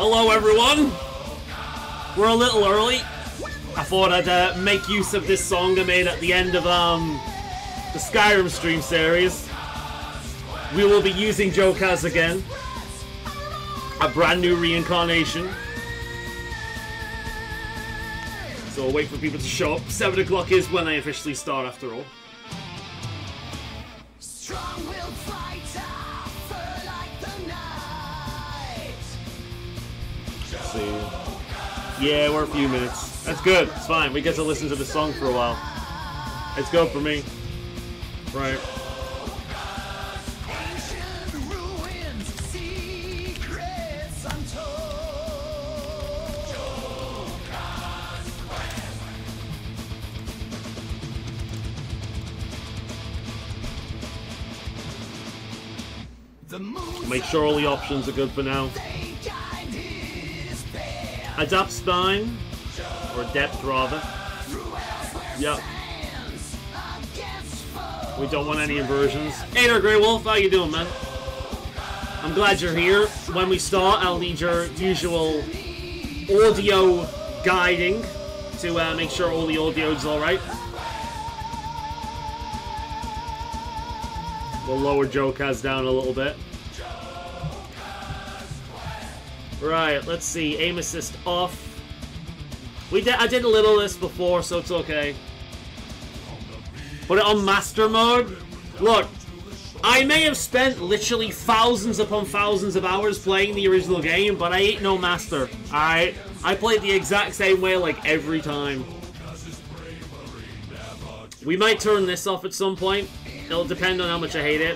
Hello everyone! We're a little early. I thought I'd make use of this song I made at the end of the Skyrim stream series. We will be using Jokaz again. A brand new reincarnation. So we'll wait for people to show up. 7 o'clock is when I officially start after all. Strong-willed fighter, fur like the night. Let's see. Yeah, we're a few minutes. That's good. It's fine. We get to listen to the song for a while. It's good for me. Right. Ancient ruins, secrets untold. The moon's Make sure all the options are good for now. Adapt spine. Or depth, rather. Yep. We don't want any inversions. Hey there, Grey Wolf. How you doing, man? I'm glad you're here. When we start, I'll need your usual audio guiding to make sure all the audio is alright. We'll lower Jokaz down a little bit. Right, let's see. Aim assist off. I did a little of this before, so it's okay. Put it on master mode. Look, I may have spent literally thousands upon thousands of hours playing the original game, but I ain't no master. I played the exact same way like every time. We might turn this off at some point. It'll depend on how much I hate it.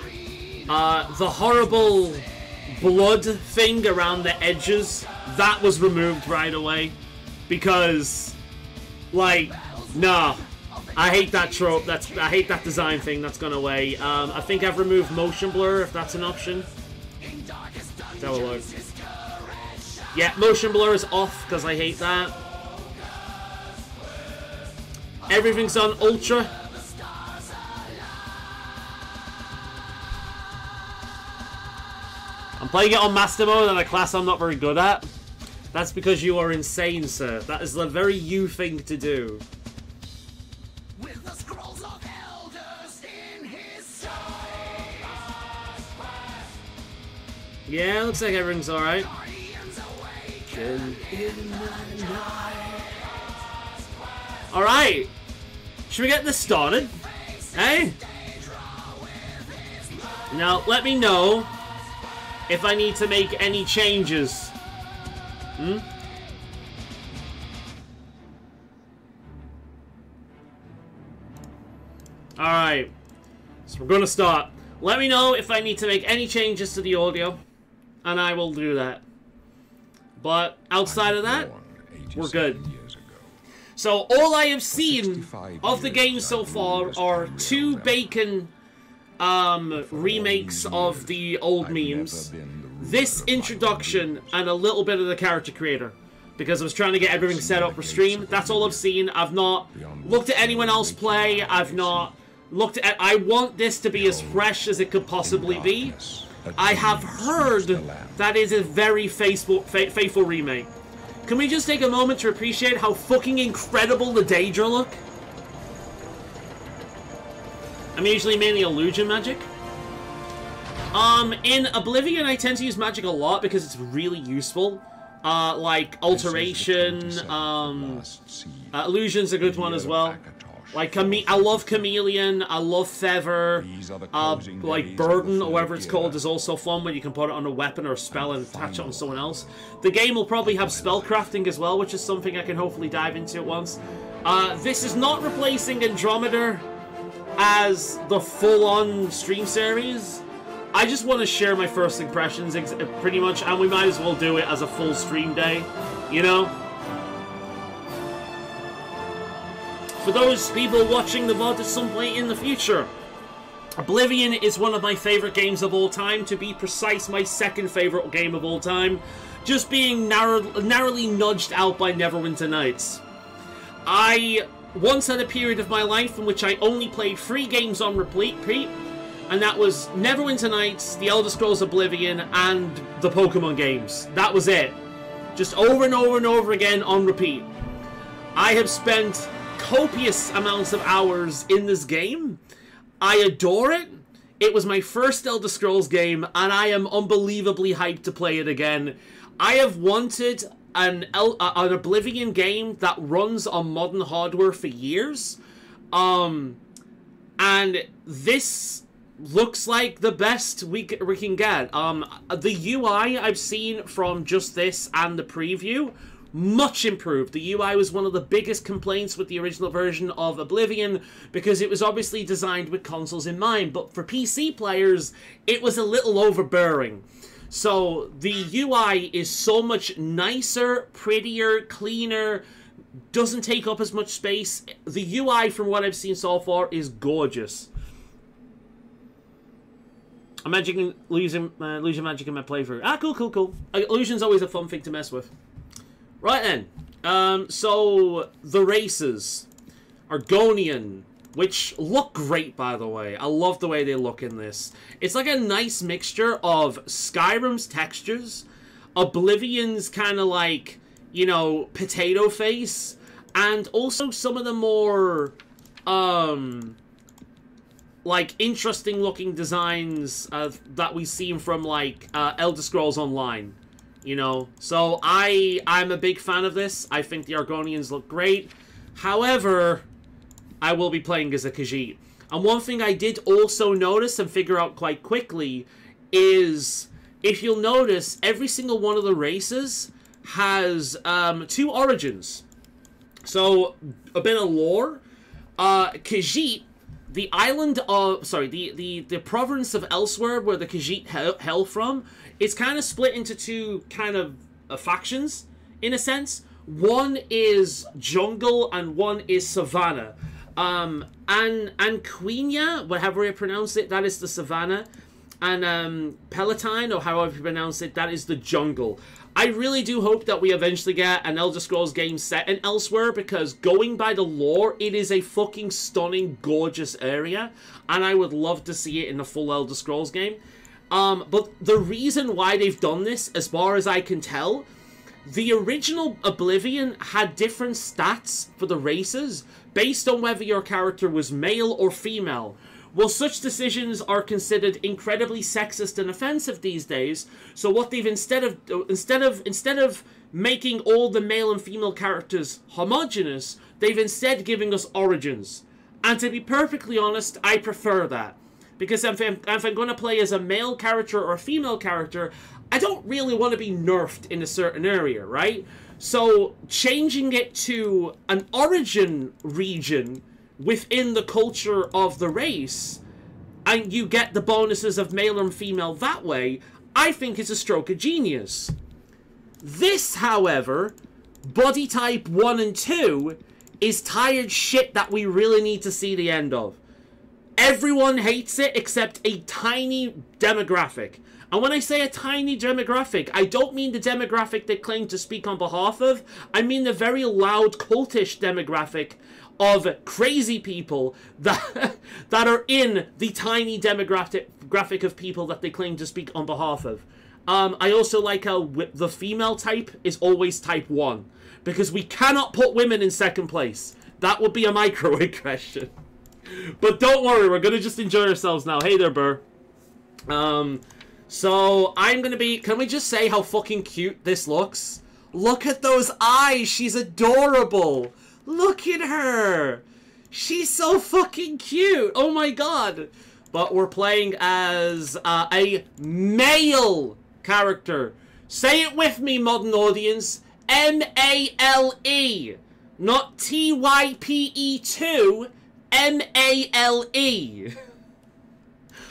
The horrible blood thing around the edges, that was removed right away. Because, like, nah. I hate that trope. I hate that design thing. That's gone away. I think I've removed motion blur, if that's an option. Let's have a look. Yeah, motion blur is off, because I hate that. Everything's on ultra. I'm playing it on master mode in a class I'm not very good at. That's because you are insane, sir. That is the very you thing to do. with the scrolls of elders in his sight. Yeah, looks like everything's alright. Guardians awaken in the night. Alright. Should we get this started? Hey? Now, let me know if I need to make any changes. Alright. So we're gonna start. Let me know if I need to make any changes to the audio, and I will do that. But outside of that, we're good. So all I have seen of the game so far are 2 bacon remakes of the old memes, this introduction, and a little bit of the character creator, because I was trying to get everything set up for stream. That's all I've seen. I've not looked at anyone else play. I've not looked at... I want this to be as fresh as it could possibly be. I have heard that is a very faithful remake. Can we just take a moment to appreciate how fucking incredible the Daedra look? I'm usually mainly illusion magic. In Oblivion, I tend to use magic a lot because it's really useful. Like alteration, illusion's a good one as well. Like, I love Chameleon, I love Feather, like Burden, or whatever it's called, is also fun, where you can put it on a weapon or a spell and attach it on someone else. The game will probably have spellcrafting as well, which is something I can hopefully dive into at once. This is not replacing Andromeda as the full-on stream series. I just want to share my first impressions, pretty much, and we might as well do it as a full stream day, you know? For those people watching the VOD at some point in the future, Oblivion is one of my favorite games of all time. To be precise, my second favorite game of all time, just being narrowly nudged out by Neverwinter Nights. I once had a period of my life in which I only played 3 games on repeat, and that was Neverwinter Nights, The Elder Scrolls Oblivion, and the Pokemon games. That was it. just over and over and over again on repeat. I have spent copious amounts of hours in this game. I adore it. It was my first Elder Scrolls game, and I am unbelievably hyped to play it again. I have wanted an Oblivion game that runs on modern hardware for years. And this looks like the best we can get. The UI I've seen from just this and the preview, much improved. The UI was one of the biggest complaints with the original version of Oblivion because it was obviously designed with consoles in mind, but for PC players, it was a little overbearing. So the UI is so much nicer, prettier, cleaner, doesn't take up as much space. The UI, from what I've seen so far, is gorgeous. I'm losing magic in my playthrough. Ah, cool. Illusion's always a fun thing to mess with. Right then. So, the races. Argonian, which look great, by the way. I love the way they look in this. It's like a nice mixture of Skyrim's textures, Oblivion's kind of like, you know, potato face, and also some of the more, like, interesting looking designs that we've seen from, like, Elder Scrolls Online, you know? So I'm a big fan of this. I think the Argonians look great. However, I will be playing as a Khajiit. And one thing I did also notice and figure out quite quickly is, if you'll notice, every single one of the races has 2 origins. So, a bit of lore. Khajiit, the island of, sorry, the province of Elsewhere where the Khajiit hail from, it's kind of split into 2 kind of factions, in a sense. One is jungle and one is savannah. And Quenya, whatever you pronounce it, that is the savannah. And Palatine, or however you pronounce it, that is the jungle. I really do hope that we eventually get an Elder Scrolls game set in Elsewhere, because going by the lore, it is a fucking stunning, gorgeous area, and I would love to see it in a full Elder Scrolls game. But the reason why they've done this, as far as I can tell, the original Oblivion had different stats for the races based on whether your character was male or female. Well, such decisions are considered incredibly sexist and offensive these days. So what they've instead of making all the male and female characters homogenous, they've instead giving us origins. And to be perfectly honest, I prefer that, because if I'm going to play as a male character or a female character, I don't really want to be nerfed in a certain area, right? So changing it to an origin region within the culture of the race, and you get the bonuses of male and female that way, I think is a stroke of genius. This, however, body type 1 and 2, is tired shit that we really need to see the end of. Everyone hates it except a tiny demographic. And when I say a tiny demographic, I don't mean the demographic they claim to speak on behalf of. I mean the very loud, cultish demographic of crazy people that are in the tiny demographic of people that they claim to speak on behalf of. I also like how the female type is always type 1, because we cannot put women in second place. That would be a microaggression. But don't worry, we're gonna just enjoy ourselves now. Hey there, Burr. So I'm gonna be... Can we just say how fucking cute this looks? Look at those eyes. She's adorable. Look at her. She's so fucking cute. Oh my god. But we're playing as a male character. Say it with me, modern audience. M-A-L-E. Not T-Y-P-E-2. M-A-L-E.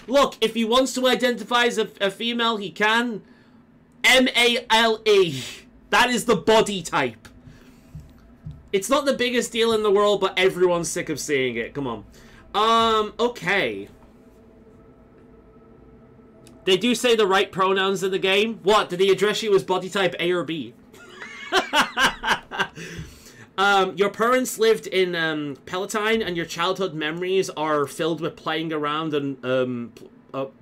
Look, if he wants to identify as a female, he can. M-A-L-E. That is the body type. It's not the biggest deal in the world, but everyone's sick of seeing it. Come on. Okay. They do say the right pronouns in the game. What? Did he address you as body type A or B? Your parents lived in Palatine, and your childhood memories are filled with playing around and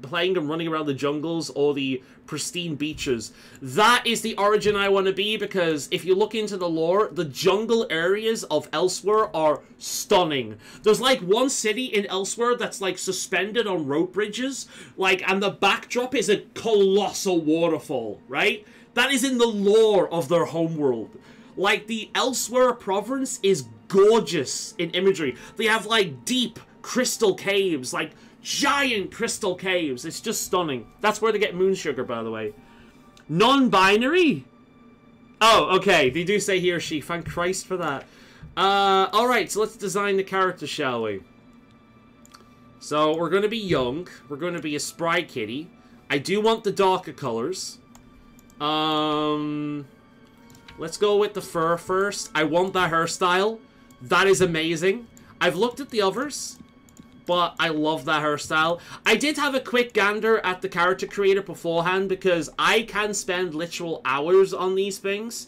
playing and running around the jungles or the pristine beaches. That is the origin I want to be, because if you look into the lore, the jungle areas of Elsewhere are stunning. There's like one city in Elsewhere that's like suspended on rope bridges, like, and the backdrop is a colossal waterfall, right? That is in the lore of their homeworld. Like, the Elsewhere province is gorgeous in imagery. They have like deep crystal caves, like giant crystal caves. It's just stunning. That's where they get moon sugar, by the way. Non-binary? Oh, okay. They do say he or she. Thank Christ for that. Alright, so let's design the character, shall we? So, we're going to be young. We're going to be a spry kitty. I do want the darker colors. Let's go with the fur first. I want that hairstyle. That is amazing. I've looked at the others, but I love that hairstyle. I did have a quick gander at the character creator beforehand, because I can spend literal hours on these things,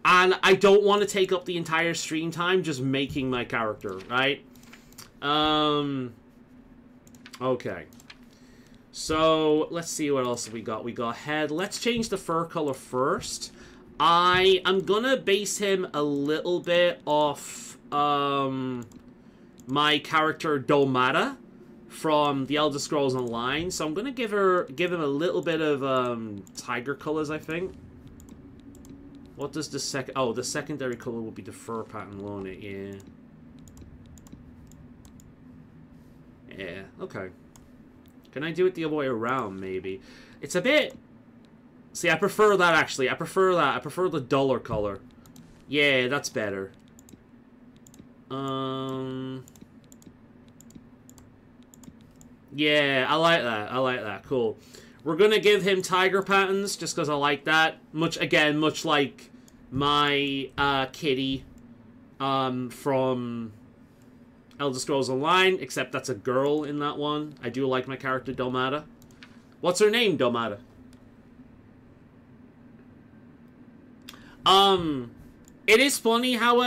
and I don't want to take up the entire stream time just making my character, right? Okay. So, let's see what else we got. We got head. Let's change the fur color first. I am gonna base him a little bit off, my character Andromeda from The Elder Scrolls Online. So I'm gonna give him a little bit of tiger colors, I think. What does the second? Oh, the secondary color will be the fur pattern, won't it? Yeah. Yeah. Okay. Can I do it the other way around? Maybe. It's a bit. See, I prefer that actually. I prefer that. I prefer the duller color. Yeah, that's better. Yeah, I like that. I like that. Cool. We're gonna give him tiger patterns just because I like that. Much like my kitty from Elder Scrolls Online, except that's a girl in that one. I do like my character Andromeda. What's her name, Andromeda? It is funny how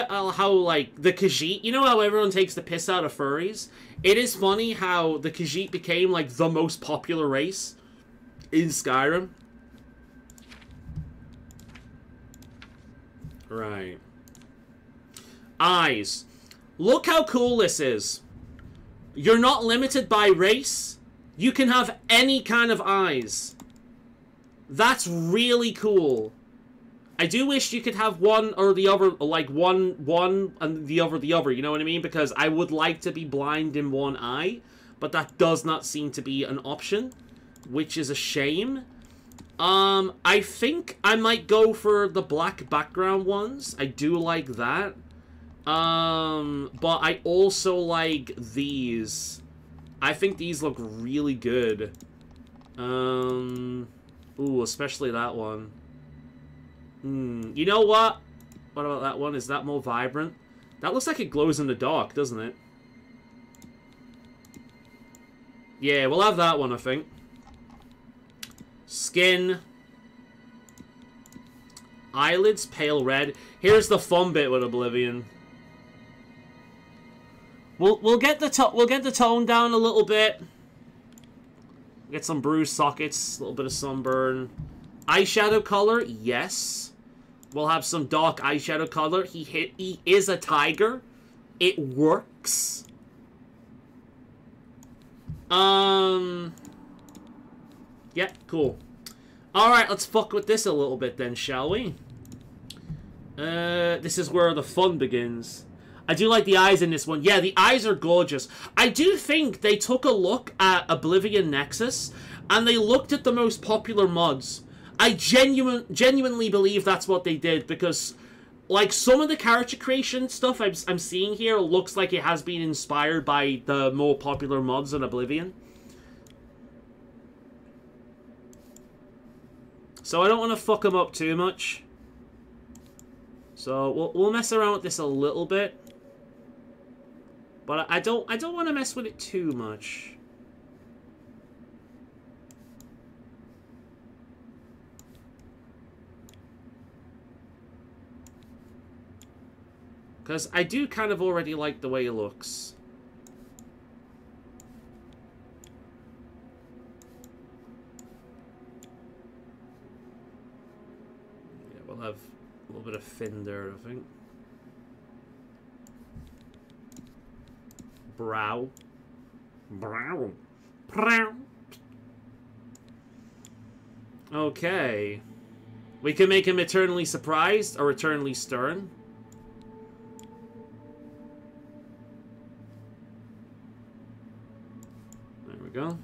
like the Khajiit, you know how everyone takes the piss out of furries? It is funny how the Khajiit became like the most popular race in Skyrim. Right. Eyes. Look how cool this is. You're not limited by race. You can have any kind of eyes. That's really cool. I do wish you could have one or the other, like one and the other, you know what I mean? Because I would like to be blind in one eye, but that does not seem to be an option, which is a shame. I think I might go for the black background ones. I do like that. But I also like these. I think these look really good. Ooh, especially that one. You know what? What about that one? Is that more vibrant? That looks like it glows in the dark, doesn't it? Yeah, we'll have that one, I think. Skin. Eyelids, pale red. Here's the fun bit with Oblivion. We'll get the tone down a little bit. Get some bruised sockets, a little bit of sunburn. Eyeshadow color, yes. We'll have some dark eyeshadow color. He is a tiger. It works. Yeah, cool. Alright, let's fuck with this a little bit then, shall we? This is where the fun begins. I do like the eyes in this one. Yeah, the eyes are gorgeous. I do think they took a look at Oblivion Nexus, and they looked at the most popular mods. I genuinely believe that's what they did, because like some of the character creation stuff I'm seeing here looks like it has been inspired by the more popular mods in Oblivion. So I don't want to fuck them up too much. So we'll mess around with this a little bit, but I don't want to mess with it too much. Because I do kind of already like the way it looks. little bit of fin there, I think. Brow. Brow. Brow. Okay. We can make him eternally surprised or eternally stern. There we go.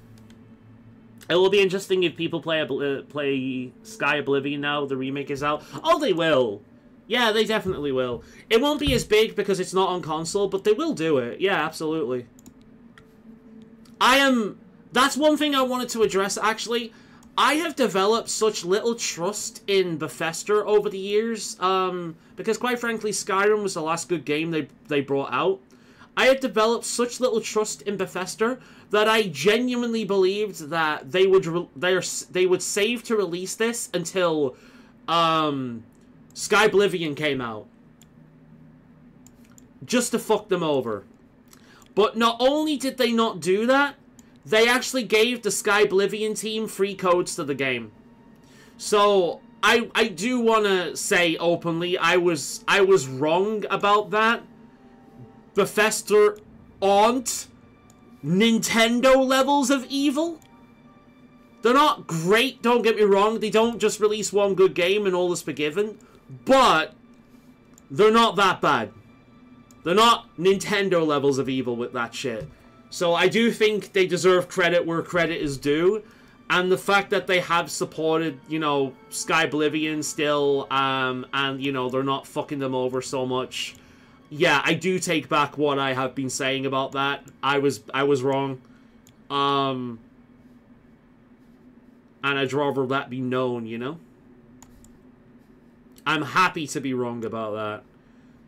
It will be interesting if people play Sky Oblivion now the remake is out. Oh, they will. Yeah, they definitely will. It won't be as big because it's not on console, but they will do it. Yeah, absolutely. That's one thing I wanted to address, actually. I have developed such little trust in Bethesda over the years, because quite frankly, Skyrim was the last good game they brought out. I had developed such little trust in Bethesda that I genuinely believed that they would save to release this until Sky Oblivion came out, just to fuck them over. But not only did they not do that, they actually gave the Sky Oblivion team free codes to the game. So I do want to say openly I was wrong about that. Bethesda aren't Nintendo levels of evil. They're not great, don't get me wrong. They don't just release one good game and all is forgiven. But they're not that bad. They're not Nintendo levels of evil with that shit. So I do think they deserve credit where credit is due. And the fact that they have supported, you know, Sky Oblivion still, and, you know, they're not fucking them over so much. Yeah, I do take back what I have been saying about that. I was wrong. And I'd rather that be known, you know? I'm happy to be wrong about that.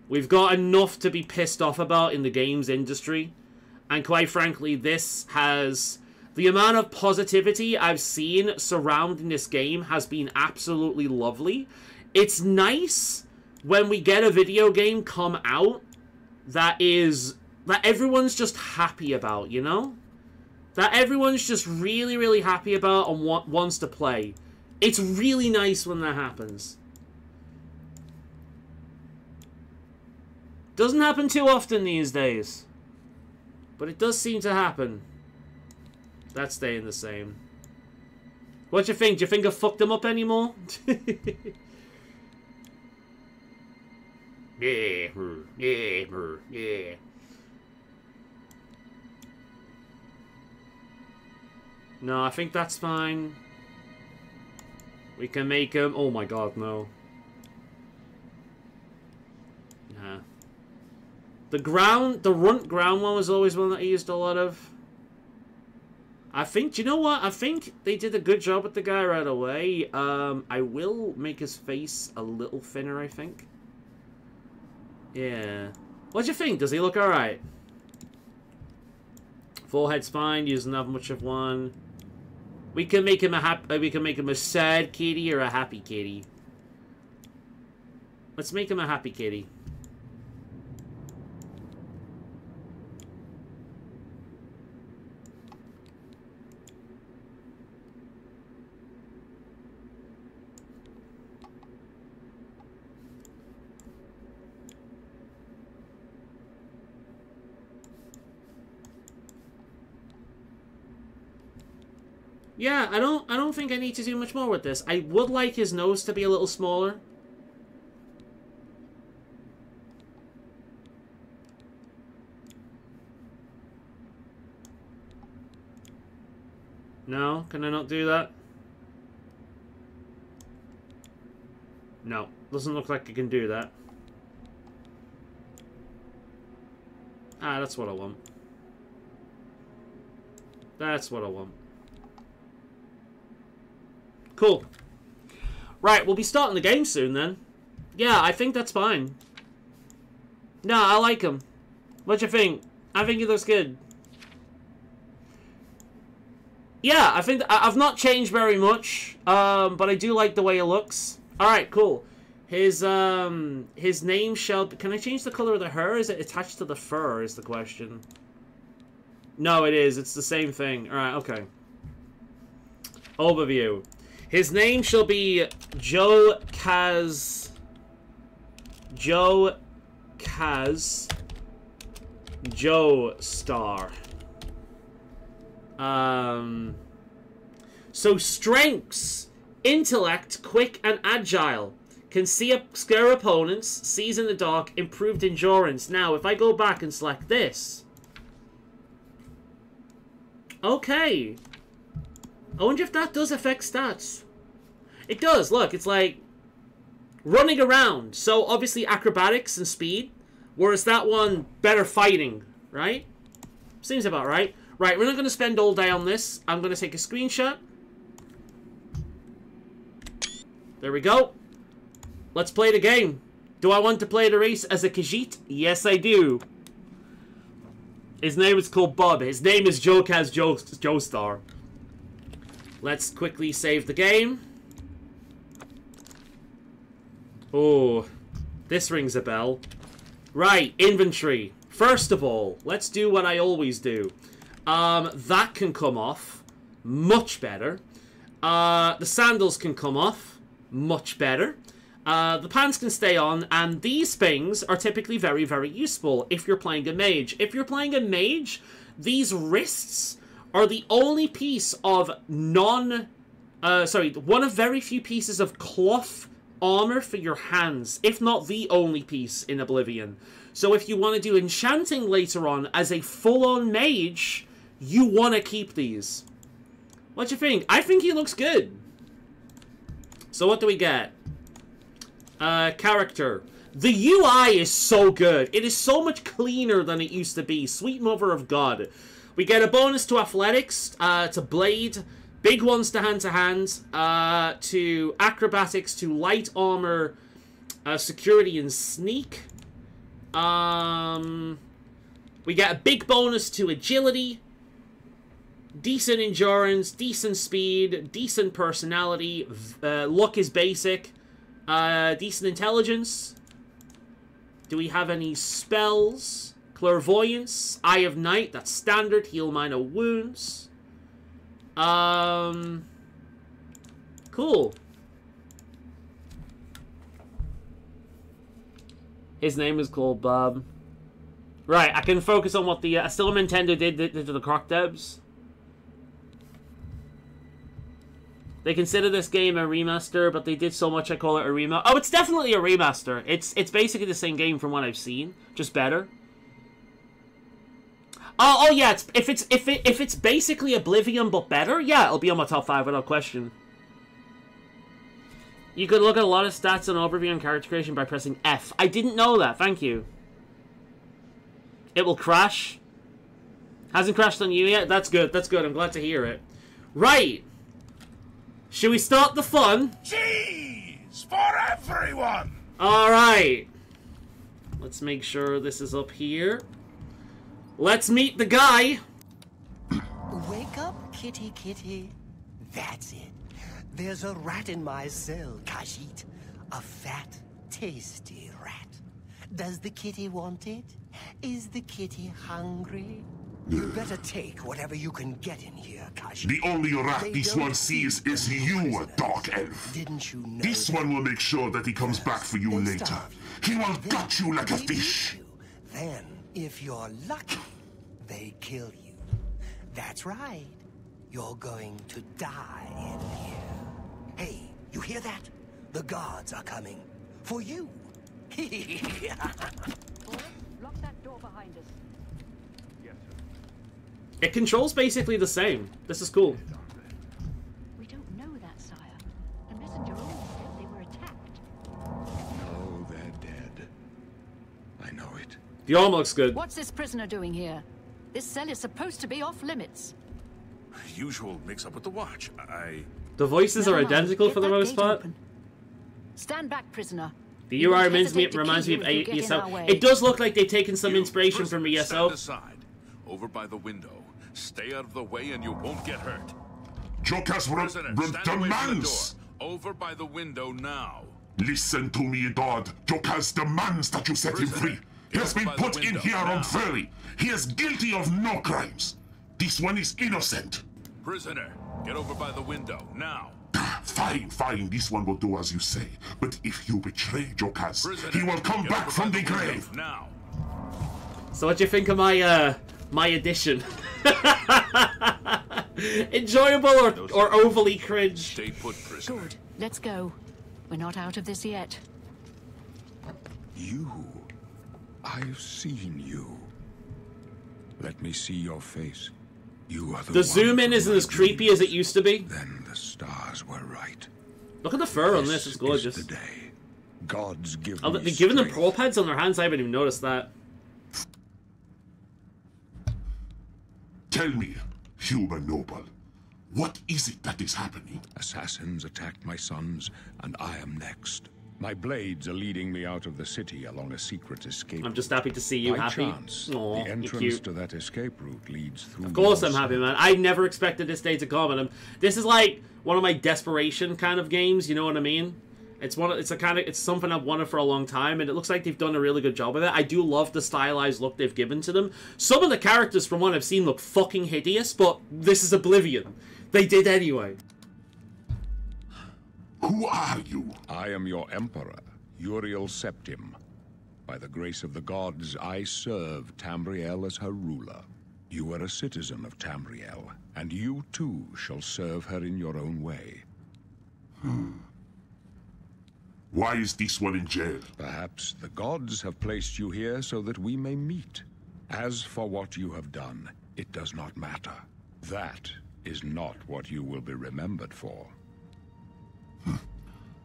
We've got enough to be pissed off about in the games industry. And quite frankly, this has... The amount of positivity I've seen surrounding this game has been absolutely lovely. It's nice when we get a video game come out that everyone's just happy about, you know? That everyone's just really, really happy about and wants to play. It's really nice when that happens. Doesn't happen too often these days. But it does seem to happen. That's staying the same. What do you think? Do you think I fucked them up anymore? Yeah. No, I think that's fine. We can make him... Oh my god, no. Nah. The runt ground one was always one that I used a lot of. I think, do you know what? I think they did a good job with the guy right away. I will make his face a little thinner, I think. Yeah. What do you think? Does he look alright? Forehead's fine. He doesn't have much of one. We can make him a sad kitty or a happy kitty. Let's make him a happy kitty. Yeah, I don't think I need to do much more with this. I would like his nose to be a little smaller. No, can I not do that? No, doesn't look like I can do that. Ah, that's what I want. That's what I want. Cool. Right, we'll be starting the game soon then. Yeah, I think that's fine. No, I like him. What you think? I think he looks good. Yeah, I think I've not changed very much, but I do like the way it looks. All right, cool. His name shall... Can I change the color of the hair? Is it attached to the fur? Is the question. No, it is. It's the same thing. All right, okay. Overview. His name shall be Joe Kaz... Joe Kaz Joe Star. So strengths: intellect, quick and agile. Can see scare opponents, sees in the dark, improved endurance. Now, if I go back and select this... Okay. I wonder if that does affect stats. It does, look, it's like... running around. So, obviously, acrobatics and speed. Whereas that one, better fighting, right? Seems about right. Right, we're not going to spend all day on this. I'm going to take a screenshot. There we go. Let's play the game. Do I want to play the race as a Khajiit? Yes, I do. His name is called Bob. His name is Joe Kaz Joestar. Let's quickly save the game. Oh, this rings a bell. Right, inventory. First of all, let's do what I always do. That can come off. Much better. The sandals can come off. Much better. The pants can stay on, and these things are typically very, very useful if you're playing a mage. If you're playing a mage, these wrists are the only piece of one of very few pieces of cloth armor for your hands, if not the only piece in Oblivion. So if you want to do enchanting later on as a full-on mage, you want to keep these. What do you think? I think he looks good. So what do we get? Character. The UI is so good. It is so much cleaner than it used to be. Sweet mother of God. We get a bonus to athletics, to blade, big ones to hand, to acrobatics, to light armor, security and sneak. We get a big bonus to agility, decent endurance, decent speed, decent personality, luck is basic. Decent intelligence. Do we have any spells? Clairvoyance, Eye of Night, that's standard, heal minor wounds. Cool. His name is called Bob. Right, I can focus on what the still Nintendo did to the Croc Devs. They consider this game a remaster, but they did so much I call it a remaster. Oh, it's definitely a remaster. It's basically the same game from what I've seen, just better. Oh yeah, if it's basically Oblivion but better, yeah, it'll be on my top 5 without question. You could look at a lot of stats on overview and character creation by pressing F. I didn't know that. Thank you. It will crash. Hasn't crashed on you yet. That's good. That's good. I'm glad to hear it. Right. Should we start the fun? Cheese for everyone! Alright. Let's make sure this is up here. Let's meet the guy. Wake up, kitty kitty. That's it. There's a rat in my cell, Khajiit. A fat, tasty rat. Does the kitty want it? Is the kitty hungry? You better take whatever you can get in here, Khajiit. The only rat this one sees is you, Dark Elf. Didn't you know this one will make sure that he comes back for you later. He will gut you like a fish. Then, if you're lucky, they kill you. That's right. You're going to die in here. Hey, you hear that? The guards are coming. For you. Boys, lock that door behind us. It controls basically the same. This is cool. We don't know that, sire. The messenger only said they were attacked. No, they're dead. I know it. The armor looks good. What's this prisoner doing here? This cell is supposed to be off limits. Usual mix-up with the watch. The voices are identical for the most part. Open. Stand back, prisoner. The UI reminds me of ESO. It does look like they've taken some inspiration from ESO. Stand aside. Over by the window. Stay out of the way and you won't get hurt. Joker's demands. Over by the window now. Listen to me, Dodd. Joker's demands that you set him free. He has been put in here unfairly. He is guilty of no crimes. This one is innocent. Prisoner, get over by the window now. Fine, fine, this one will do as you say. But if you betray Jokas, he will come back from the grave. Now. So what do you think of my my addition? Enjoyable or overly cringe? Stay put, prisoner. Good. Let's go. We're not out of this yet. You. I've seen you. Let me see your face. You are the The zoom in isn't as creepy as it used to be. Then the stars were right. Look at the fur on this, it's gorgeous. Is the day. Gods give Oh, me they're giving them strength. prop heads on their hands, I haven't even noticed that. Tell me, human noble, what is it that is happening? Assassins attacked my sons, and I am next. My blades are leading me out of the city along a secret escape. I'm just happy to see you By happy. chance, Aw, the you're entrance cute. to that escape route leads through. Of course your I'm happy, cell. man. I never expected this day to come, and this is like one of my desperation kind of games, you know what I mean? It's something I've wanted for a long time, and it looks like they've done a really good job with it. I do love the stylized look they've given to them. Some of the characters, from what I've seen, look fucking hideous, but this is Oblivion. They did anyway. Who are you? I am your emperor, Uriel Septim. By the grace of the gods, I serve Tamriel as her ruler. You are a citizen of Tamriel, and you too shall serve her in your own way. Why is this one in jail? Perhaps the gods have placed you here so that we may meet. As for what you have done, it does not matter. That is not what you will be remembered for.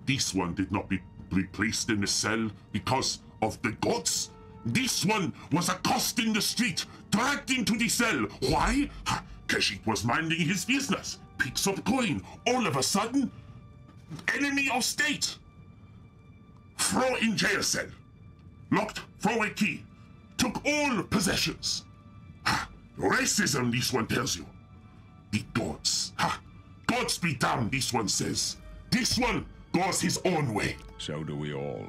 This one did not be placed in the cell because of the gods. This one was accosted in the street, dragged into the cell. Why? Keshik was minding his business, picks up coin. All of a sudden, enemy of state. Throw in jail cell. Locked, throw a key. Took all possessions. Racism, this one tells you. The gods. Gods be damned, this one says. This one goes his own way. So do we all.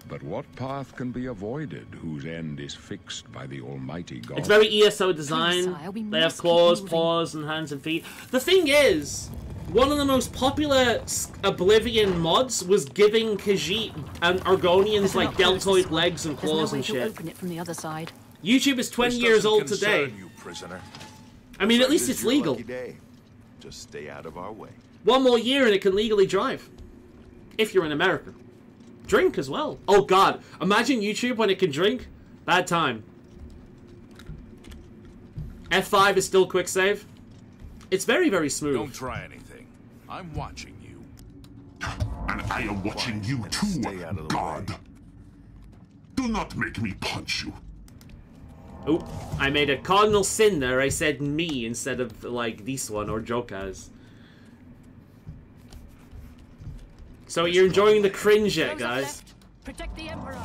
But what path can be avoided whose end is fixed by the almighty God? It's very ESO design. Sire, we They have must claws, keep moving. paws, and hands and feet. The thing is, one of the most popular Oblivion mods was giving Khajiit and Argonians like deltoid legs and There's no claws way and to shit. open it from the other side. YouTube is 20 This years doesn't old today. concern you, prisoner. I mean, at least It is it's your legal. lucky day. Just stay out of our way. One more year and it can legally drive. If you're in America. Drink as well. Oh god, imagine YouTube when it can drink. Bad time. F5 is still quick save. It's very, very smooth. Don't try anything. I'm watching you. And I am watching you and too, stay out of the God. way. Do not make me punch you. Oh, I made a cardinal sin there. I said me instead of, like, this one or Jokas. So you're enjoying the cringe yet, Those up guys? left, protect the Emperor.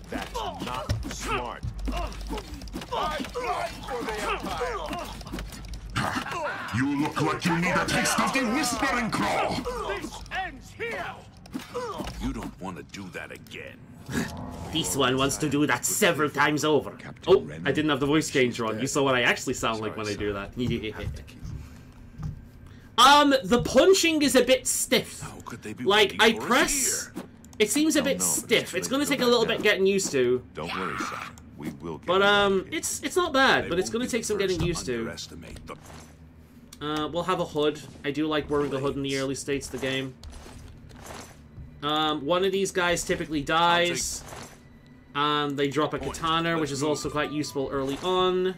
That's not smart. You look like you need a taste of the Whispering Claw. You don't want to do that again. This one wants to do that several times over. Captain Oh, Renan, I didn't have the voice changer on. dead. You saw what I actually sound like when I Sorry, do that. Have to keep The punching is a bit stiff. How could they be Like, waiting I for us press... here? It seems a bit no, stiff. it's It's too gonna late to take a go little back bit now. getting used to. Don't worry, son. We will get But, you back here. it's not bad, They but it's won't gonna be take the some getting first used to. underestimate them. We'll have a hood. I do like wearing the hood in the early states of the game. One of these guys typically dies. And they drop a katana, which is also quite useful early on.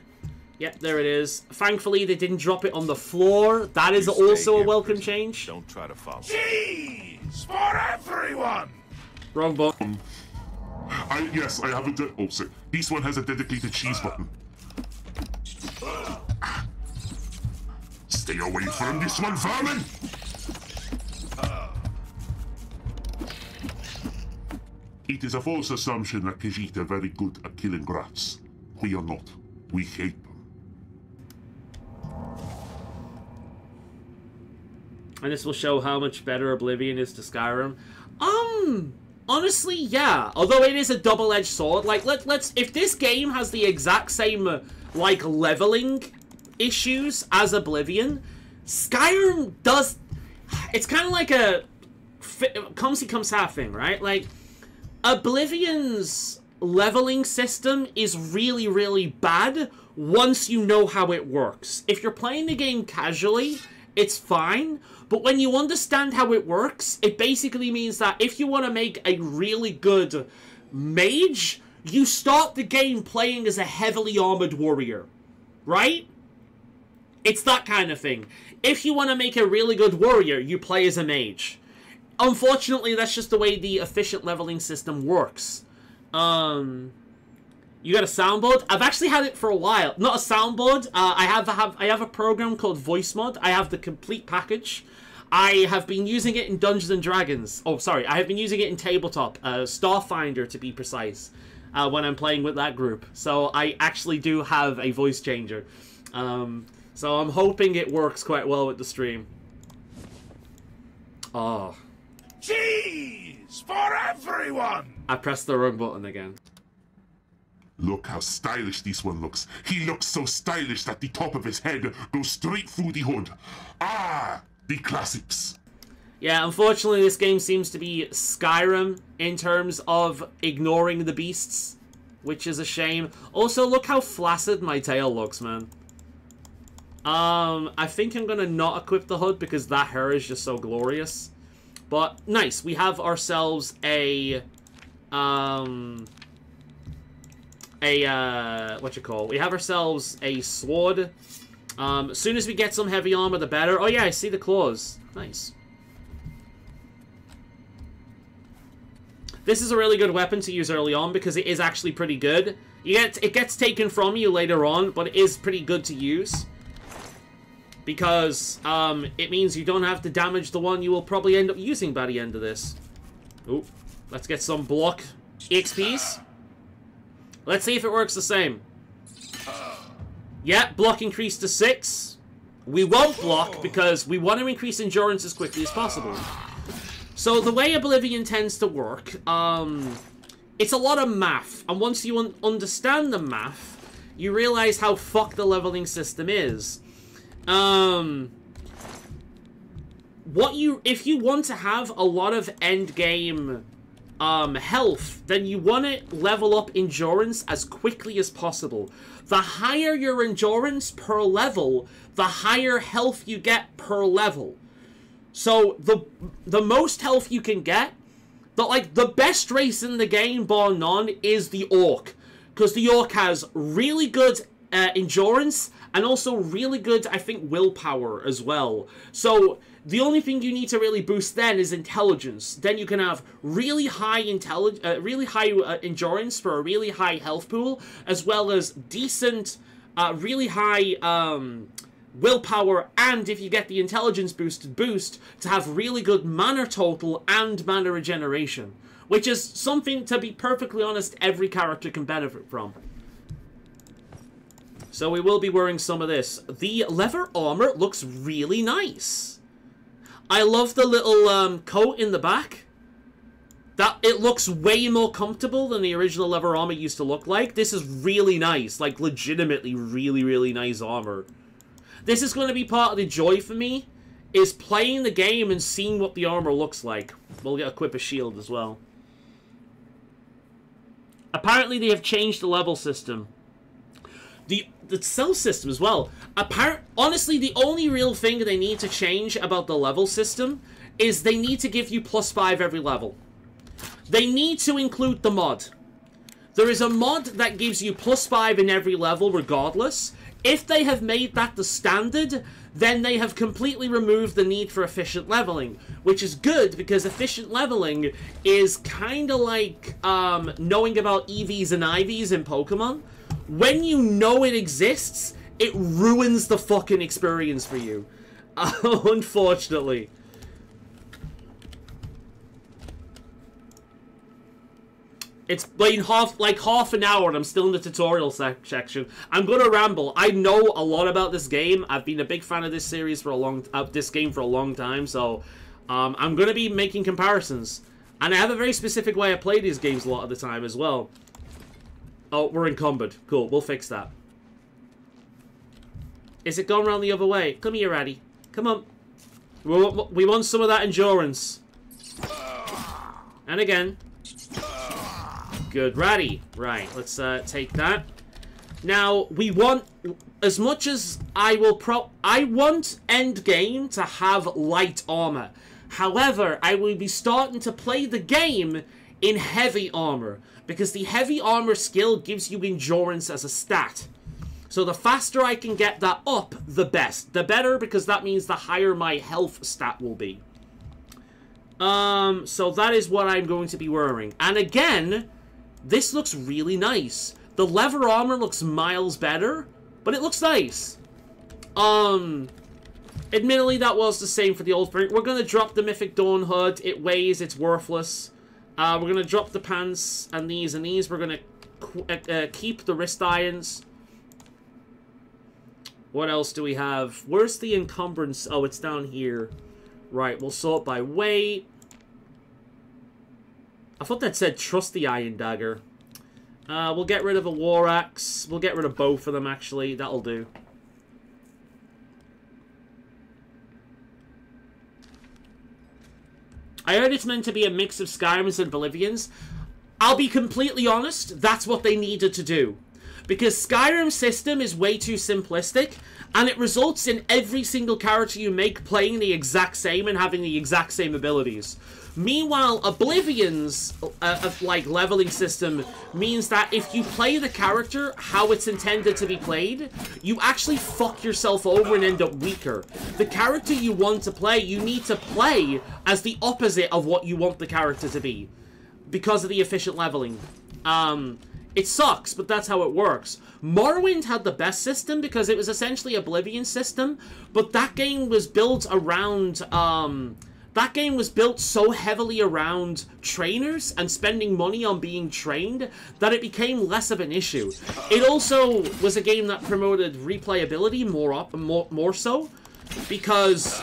Yep, there it is. Thankfully, they didn't drop it on the floor. That is You stay also a here, welcome prisoner. change. Don't try to follow. Cheese for everyone! Wrong button. Yes, I have a oh, sorry. This one has a dedicated cheese button. Stay away from this one, vermin! It is a false assumption that Khajiit are very good at killing rats. We are not. We hate them. And this will show how much better Oblivion is to Skyrim. Honestly, yeah. Although it is a double-edged sword. Like, let's if this game has the exact same like leveling issues as Oblivion, Skyrim does It's kind of like a comes half thing, right? Like, Oblivion's leveling system is really, really bad once you know how it works. If you're playing the game casually, it's fine, but when you understand how it works, it basically means that if you want to make a really good mage, you start the game playing as a heavily armored warrior, right? It's that kind of thing. If you want to make a really good warrior, you play as a mage. Unfortunately, that's just the way the efficient leveling system works. You got a soundboard? I've actually had it for a while. Not a soundboard. I have a program called Voice Mod. I have the complete package. I have been using it in Dungeons and Dragons. Oh, sorry. I have been using it in Tabletop. Starfinder, to be precise. When I'm playing with that group. So I actually do have a voice changer. So I'm hoping it works quite well with the stream. Oh. Cheese for everyone! I pressed the wrong button again. Look how stylish this one looks. He looks so stylish that the top of his head goes straight through the hood. Ah, the classics. Yeah, unfortunately this game seems to be Skyrim in terms of ignoring the beasts, which is a shame. Also, look how flaccid my tail looks, man. I think I'm gonna not equip the hood because that hair is just so glorious. But nice, we have ourselves a we have ourselves a sword. As soon as we get some heavy armor, the better. Oh yeah, I see the claws. Nice. This is a really good weapon to use early on because it is actually pretty good. It gets taken from you later on, but it is pretty good to use. Because it means you don't have to damage the one you will probably end up using by the end of this. Ooh, let's get some block EXPs. Let's see if it works the same. Yeah, block increased to 6. We won't block because we want to increase endurance as quickly as possible. So the way Oblivion tends to work, it's a lot of math. And once you understand the math, you realize how fucked the leveling system is. If you want to have a lot of end game health, then you want to level up endurance as quickly as possible. The higher your endurance per level, the higher health you get per level. So the most health you can get, the best race in the game bar none is the Orc, because the Orc has really good endurance and also really good, I think, willpower as well. So the only thing you need to really boost then is intelligence. Then you can have really high endurance for a really high health pool, as well as decent, really high willpower, and if you get the intelligence boost, to have really good mana total and mana regeneration, which is something, to be perfectly honest, every character can benefit from. So we will be wearing some of this. The leather armor looks really nice. I love the little coat in the back. It looks way more comfortable than the original leather armor used to look like. This is really nice. Like, legitimately really, really nice armor. This is going to be part of the joy for me, is playing the game and seeing what the armor looks like. We'll equip a shield as well. Apparently they have changed the level system. The cell system as well. Honestly, the only real thing they need to change about the level system is they need to give you +5 every level. They need to include the mod. There is a mod that gives you +5 in every level regardless. If they have made that the standard, then they have completely removed the need for efficient leveling, which is good because efficient leveling is kind of like knowing about EVs and IVs in Pokemon. When you know it exists, it ruins the fucking experience for you. Unfortunately. It's been half an hour and I'm still in the tutorial section. I'm gonna ramble. I know a lot about this game. I've been a big fan of this series for this game for a long time, so I'm gonna be making comparisons. And I have a very specific way I play these games a lot of the time as well. Oh, we're encumbered. Cool, we'll fix that. Is it going around the other way? Come here, Addy. Come on. We want some of that endurance. And again. Good, ratty. Right, let's take that. Now, we want, as much as I want endgame to have light armor. However, I will be starting to play the game in heavy armor, because the heavy armor skill gives you endurance as a stat. So the faster I can get that up, the best. The better, because that means the higher my health stat will be. So that is what I'm going to be wearing. And again, this looks really nice. The leather armor looks miles better, but it looks nice. Admittedly, that was the same for the old print. We're going to drop the Mythic Dawn hood. It weighs, it's worthless. We're going to drop the pants and these. We're going to keep the wrist irons. What else do we have? Where's the encumbrance? Oh, it's down here. Right, we'll sort by weight. I thought that said trust the Iron Dagger. We'll get rid of a War Axe. We'll get rid of both of them, actually. That'll do. I heard it's meant to be a mix of Skyrims and Oblivions. I'll be completely honest, that's what they needed to do. Because Skyrim's system is way too simplistic, and it results in every single character you make playing the exact same and having the exact same abilities. Meanwhile, Oblivion's leveling system means that if you play the character how it's intended to be played, you actually fuck yourself over and end up weaker. The character you want to play, you need to play as the opposite of what you want the character to be, because of the efficient leveling. It sucks, but that's how it works. Morrowind had the best system because it was essentially Oblivion's system, but that game was built around, that game was built so heavily around trainers and spending money on being trained that it became less of an issue. It also was a game that promoted replayability more so, because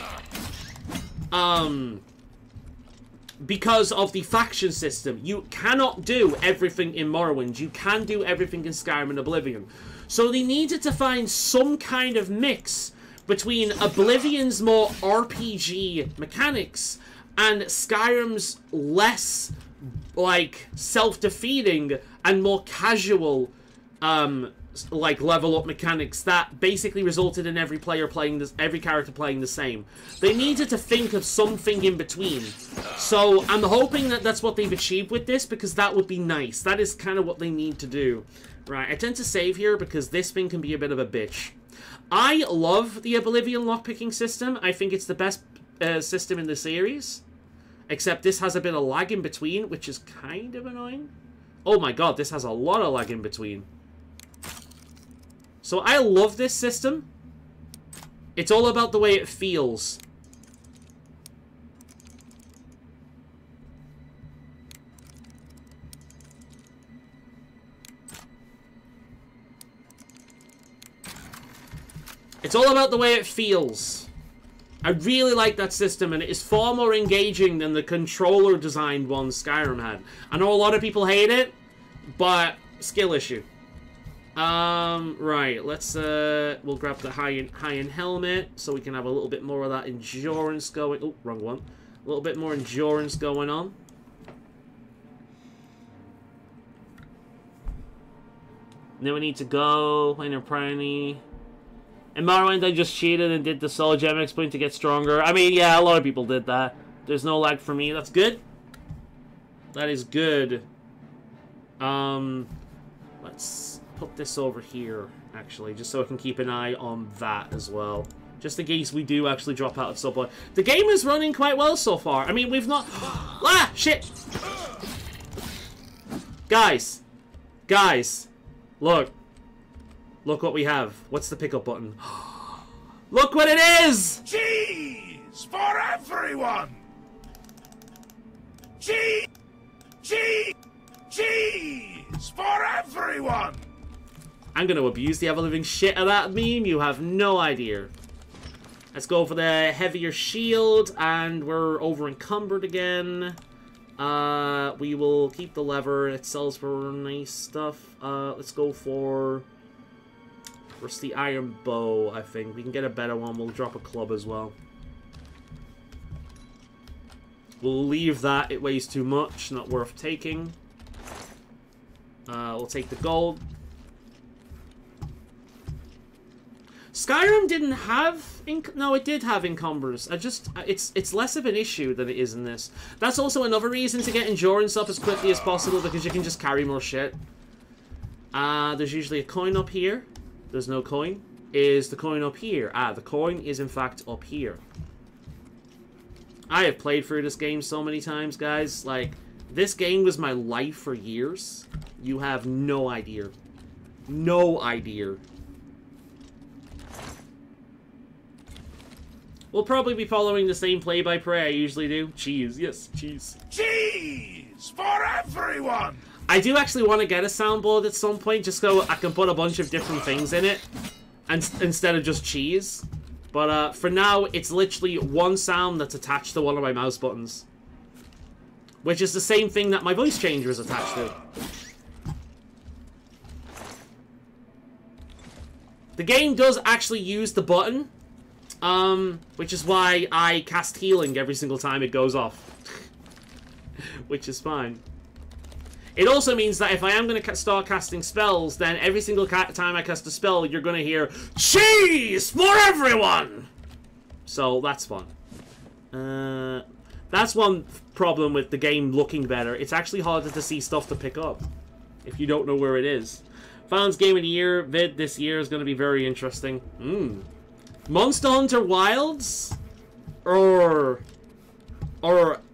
of the faction system. You cannot do everything in Morrowind. You can do everything in Skyrim and Oblivion. So they needed to find some kind of mix between Oblivion's more RPG mechanics and Skyrim's less, self-defeating and more casual, level up mechanics that basically resulted in every character playing the same. They needed to think of something in between. So I'm hoping that that's what they've achieved with this, because that would be nice. That is kind of what they need to do. Right, I tend to save here because this thing can be a bit of a bitch. I love the Oblivion lockpicking system. I think it's the best system in the series. Except this has a bit of lag in between, which is kind of annoying. Oh my god, this has a lot of lag in between. So I love this system. It's all about the way it feels. It's all about the way it feels. I really like that system, and it is far more engaging than the controller-designed one Skyrim had. I know a lot of people hate it, but skill issue. Right, let's, we'll grab the high-end helmet, so we can have a little bit more of that endurance going... Oh, wrong one. A little bit more endurance going on. Then we need to go, Minor Prony. In Morrowind, I just cheated and did the Soul Gem exploit to get stronger. I mean, yeah, a lot of people did that. There's no lag for me. That's good. That is good. Let's put this over here, actually, just so I can keep an eye on that as well. Just in case we do actually drop out at some point. The game is running quite well so far. I mean, we've not... Ah! Shit! Guys! Guys! Look. Look what we have. What's the pickup button? Look what it is! Cheese for everyone! Cheese! Cheese! Cheese for everyone! I'm gonna abuse the ever-living shit out of that meme. You have no idea. Let's go for the heavier shield, and we're over-encumbered again. We will keep the lever. It sells for nice stuff. Let's go for... Where's the iron bow, I think. We can get a better one. We'll drop a club as well. We'll leave that. It weighs too much. Not worth taking. We'll take the gold. Skyrim didn't have... No, it did have encumbers. It's less of an issue than it is in this. That's also another reason to get endurance up as quickly as possible, because you can just carry more shit. There's usually a coin up here. There's no coin. Is the coin up here? The coin is in fact up here. I have played through this game so many times, guys. Like, this game was my life for years. You have no idea. No idea. We'll probably be following the same play-by-play I usually do. Cheese. Yes, cheese. Cheese for everyone! I do actually want to get a soundboard at some point, just so I can put a bunch of different things in it, and instead of just cheese. But for now, it's literally one sound that's attached to one of my mouse buttons. Which is the same thing that my voice changer is attached to. The game does actually use the button, which is why I cast healing every single time it goes off. Which is fine. It also means that if I am going to start casting spells, then every single time I cast a spell, you're going to hear, cheese for everyone! So, that's fun. That's one problem with the game looking better. It's actually harder to see stuff to pick up if you don't know where it is. Fans Game of the Year vid this year is going to be very interesting. Monster Hunter Wilds? Or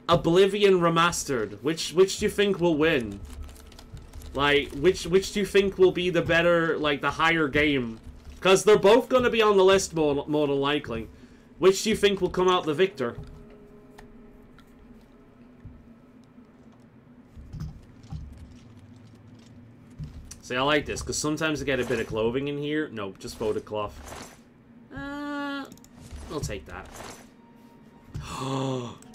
Oblivion Remastered? Which do you think will win? Like, which do you think will be the better, like, the higher game? Because they're both going to be on the list more than likely. Which do you think will come out the victor? See, I like this, because sometimes I get a bit of clothing in here. No, just folded cloth. I'll take that.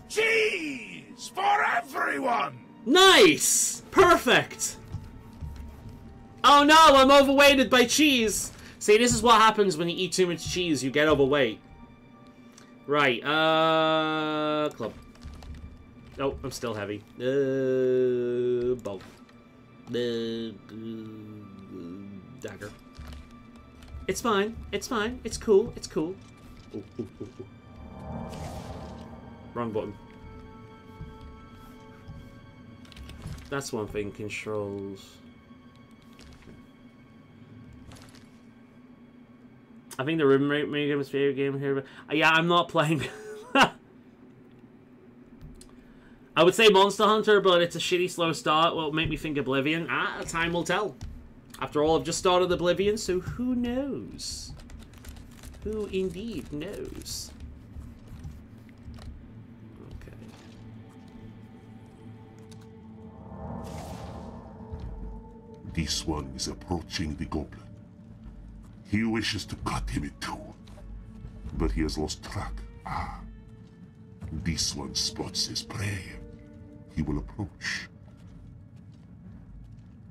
Cheese for everyone! Nice! Perfect! Oh no, I'm overweighted by cheese! See, this is what happens when you eat too much cheese. You get overweight. Right, club. Oh, I'm still heavy. Both. Dagger. It's fine. It's fine. It's cool. It's cool. Ooh, ooh, ooh, ooh. Wrong button. That's one thing. Controls. I think the roommate made him his favorite game here. But yeah, I'm not playing. I would say Monster Hunter, but it's a shitty slow start. Will make me think Oblivion. Time will tell. After all, I've just started Oblivion, so who knows? Who indeed knows? Okay. This one is approaching the goblin. He wishes to cut him in two, but he has lost track. This one spots his prey. He will approach.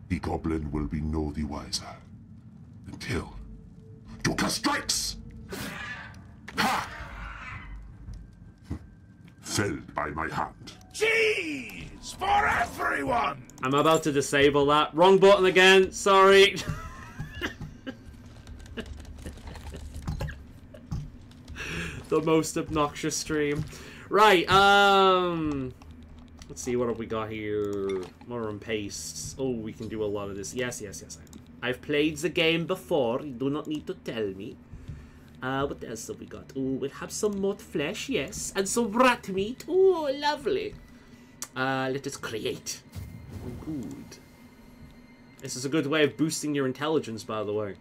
The goblin will be no the wiser until Joker strikes! Ha! Felled by my hand. Cheese for everyone! I'm about to disable that. Wrong button again. Sorry. The most obnoxious stream. Right, let's see, what have we got here? More and pastes. Oh, we can do a lot of this. Yes, yes, yes. I've played the game before. You do not need to tell me. What else have we got? Oh, we'll have some more flesh, yes. And some rat meat. Oh, lovely. Let us create. Good. This is a good way of boosting your intelligence, by the way.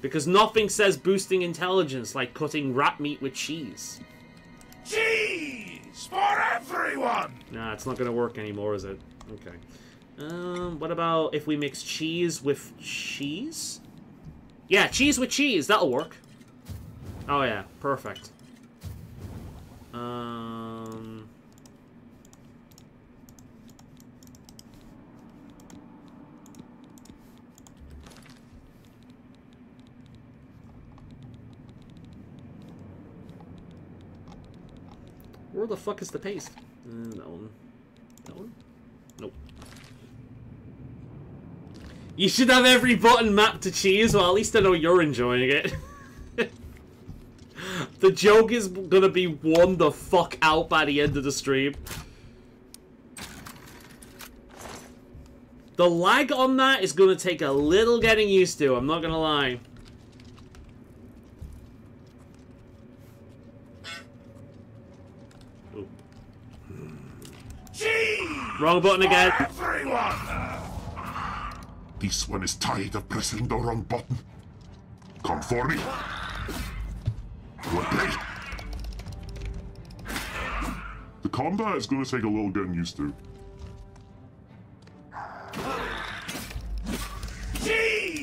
Because nothing says boosting intelligence like cutting rat meat with cheese. Cheese for everyone! Nah, it's not gonna work anymore, is it? Okay. What about if we mix cheese with cheese? Yeah, cheese with cheese. That'll work. Oh yeah, perfect. Where the fuck is the paste? That one. That one? Nope. You should have every button mapped to cheese. Well, at least I know you're enjoying it. The joke is gonna be won the fuck out by the end of the stream. The lag on that is gonna take a little getting used to, I'm not gonna lie. Ooh. Wrong button again. Everyone! This one is tired of pressing the wrong button. Come for me. Good play. The combat is going to take a little getting used to.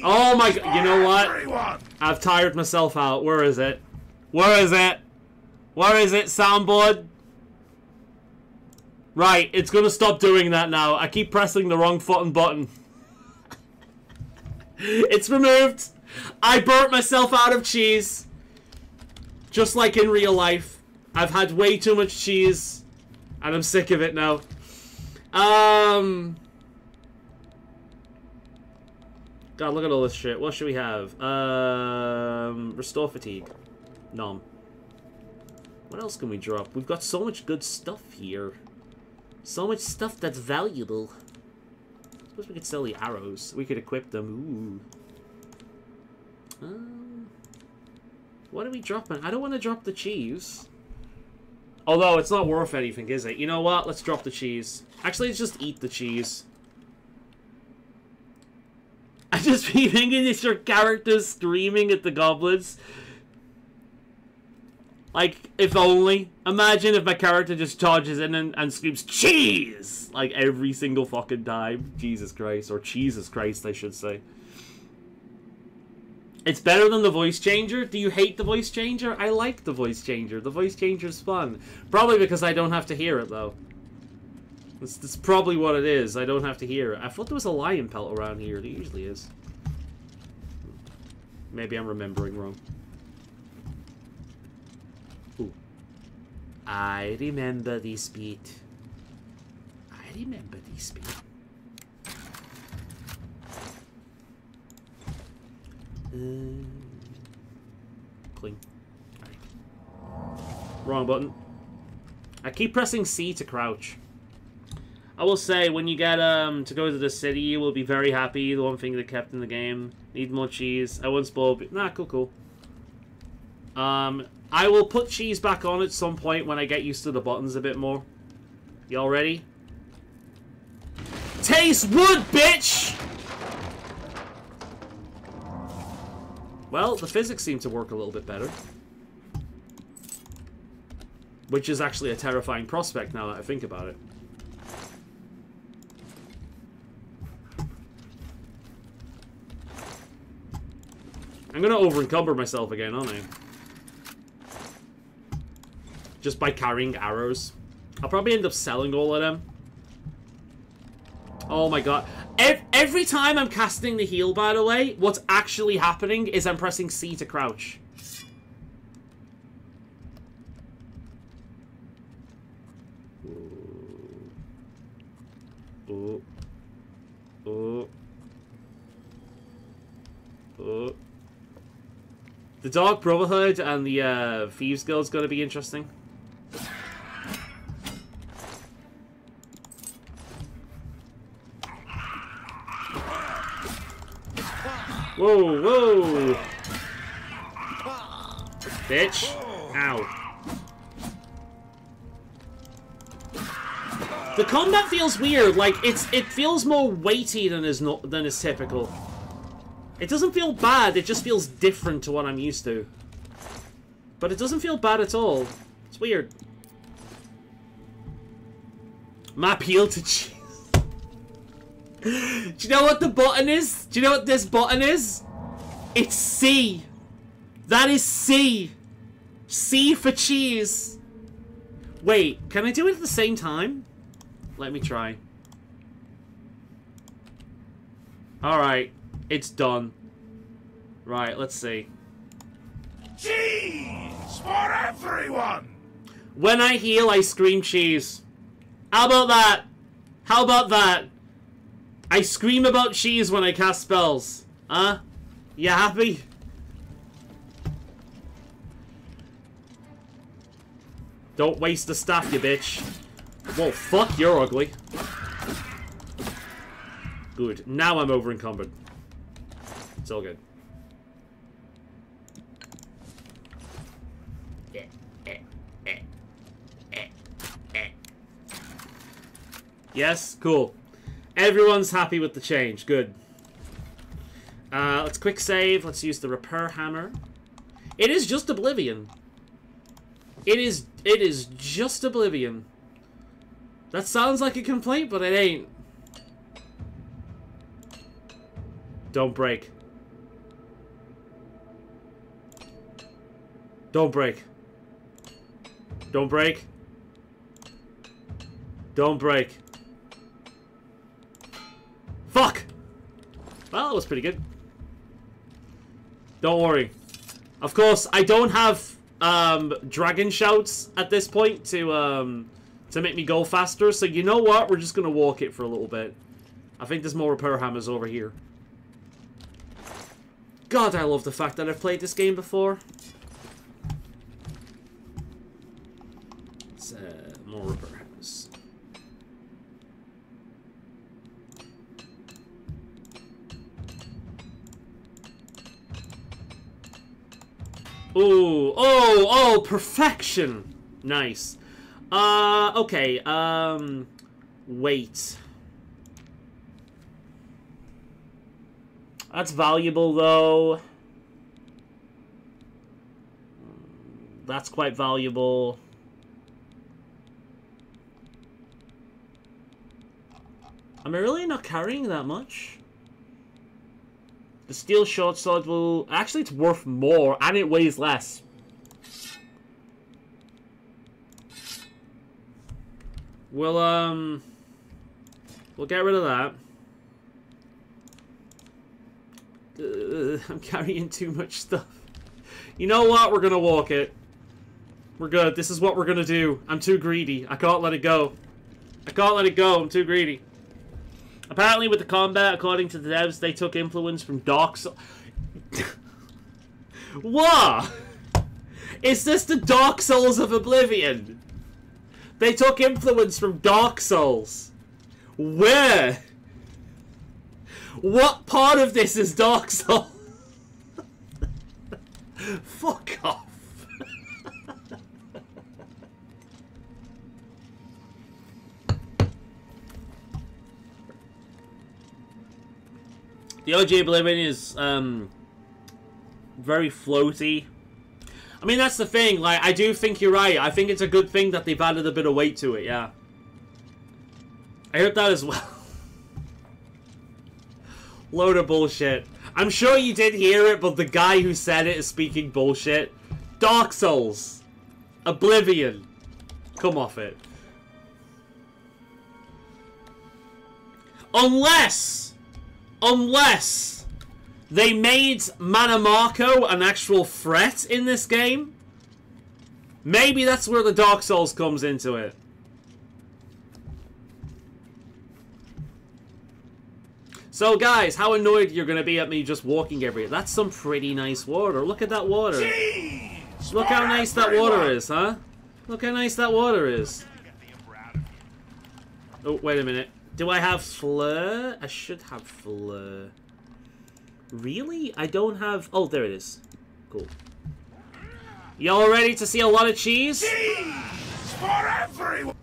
Oh my god, you know what? I've tired myself out. Where is it? Where is it? Where is it, soundboard? Right, it's gonna stop doing that now. I keep pressing the wrong button. It's removed. I burnt myself out of cheese. Just like in real life. I've had way too much cheese. And I'm sick of it now. God, look at all this shit. What should we have? Restore fatigue. Nom. What else can we drop? We've got so much good stuff here. So much stuff that's valuable. Suppose we could sell the arrows. We could equip them. Ooh. What are we dropping? I don't want to drop the cheese. Although, it's not worth anything, is it? You know what? Let's drop the cheese. Actually, let's just eat the cheese. I just be thinking it's your character screaming at the goblins. Like, if only. Imagine if my character just charges in and screams, cheese! Like, every single fucking time. Jesus Christ. Or Jesus Christ, I should say. It's better than the voice changer? Do you hate the voice changer? I like the voice changer. The voice changer's fun. Probably because I don't have to hear it, though. That's probably what it is. I don't have to hear it. I thought there was a lion pelt around here. There usually is. Maybe I'm remembering wrong. Ooh. I remember this beat. I remember this beat. Clean. Right. Wrong button. I keep pressing C to crouch. I will say, when you get to go to the city, you will be very happy. The one thing they kept in the game. Need more cheese. I won't spoil. Nah, cool. I will put cheese back on at some point when I get used to the buttons a bit more. Y'all ready? Taste wood, bitch! Well, the physics seem to work a little bit better. Which is actually a terrifying prospect now that I think about it. I'm gonna over-encumber myself again, aren't I? Just by carrying arrows. I'll probably end up selling all of them. Oh my god. Every time I'm casting the heal, by the way, what's actually happening is I'm pressing C to crouch. Oh. Oh. Oh. The Dark Brotherhood and the Thieves Guild's gonna be interesting. Whoa, whoa! Bitch. Ow. The combat feels weird, like, it feels more weighty than is typical. It doesn't feel bad, it just feels different to what I'm used to. But it doesn't feel bad at all. It's weird. Map heal to cheese. Do you know what the button is? Do you know what this button is? It's C. That is C. C for cheese. Wait, can I do it at the same time? Let me try. Alright, it's done. Right, let's see. Cheese for everyone! When I heal, I scream cheese. How about that? How about that? I scream about cheese when I cast spells. Huh? You happy? Don't waste the staff, you bitch. Well, fuck, you're ugly. Good. Now I'm over encumbered. It's all good. Yes? Cool. Everyone's happy with the change. Good. Let's quick save. Let's use the repair hammer. It is just Oblivion. It is just Oblivion. That sounds like a complaint, but it ain't. Don't break. Don't break. Don't break. Don't break. Fuck! Well, that was pretty good. Don't worry. Of course, I don't have dragon shouts at this point to make me go faster, so you know what? We're just gonna walk it for a little bit. I think there's more repair hammers over here. God, I love the fact that I've played this game before. It's, more repair hammers. Ooh, oh, perfection! Nice. Okay, wait. That's valuable, though. That's quite valuable. Am I really not carrying that much? The steel short sword will... Actually, it's worth more, and it weighs less. We'll get rid of that. I'm carrying too much stuff. You know what? We're gonna walk it. We're good. This is what we're gonna do. I'm too greedy. I can't let it go. I can't let it go. I'm too greedy. Apparently with the combat, according to the devs, they took influence from Dark Souls. What? Is this the Dark Souls of Oblivion? They took influence from Dark Souls. Where? What part of this is Dark Souls? Fuck off. The OG Oblivion is very floaty. I mean, that's the thing. Like, I do think you're right. I think it's a good thing that they've added a bit of weight to it, yeah. I heard that as well. Load of bullshit. I'm sure you did hear it, but the guy who said it is speaking bullshit. Dark Souls. Oblivion. Come off it. Unless they made Manamako an actual threat in this game. Maybe that's where the Dark Souls comes into it. So guys, how annoyed you're gonna be at me just walking everywhere? That's some pretty nice water. Look at that water. Jeez, look how nice that water is, huh? Look how nice that water is. Oh, wait a minute. Do I have Fleur? I should have Fleur. Really? I don't have... Oh, there it is. Cool. Y'all ready to see a lot of cheese? Cheese for everyone!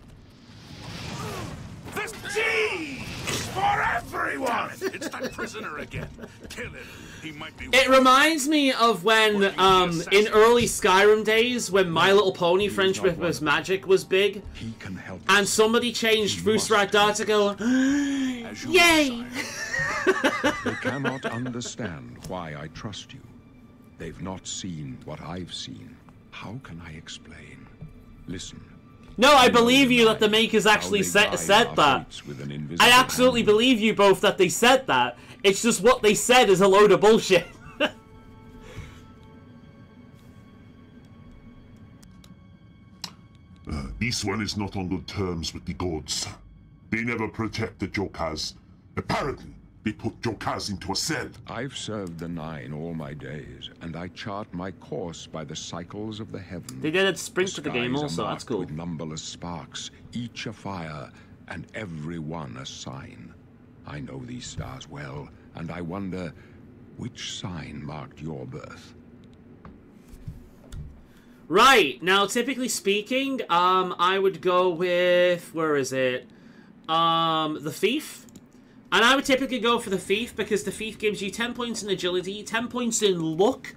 This cheese for everyone! It's that prisoner again. Kill him. He might be... It reminds me of when, in early Skyrim days, when My Little Pony Friendship with Magic was big, and somebody changed Fusrat Dar to go, yay! They cannot understand why I trust you. They've not seen what I've seen. How can I explain? Listen. No, I believe you that the makers actually said that. I absolutely believe you both that they said that. It's just what they said is a load of bullshit. This one is not on good terms with the gods. They never protect the Jokas. Apparently, they put Jokas into a cell. I've served the Nine all my days, and I chart my course by the cycles of the heavens. They did it spring to the game skies also, are that's marked cool. with numberless sparks, each a fire, and every one a sign. I know these stars well, and I wonder, which sign marked your birth? Right, now typically speaking, I would go with, where is it? The Thief. And I would typically go for the Thief because the Thief gives you 10 points in agility, 10 points in luck.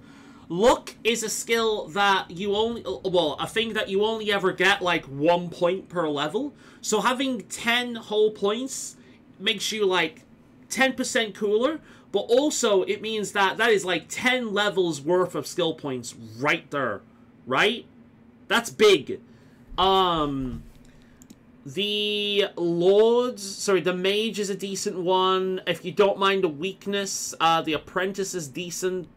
Luck is a skill that you only, well, a thing that you only ever get like 1 point per level. So having 10 whole points makes you like 10% cooler, but also it means that that is like 10 levels worth of skill points right there, right? That's big. The the Mage is a decent one. If you don't mind a weakness, the Apprentice is decent.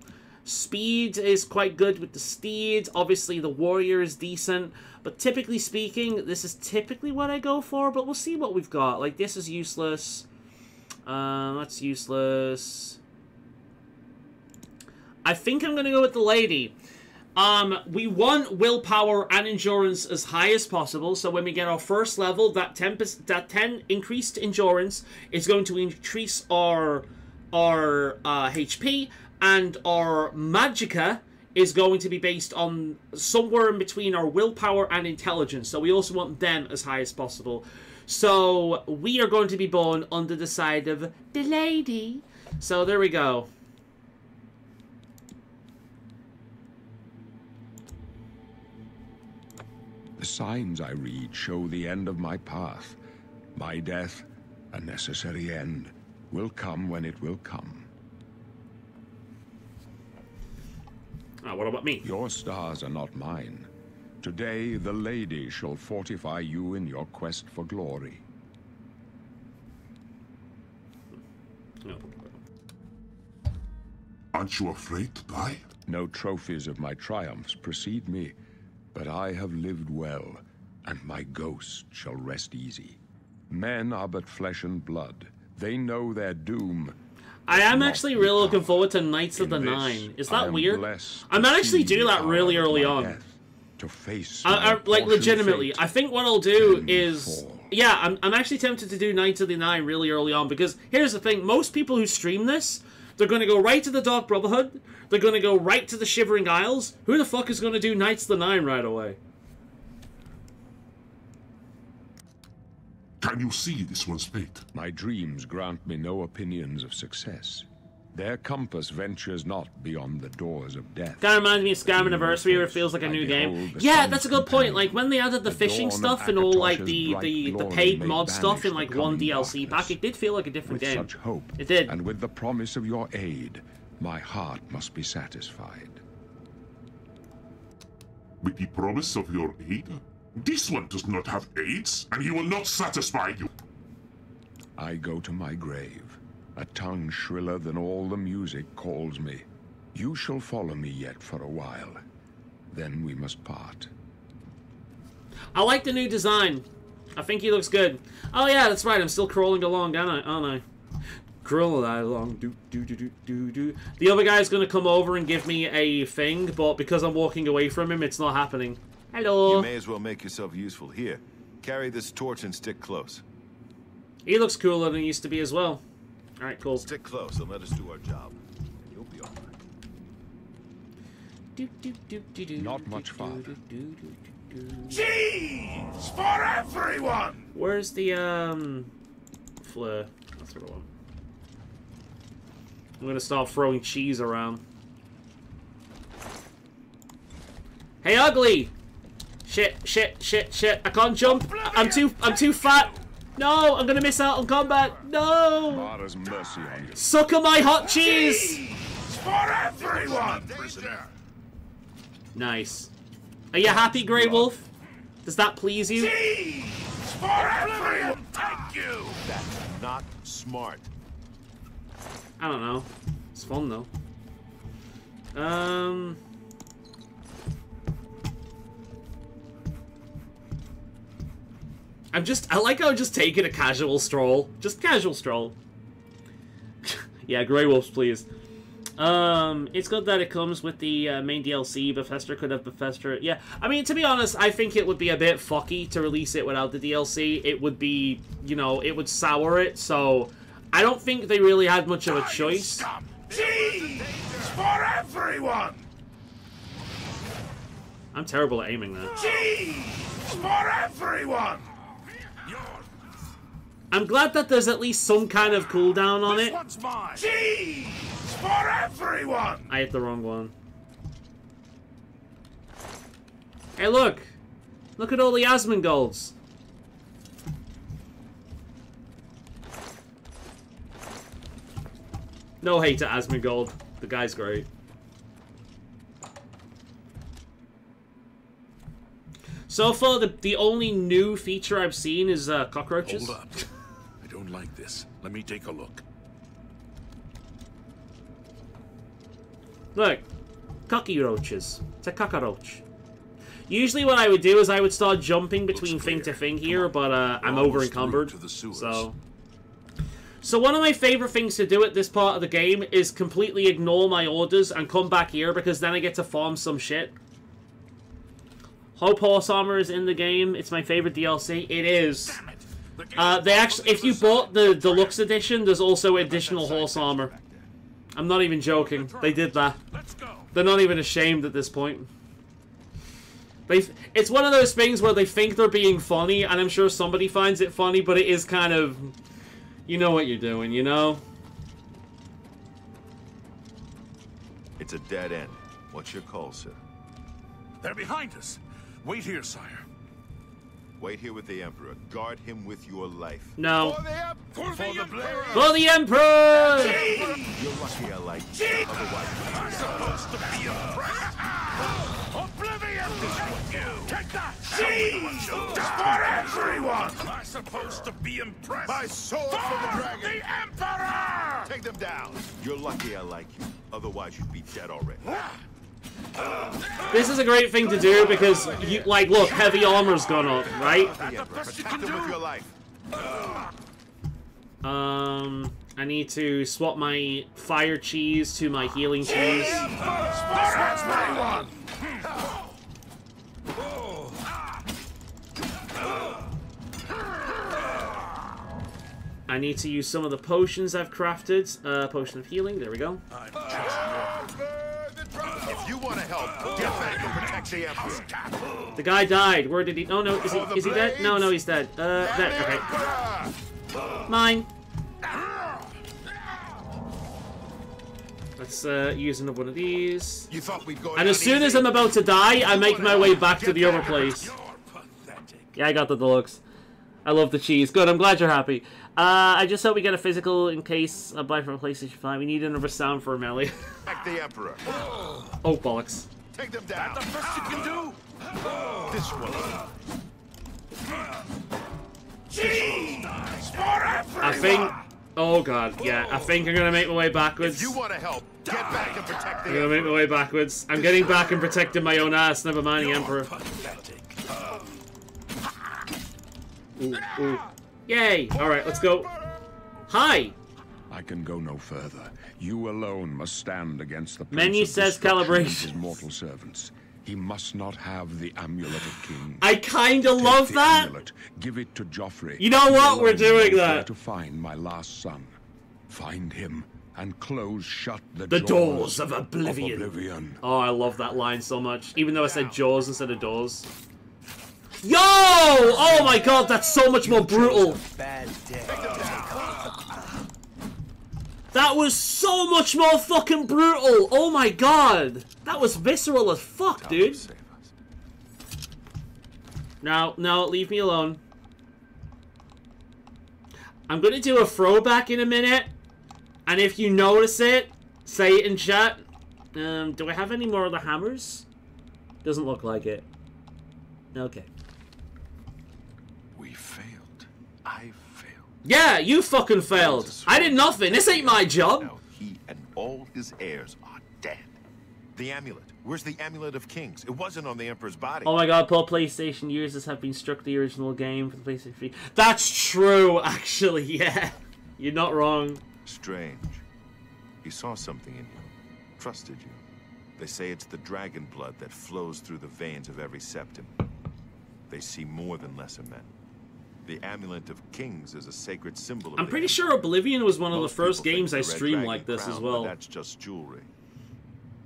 Speed is quite good with the Steed. Obviously, the Warrior is decent. But typically speaking, this is typically what I go for. But we'll see what we've got. Like, this is useless. That's useless. I think I'm going to go with the Lady. We want willpower and endurance as high as possible. So when we get our first level, that 10 increased endurance is going to increase our HP, and our magicka is going to be based on somewhere in between our willpower and intelligence. So we also want them as high as possible. So we are going to be born under the side of the Lady. So there we go. The signs I read show the end of my path. My death, a necessary end, will come when it will come. What about me? Your stars are not mine. Today, the Lady shall fortify you in your quest for glory. Aren't you afraid to die? No trophies of my triumphs precede me, but I have lived well, and my ghost shall rest easy. Men are but flesh and blood. They know their doom. I am actually really looking forward to Knights of the Nine. Is that weird? I might actually do that really early on. To face like, legitimately. I think what I'll do is... Yeah, I'm actually tempted to do Knights of the Nine really early on, because here's the thing. Most people who stream this, they're going to go right to the Dark Brotherhood. They're going to go right to the Shivering Isles. Who the fuck is going to do Knights of the Nine right away? Can you see this one's fate? My dreams grant me no opinions of success. Their compass ventures not beyond the doors of death. Kind of reminds me of Scam Anniversary, where it feels like a new game. Yeah, that's a good point. Like, when they added the fishing stuff and all, like, the paid mod stuff in, like, one DLC pack, it did feel like a different game. With such hope, it did. And with the promise of your aid, my heart must be satisfied. With the promise of your aid? This one does not have aids, and he will not satisfy you. I go to my grave. A tongue shriller than all the music calls me. You shall follow me yet for a while. Then we must part. I like the new design. I think he looks good. Oh yeah, that's right. I'm still crawling along, aren't I? Crawl along. Do. The other guy's going to come over and give me a thing, but because I'm walking away from him, it's not happening. Hello. You may as well make yourself useful. Here, carry this torch and stick close. He looks cooler than he used to be as well. Alright, cool. Stick close and let us do our job. You'll be all right. Not much farther. Cheese for everyone! Where's the, flare? That's what I want. I'm gonna start throwing cheese around. Hey, ugly! Shit. I can't jump. I'm too fat. No, I'm gonna miss out on combat. No! Mara's mercy on you. Sucker my hot cheese! For everyone! Nice. Are you happy, Grey Wolf? Does that please you? Cheese for everyone! Thank you! That's not smart. I don't know. It's fun though. I like how I'm just taking a casual stroll. Just casual stroll. Yeah, Grey Wolves, please. It's good that it comes with the main DLC. Bethesda could have Bethesda. Yeah, I mean, to be honest, I think it would be a bit fucky to release it without the DLC. It would be, you know, it would sour it, so I don't think they really had much of a choice. Cheese for everyone! I'm terrible at aiming that. Cheese for everyone! I'm glad that there's at least some kind of cooldown on it. One's mine. Cheese for everyone! I hit the wrong one. Hey, look! Look at all the Asmongols. No hate to Asmongold. The guy's great. So far, the only new feature I've seen is cockroaches. Hold up. I don't like this. Let me take a look. Look. Cockroaches. It's a cockroach. Usually what I would do is I would start jumping between thing to thing here, but I'm over encumbered. So one of my favorite things to do at this part of the game is completely ignore my orders and come back here, because then I get to farm some shit. Hope Horse Armor is in the game. It's my favorite DLC. It is. They actually, if you bought the deluxe edition, there's also additional horse armor. I'm not even joking. They did that. They're not even ashamed at this point. It's one of those things where they think they're being funny, and I'm sure somebody finds it funny, but it is kind of... You know what you're doing, you know? It's a dead end. What's your call, sir? They're behind us. Wait here, sire. Wait here with the Emperor. Guard him with your life. No. For the Emperor! For the Emperor! You're lucky I like you. Otherwise, I'm supposed to be impressed. Oblivion! Take that! Cheese for everyone! Am I supposed to be impressed? My sword for the dragon! The Emperor! Take them down! You're lucky I like you. Otherwise, you'd be dead already. This is a great thing to do because, you, like, look, heavy armor's gone up, right? Protect them with your life. I need to swap my fire cheese to my healing cheese. I need to use some of the potions I've crafted. Potion of healing, there we go. If you want to help, get back and protect the Emperor. The guy died. Where did he... Oh, no. Is he dead? No, no, he's dead. There. Okay. Mine. Let's use another one of these. You thought we'd go and as soon as I'm about to die, I make my way back to the other place. Yeah, I got the deluxe. I love the cheese. Good, I'm glad you're happy. I just hope we get a physical in case I buy from a PlayStation 5. We need another sound for a melee. Protect the Emperor. Oh, bollocks. Take them down. That's the best you can do. This one. Cheese for everyone! I think... Oh, God, yeah. I think I'm going to make my way backwards. If you want to help, get back and protect the I'm going to make my way backwards. I'm getting back and protecting my own ass, never mind the Emperor. Ooh, ooh. Yay! Alright, let's go. Hi! I can go no further. You alone must stand against the Prince Menu of says Destruction and calibration. his mortal servants. He must not have the amulet of kings. I kinda love the that! Amulet, give it to Joffrey. You know what? He We're alone doing knows where that. to find my last son. Find him and close shut the doors of Oblivion. Oblivion. Oh, I love that line so much. Even though I said jaws instead of doors. Yo! Oh my god, that's so much more brutal. Bad day. That was so much more fucking brutal. Oh my god. That was visceral as fuck, dude. No, leave me alone. I'm gonna do a throwback in a minute. And if you notice it, say it in chat. Do I have any more of the hammers? Doesn't look like it. Okay. We failed. I failed. Yeah, you fucking failed. I did nothing. This ain't my job. Now he and all his heirs are dead. The amulet. Where's the Amulet of Kings? It wasn't on the Emperor's body. Oh my god, poor PlayStation users have been struck the original game for the PlayStation 3. That's true, actually, yeah. You're not wrong. Strange. He saw something in you. Trusted you. They say it's the dragon blood that flows through the veins of every septim. They see more than lesser men. The Amulet of Kings is a sacred symbol of I'm pretty sure Oblivion was one of the first games I streamed like this crown, as well. That's just jewelry.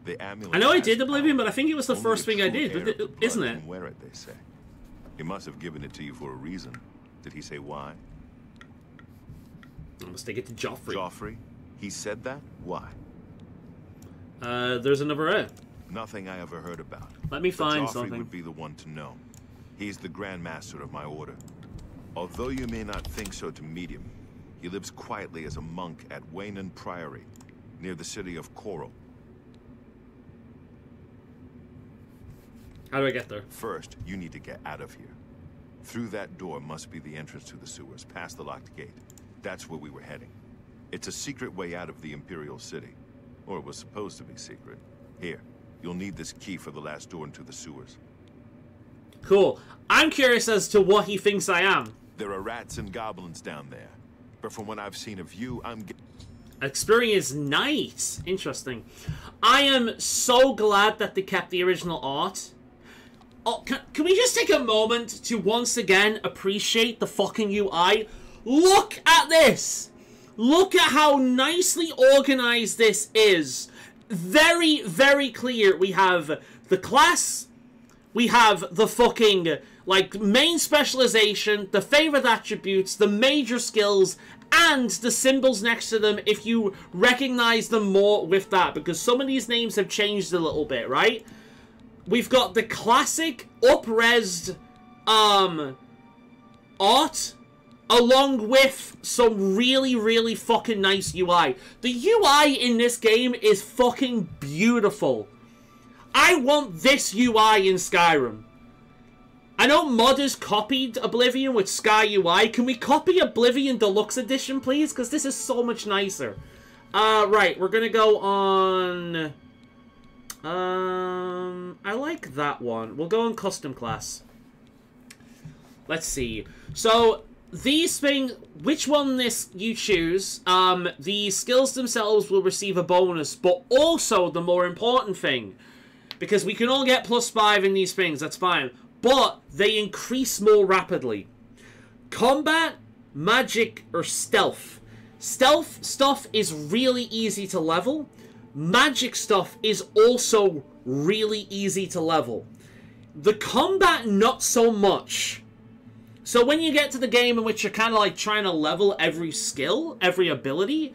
The amulet I know I did Oblivion, but I think it was the first thing I did, isn't it? Wear it, they say. He must have given it to you for a reason. Did he say why? I must take it to Joffrey. Joffrey? He said that? Why? There's another A. Nothing I ever heard about. Let me find Joffrey something. would be the one to know. He's the Grand Master of my order. Although you may not think so to meet him, he lives quietly as a monk at Waynon Priory, near the city of Coral. How do I get there? First, you need to get out of here. Through that door must be the entrance to the sewers, past the locked gate. That's where we were heading. It's a secret way out of the Imperial City. Or it was supposed to be secret. Here, you'll need this key for the last door into the sewers. Cool. I'm curious as to what he thinks I am. There are rats and goblins down there. But from what I've seen of you, I'm... Experience night. Interesting. I am so glad that they kept the original art. Oh, can we just take a moment to once again appreciate the fucking UI? Look at this! Look at how nicely organized this is. Very, very clear. We have the class, we have the fucking, like, main specialization, the favorite attributes, the major skills, and the symbols next to them if you recognize them more with that, because some of these names have changed a little bit, right? We've got the classic up-resed art, along with some really, really fucking nice UI. The UI in this game is fucking beautiful. I want this UI in Skyrim. I know modders copied Oblivion with Sky UI. Can we copy Oblivion Deluxe Edition, please? Because this is so much nicer. Right, we're gonna go on... I like that one. We'll go on custom class. Let's see. So, these things, which one you choose, the skills themselves will receive a bonus, but also the more important thing, because we can all get +5 in these things, that's fine, but they increase more rapidly. Combat, magic, or stealth. Stealth stuff is really easy to level. Magic stuff is also really easy to level. The combat, not so much. So when you get to the game in which you're kind of like trying to level every skill, every ability,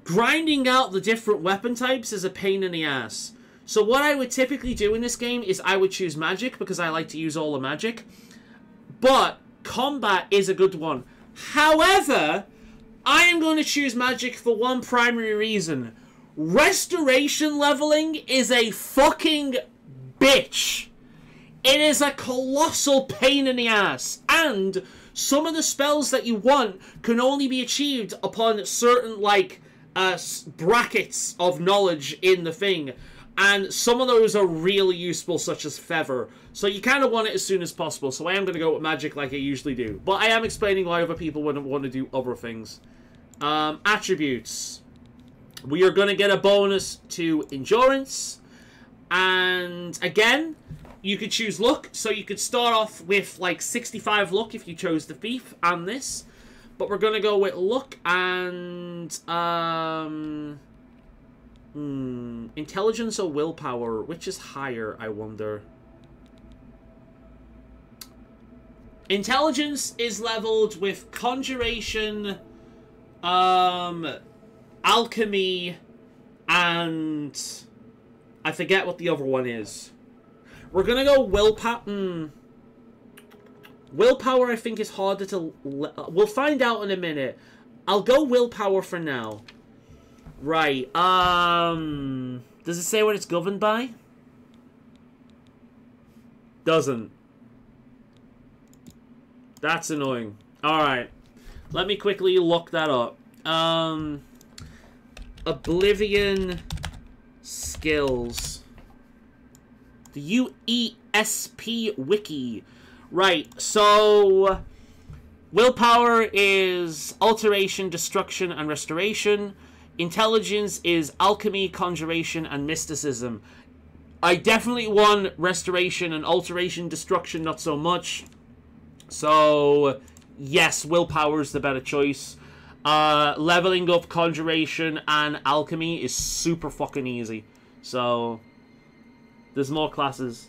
grinding out the different weapon types is a pain in the ass. So what I would typically do in this game is I would choose magic because I like to use all the magic. But combat is a good one. However, I am going to choose magic for one primary reason. Restoration leveling is a fucking bitch. It is a colossal pain in the ass. And some of the spells that you want can only be achieved upon certain, like, brackets of knowledge in the thing. And some of those are really useful, such as Feather. So you kind of want it as soon as possible. So I am going to go with magic like I usually do. But I am explaining why other people wouldn't want to do other things. Attributes. We are going to get a bonus to endurance. And again, you could choose luck. So you could start off with like 65 luck if you chose the thief and this. But we're going to go with luck and intelligence or willpower. Which is higher, I wonder. Intelligence is leveled with conjuration, alchemy, and I forget what the other one is. We're gonna go willpower. Willpower, I think, is harder to... We'll find out in a minute. I'll go willpower for now. Right. Does it say what it's governed by? Doesn't. That's annoying. Alright. Let me quickly look that up. Oblivion skills. The UESP Wiki. Right, so... Willpower is alteration, destruction, and restoration. Intelligence is alchemy, conjuration, and mysticism. I definitely want restoration and alteration, destruction, not so much. So, yes, willpower is the better choice. Leveling up conjuration and alchemy is super fucking easy. So, there's more classes.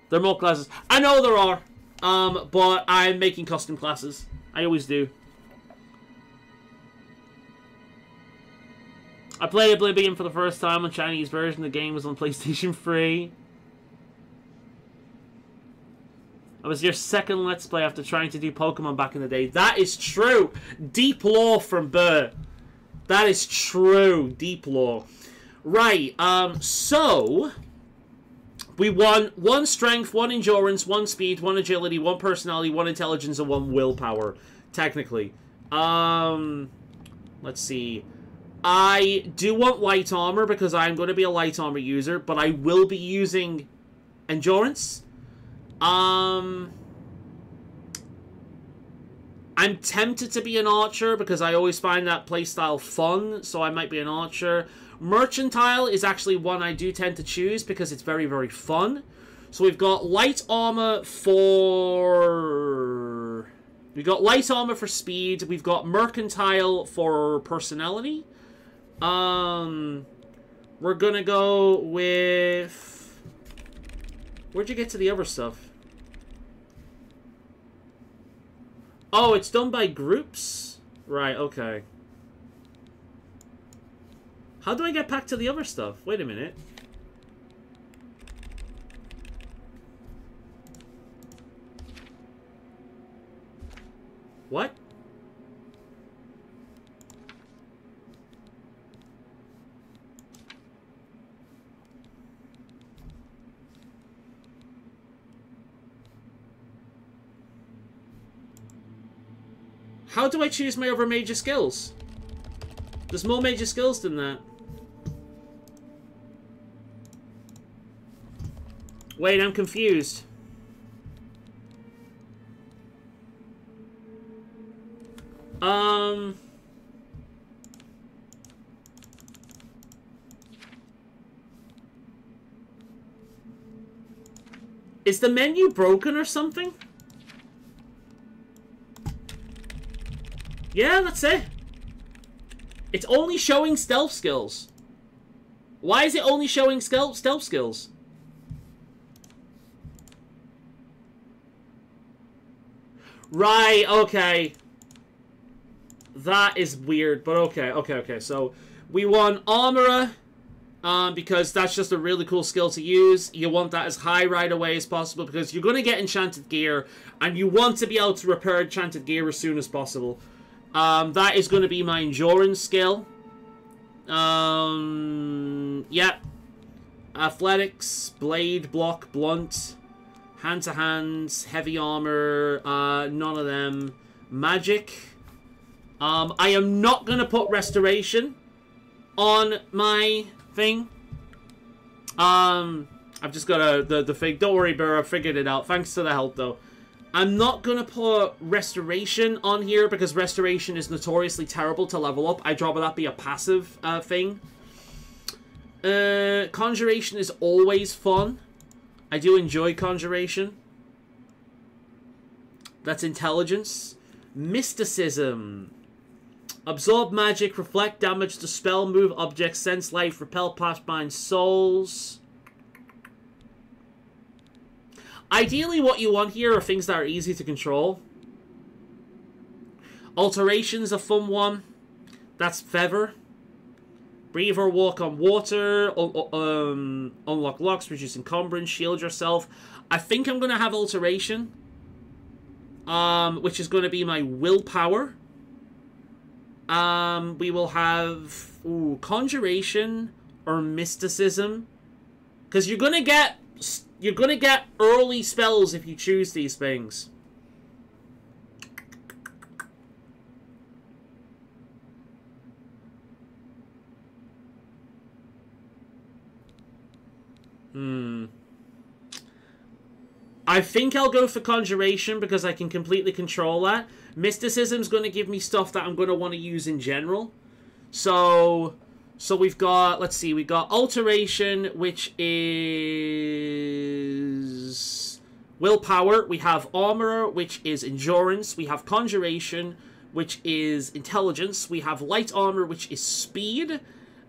There are more classes. I know there are. But I'm making custom classes. I always do. I played Oblivion for the first time on Chinese version. The game was on PlayStation 3. I was your second Let's Play after trying to do Pokemon back in the day. That is true! Deep lore from Burr. That is true. Deep lore. Right, so... We won 1 strength, 1 endurance, 1 speed, 1 agility, 1 personality, 1 intelligence, and 1 willpower. Technically. Let's see. I do want light armor because I'm going to be a light armor user, but I will be using endurance. I'm tempted to be an archer because I always find that playstyle fun, so I might be an archer. Mercantile is actually one I do tend to choose because it's very, very fun. So we've got light armor for... We've got light armor for speed. We've got mercantile for personality. We're gonna go with... Where'd you get to the other stuff? Oh, it's done by groups? Right, okay. How do I get back to the other stuff? Wait a minute. What? How do I choose my other major skills? There's more major skills than that. Wait, I'm confused. Is the menu broken or something? Yeah, that's it. It's only showing stealth skills. Why is it only showing stealth skills? Right, okay. That is weird, but okay. So, we want Armorer, because that's just a really cool skill to use. You want that as high right away as possible, because you're going to get enchanted gear, and you want to be able to repair enchanted gear as soon as possible. That is going to be my endurance skill. Yeah. Athletics, blade, block, blunt, hand-to-hand, heavy armor, none of them. Magic. I am not going to put restoration on my thing. I've just got the thing. Don't worry, Burr, I figured it out. Thanks to the help, though. I'm not going to put restoration on here because restoration is notoriously terrible to level up. I'd rather that be a passive thing. Conjuration is always fun. I do enjoy conjuration. That's intelligence. Mysticism. Absorb magic, reflect damage, dispel, move objects, sense life, repel past-bind souls. Ideally, what you want here are things that are easy to control. Alteration's a fun one. That's Feather. Breathe or walk on water. Unlock locks, reduce encumbrance, shield yourself. I think I'm going to have Alteration. Which is going to be my willpower. We will have Conjuration or Mysticism. Because you're going to get early spells if you choose these things. I think I'll go for Conjuration because I can completely control that. Mysticism's going to give me stuff that I'm going to want to use in general. So we've got, let's see, we've got Alteration, which is Willpower. We have Armor, which is Endurance. We have Conjuration, which is Intelligence. We have Light Armor, which is Speed.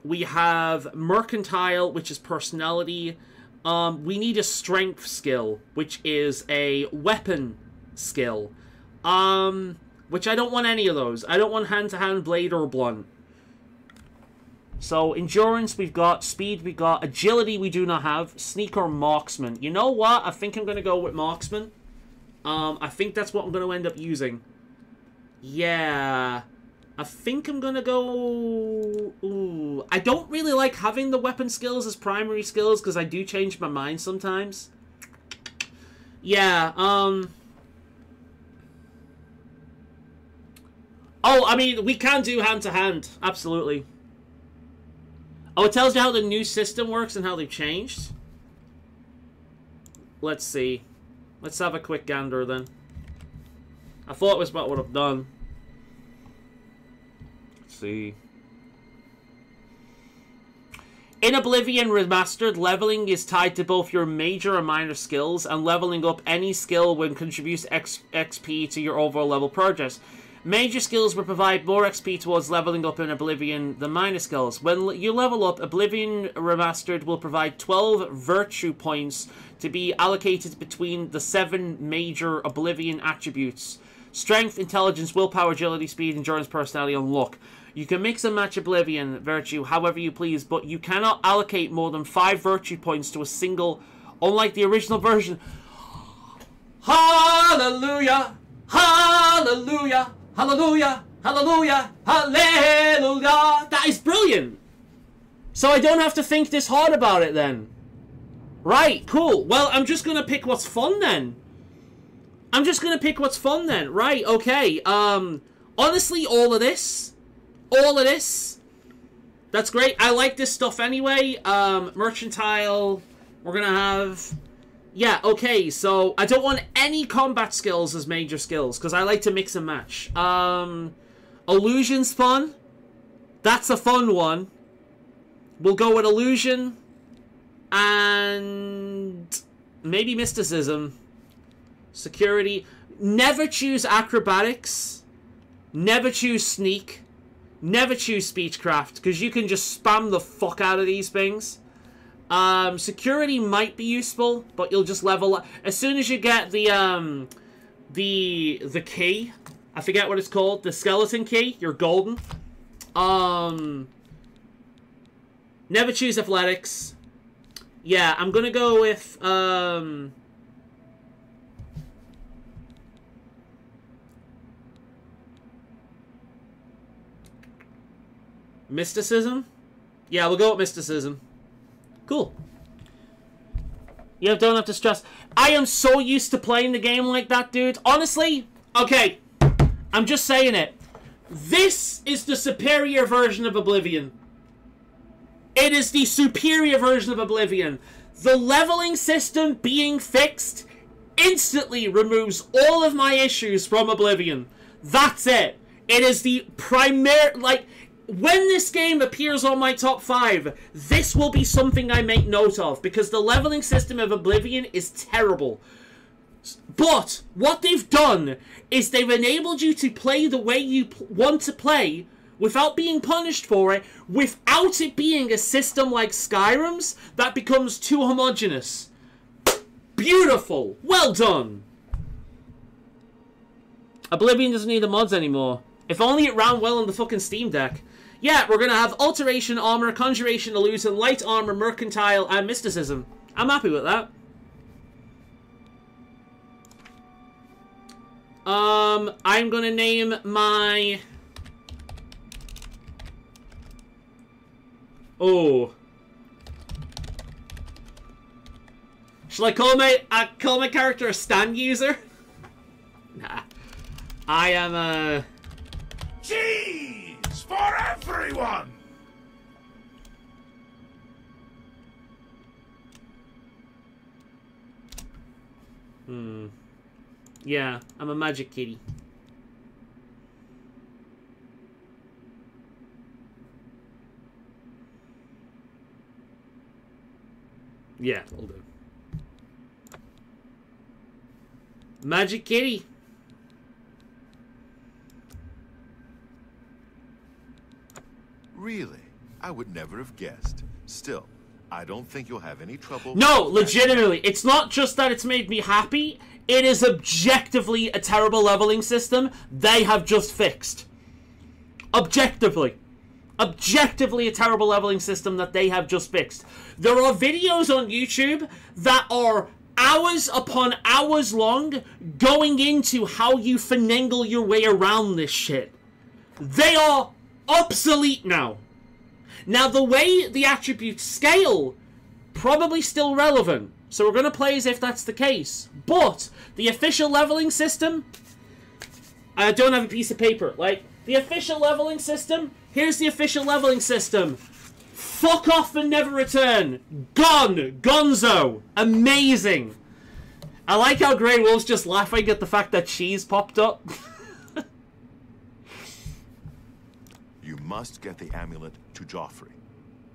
We have Mercantile, which is Personality. We need a Strength skill, which is a Weapon skill. Which I don't want any of those. I don't want hand-to-hand, blade, or blunt. So, Endurance we've got, Speed we got, Agility we do not have, Sneak or Marksman. You know what? I think I'm going to go with Marksman. I think that's what I'm going to end up using. Yeah. I think I'm going to go... Ooh. I don't really like having the weapon skills as primary skills because I do change my mind sometimes. Yeah, Oh, I mean, we can do hand-to-hand. Absolutely. Oh, it tells you how the new system works and how they've changed. Let's see. Let's have a quick gander then. I thought it was about what I've done. Let's see. In Oblivion Remastered, leveling is tied to both your major and minor skills, and leveling up any skill will contribute XP to your overall level progress. Major skills will provide more XP towards leveling up in Oblivion than minor skills. When you level up, Oblivion Remastered will provide 12 virtue points to be allocated between the 7 major Oblivion attributes. Strength, Intelligence, Willpower, Agility, Speed, Endurance, Personality, and Luck. You can mix and match Oblivion virtue however you please, but you cannot allocate more than 5 virtue points to a single, unlike the original version. Hallelujah! Hallelujah! Hallelujah! Hallelujah! Hallelujah! That is brilliant! So I don't have to think this hard about it then. Right, cool. Well, I'm just gonna pick what's fun then. Right, okay. Honestly, all of this, that's great. I like this stuff anyway. Mercantile, we're gonna have... Yeah, okay, so I don't want any combat skills as major skills, because I like to mix and match. Illusion's fun. That's a fun one. We'll go with Illusion. And... maybe Mysticism. Security. Never choose Acrobatics. Never choose Sneak. Never choose Speechcraft, because you can just spam the fuck out of these things. Security might be useful, but you'll just level up. As soon as you get the key, I forget what it's called, the skeleton key, you're golden. Never choose Athletics. Yeah, I'm gonna go with, Mysticism? Yeah, we'll go with Mysticism. Cool. You don't have to stress. I am so used to playing the game like that, dude. Honestly, okay, I'm just saying it. This is the superior version of Oblivion. It is the superior version of Oblivion. The leveling system being fixed instantly removes all of my issues from Oblivion. That's it. It is the primary, like... When this game appears on my top 5, this will be something I make note of, because the leveling system of Oblivion is terrible. But what they've done is they've enabled you to play the way you want to play without being punished for it, without it being a system like Skyrim's that becomes too homogeneous. Beautiful! Well done! Oblivion doesn't need the mods anymore. If only it ran well on the fucking Steam Deck. Yeah, we're gonna have Alteration, Armor, Conjuration, Illusion, Light Armor, Mercantile, and Mysticism. I'm happy with that. I'm gonna name my... Oh. Shall I call my character a stand user? Nah. I am a... Cheese for everyone! Yeah, I'm a magic kitty. Yeah, will do. Magic kitty. Really? I would never have guessed. Still, I don't think you'll have any trouble. No, legitimately. It's not just that it's made me happy. It is objectively a terrible leveling system they have just fixed. Objectively. Objectively a terrible leveling system that they have just fixed. There are videos on YouTube that are hours upon hours long going into how you finagle your way around this shit. They are obsolete now. Now, the way the attributes scale, probably still relevant. So we're going to play as if that's the case. But the official leveling system, I don't have a piece of paper. Like, the official leveling system, here's the official leveling system. Fuck off and never return. Gone. Gonzo. Amazing. I like how Grey Wolf's just laughing at the fact that cheese popped up. You must get the amulet to Joffrey.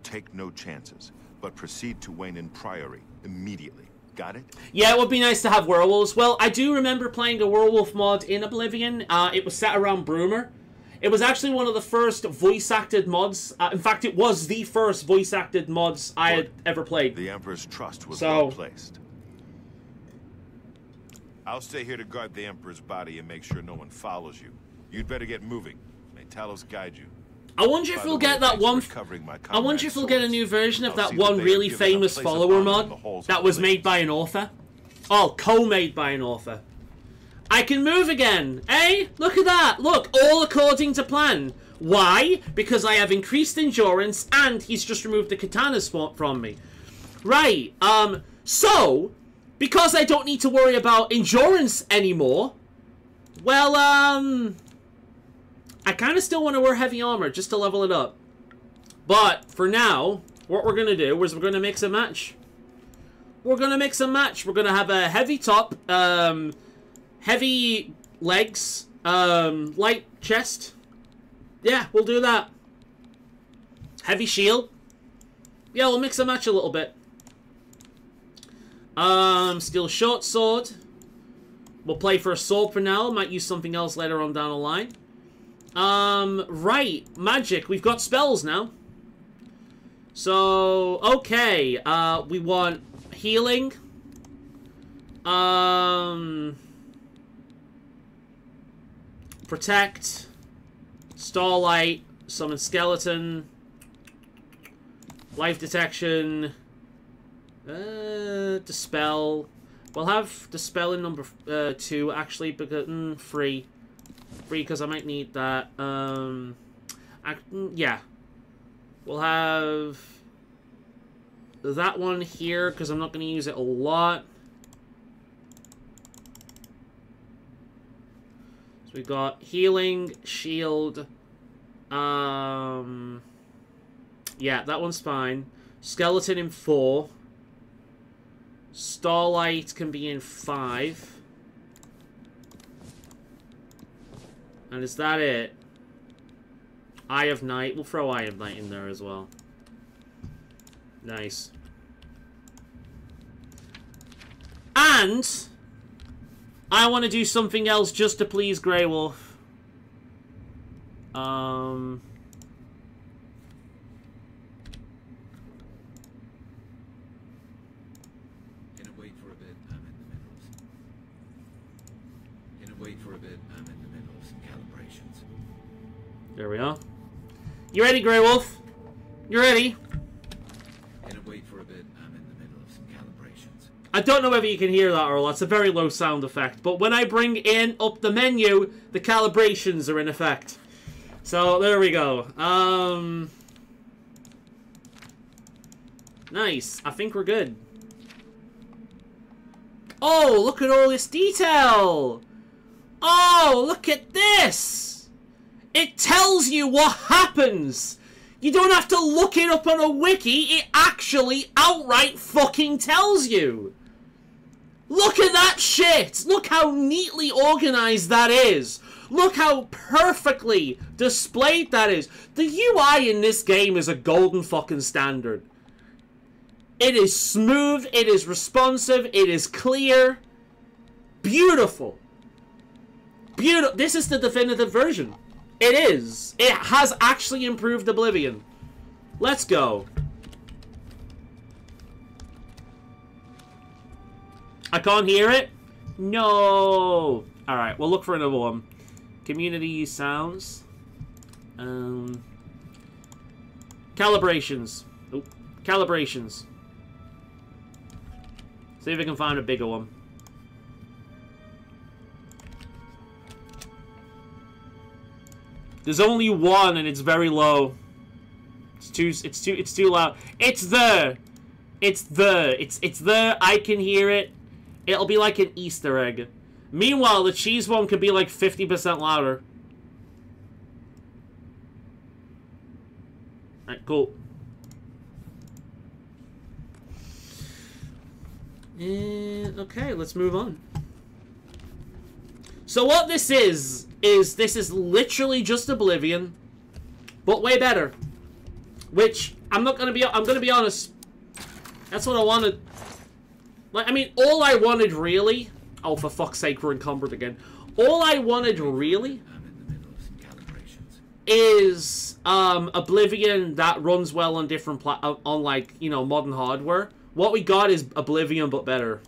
Take no chances, but proceed to Wayne Priory immediately. Got it? Yeah, it would be nice to have werewolves. Well, I do remember playing a werewolf mod in Oblivion. It was set around Broomer. It was actually one of the first voice-acted mods. In fact, it was the first voice-acted mods I had ever played. The Emperor's trust was well placed. I'll stay here to guard the Emperor's body and make sure no one follows you. You'd better get moving. May Talos guide you. I wonder if we'll get that one. I wonder if we'll get a new version of that one really famous follower mod that was made by an author. Oh, co-made by an author. I can move again. Eh? Look at that. Look, all according to plan. Why? Because I have increased endurance and he's just removed the katanas from me. Right. So, because I don't need to worry about endurance anymore, well, I kind of still want to wear heavy armor just to level it up. But for now, what we're going to do is we're going to mix and match. We're going to mix and match. We're going to have a heavy top, heavy legs, light chest. Yeah, we'll do that. Heavy shield. Yeah, we'll mix and match a little bit. Steel short sword. We'll play for a sword for now. Might use something else later on down the line. Right. Magic. We've got spells now. So, okay. We want healing. Protect. Starlight. Summon skeleton. Life detection. Dispel. We'll have Dispel in number 2, actually, because, 3. Because I might need that. Yeah. We'll have that one here, because I'm not going to use it a lot. So we got healing, shield. Yeah, that one's fine. Skeleton in 4. Starlight can be in 5. And is that it? Eye of Night. We'll throw Eye of Night in there as well. Nice. And I want to do something else just to please Grey Wolf. There we are. You ready, Grey Wolf? You ready? Wait for a bit. I'm in the middle of some calibrations. I don't know whether you can hear that or not. It's a very low sound effect. But when I bring in up the menu, the calibrations are in effect. So there we go. Nice. I think we're good. Oh, look at all this detail. Oh, look at this. It tells you what happens. You don't have to look it up on a wiki. It actually outright fucking tells you. Look at that shit! Look how neatly organized that is! Look how perfectly displayed that is! The UI in this game is a golden fucking standard. It is smooth, it is responsive, it is clear. Beautiful. Beautiful. This is the definitive version. It is. It has actually improved Oblivion. Let's go. I can't hear it? No. Alright, we'll look for another one. Community sounds. Calibrations. Oh, calibrations. See if we can find a bigger one. There's only one and it's very low. It's too loud. It's there. It's there. It's there. I can hear it. It'll be like an Easter egg. Meanwhile, the cheese one could be like 50% louder. Alright, cool. And, okay, let's move on. So what this is this is literally just Oblivion, but way better. Which, I'm gonna be honest, that's what I wanted. Like, I mean, all I wanted really... Oh, for fuck's sake, we're encumbered again. All I wanted really is Oblivion that runs well on different on like, you know, modern hardware. What we got is Oblivion but better.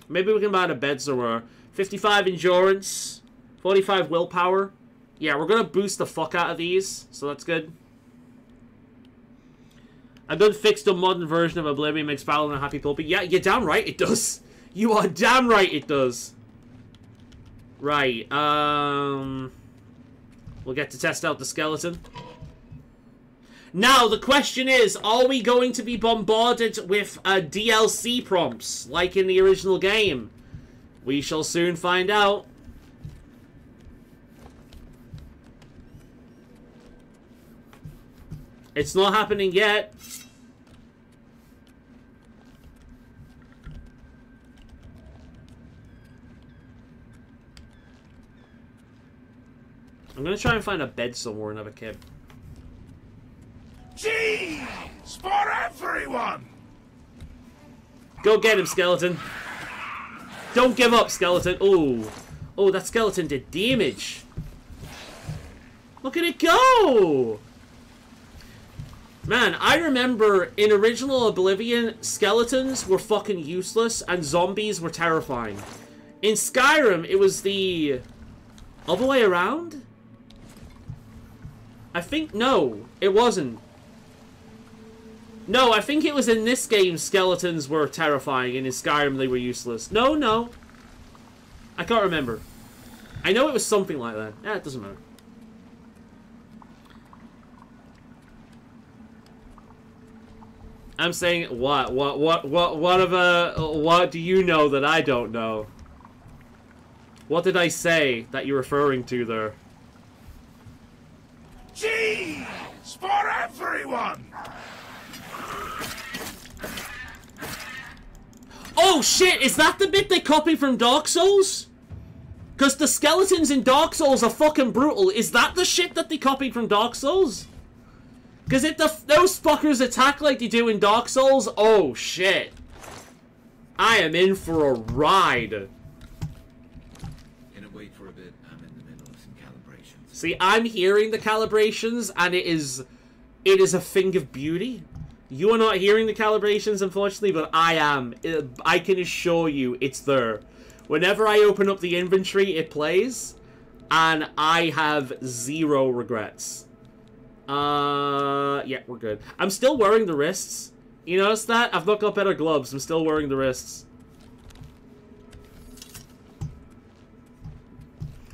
Maybe we can buy the bed somewhere. 55 endurance, 45 willpower. Yeah, we're gonna boost the fuck out of these, so that's good. A good fixed up modern version of Oblivion makes Battling a happy puppy. Yeah, you're damn right it does. You are damn right it does. Right, we'll get to test out the skeleton. Now, the question is, are we going to be bombarded with DLC prompts, like in the original game? We shall soon find out. It's not happening yet. I'm gonna try and find a bed somewhere and have a kid. Cheese for everyone! Go get him, skeleton. Don't give up, skeleton. Oh. Oh, that skeleton did damage. Look at it go! Man, I remember in original Oblivion, skeletons were fucking useless and zombies were terrifying. In Skyrim, it was the other way around? I think, no, it wasn't. No, I think it was in this game skeletons were terrifying and in Skyrim they were useless. No. I can't remember. I know it was something like that. Yeah, it doesn't matter. I'm saying, what do you know that I don't know? What did I say that you're referring to there? Cheese for everyone! Oh shit, is that the bit they copied from Dark Souls? Because the skeletons in Dark Souls are fucking brutal. Is that the shit that they copied from Dark Souls? Because if those fuckers attack like they do in Dark Souls, oh shit. I am in for a ride. Gonna wait for a bit. I'm in the middle of some calibrations. See, I'm hearing the calibrations and it is a thing of beauty. You are not hearing the calibrations, unfortunately, but I am. I can assure you it's there. Whenever I open up the inventory, it plays, and I have zero regrets. Yeah, we're good. I'm still wearing the wrists. You notice that? I've not got better gloves. I'm still wearing the wrists.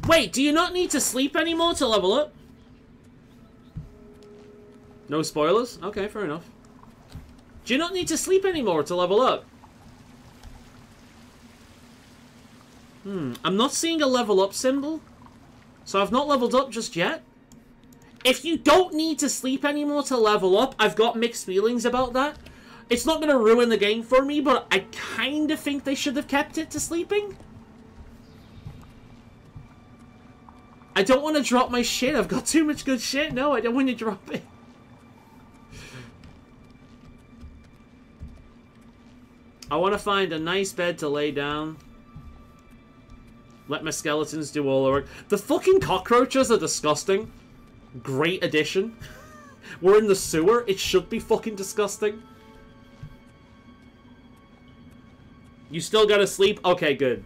Wait, do you not need to sleep anymore to level up? No spoilers? Okay, fair enough. Do you not need to sleep anymore to level up? I'm not seeing a level up symbol. So I've not leveled up just yet. If you don't need to sleep anymore to level up, I've got mixed feelings about that. It's not going to ruin the game for me, but I kind of think they should have kept it to sleeping. I don't want to drop my shit. I've got too much good shit. No, I don't want to drop it. I want to find a nice bed to lay down. Let my skeletons do all the work. The fucking cockroaches are disgusting. Great addition. We're in the sewer. It should be fucking disgusting. You still gotta sleep? Okay, good.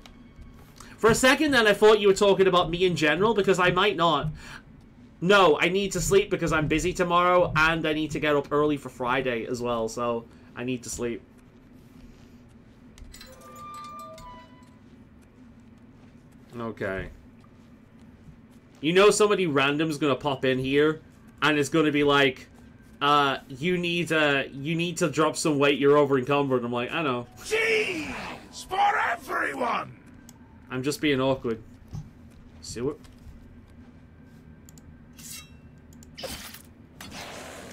For a second then I thought you were talking about me in general, because I might not. No, I need to sleep because I'm busy tomorrow, and I need to get up early for Friday as well, so I need to sleep. Okay. You know somebody random's gonna pop in here, and it's gonna be like, you need to drop some weight, you're over encumbered. I'm like, I know. Jeez! For everyone! I'm just being awkward. Sewer.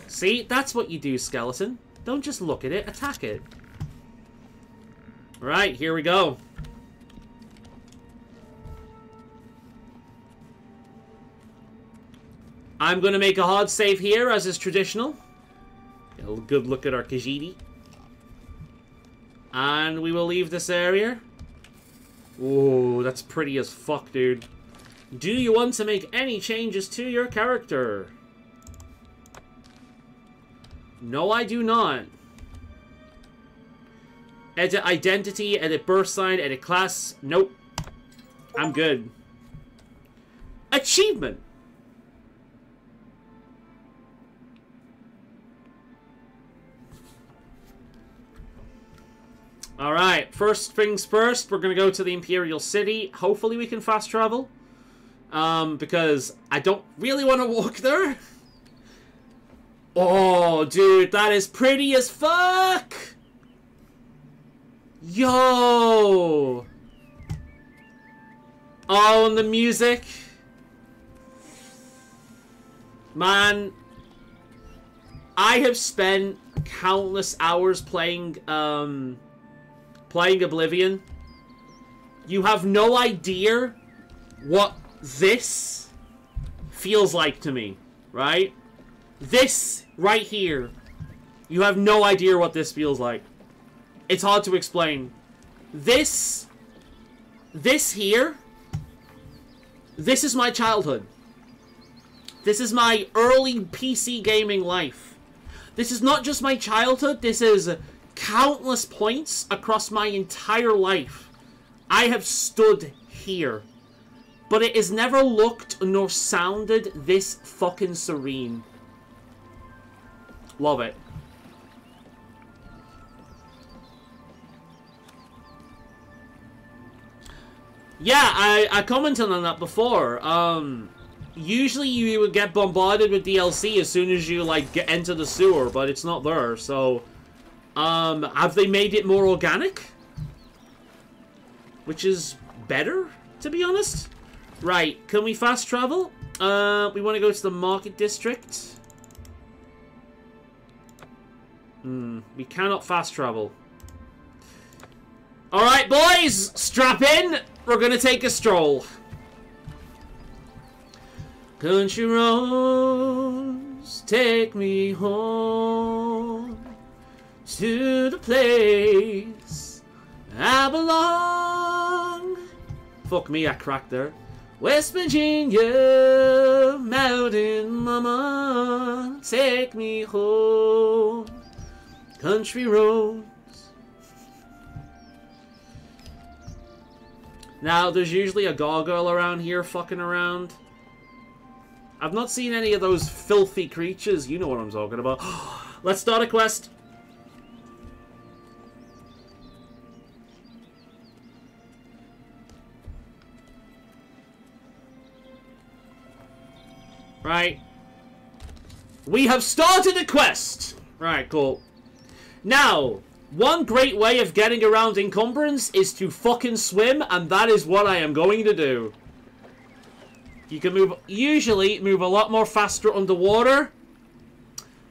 See? That's what you do, skeleton. Don't just look at it, attack it. Right, here we go. I'm going to make a hard save here, as is traditional. Get a good look at our Khajiit. And we will leave this area. Ooh, that's pretty as fuck, dude. Do you want to make any changes to your character? No, I do not. Edit identity, edit birth sign, edit class. Nope. I'm good. Achievement. Alright, first things first, we're going to go to the Imperial City. Hopefully we can fast travel. Because I don't really want to walk there. Oh, dude, that is pretty as fuck! Yo! Oh, and the music. Man, I have spent countless hours playing Oblivion. You have no idea what this feels like to me, right? This right here. You have no idea what this feels like. It's hard to explain. This here, this is my childhood. This is my early PC gaming life. This is not just my childhood, this is countless points across my entire life. I have stood here. But it has never looked nor sounded this fucking serene. Love it. Yeah, I commented on that before. Usually you would get bombarded with DLC as soon as you, like, enter the sewer, but it's not there, so... have they made it more organic? Which is better, to be honest. Right, can we fast travel? We want to go to the market district. We cannot fast travel. Alright, boys! Strap in! We're gonna take a stroll. Country roads, take me home to the place I belong. Fuck me, I cracked there. West Virginia, mountain mama, take me home. Country roads. Now, there's usually a gargoyle around here fucking around. I've not seen any of those filthy creatures. You know what I'm talking about. Let's start a quest. Right. We have started a quest. Right, cool. Now, one great way of getting around encumbrance is to fucking swim, and that is what I am going to do. You can usually move a lot more faster underwater.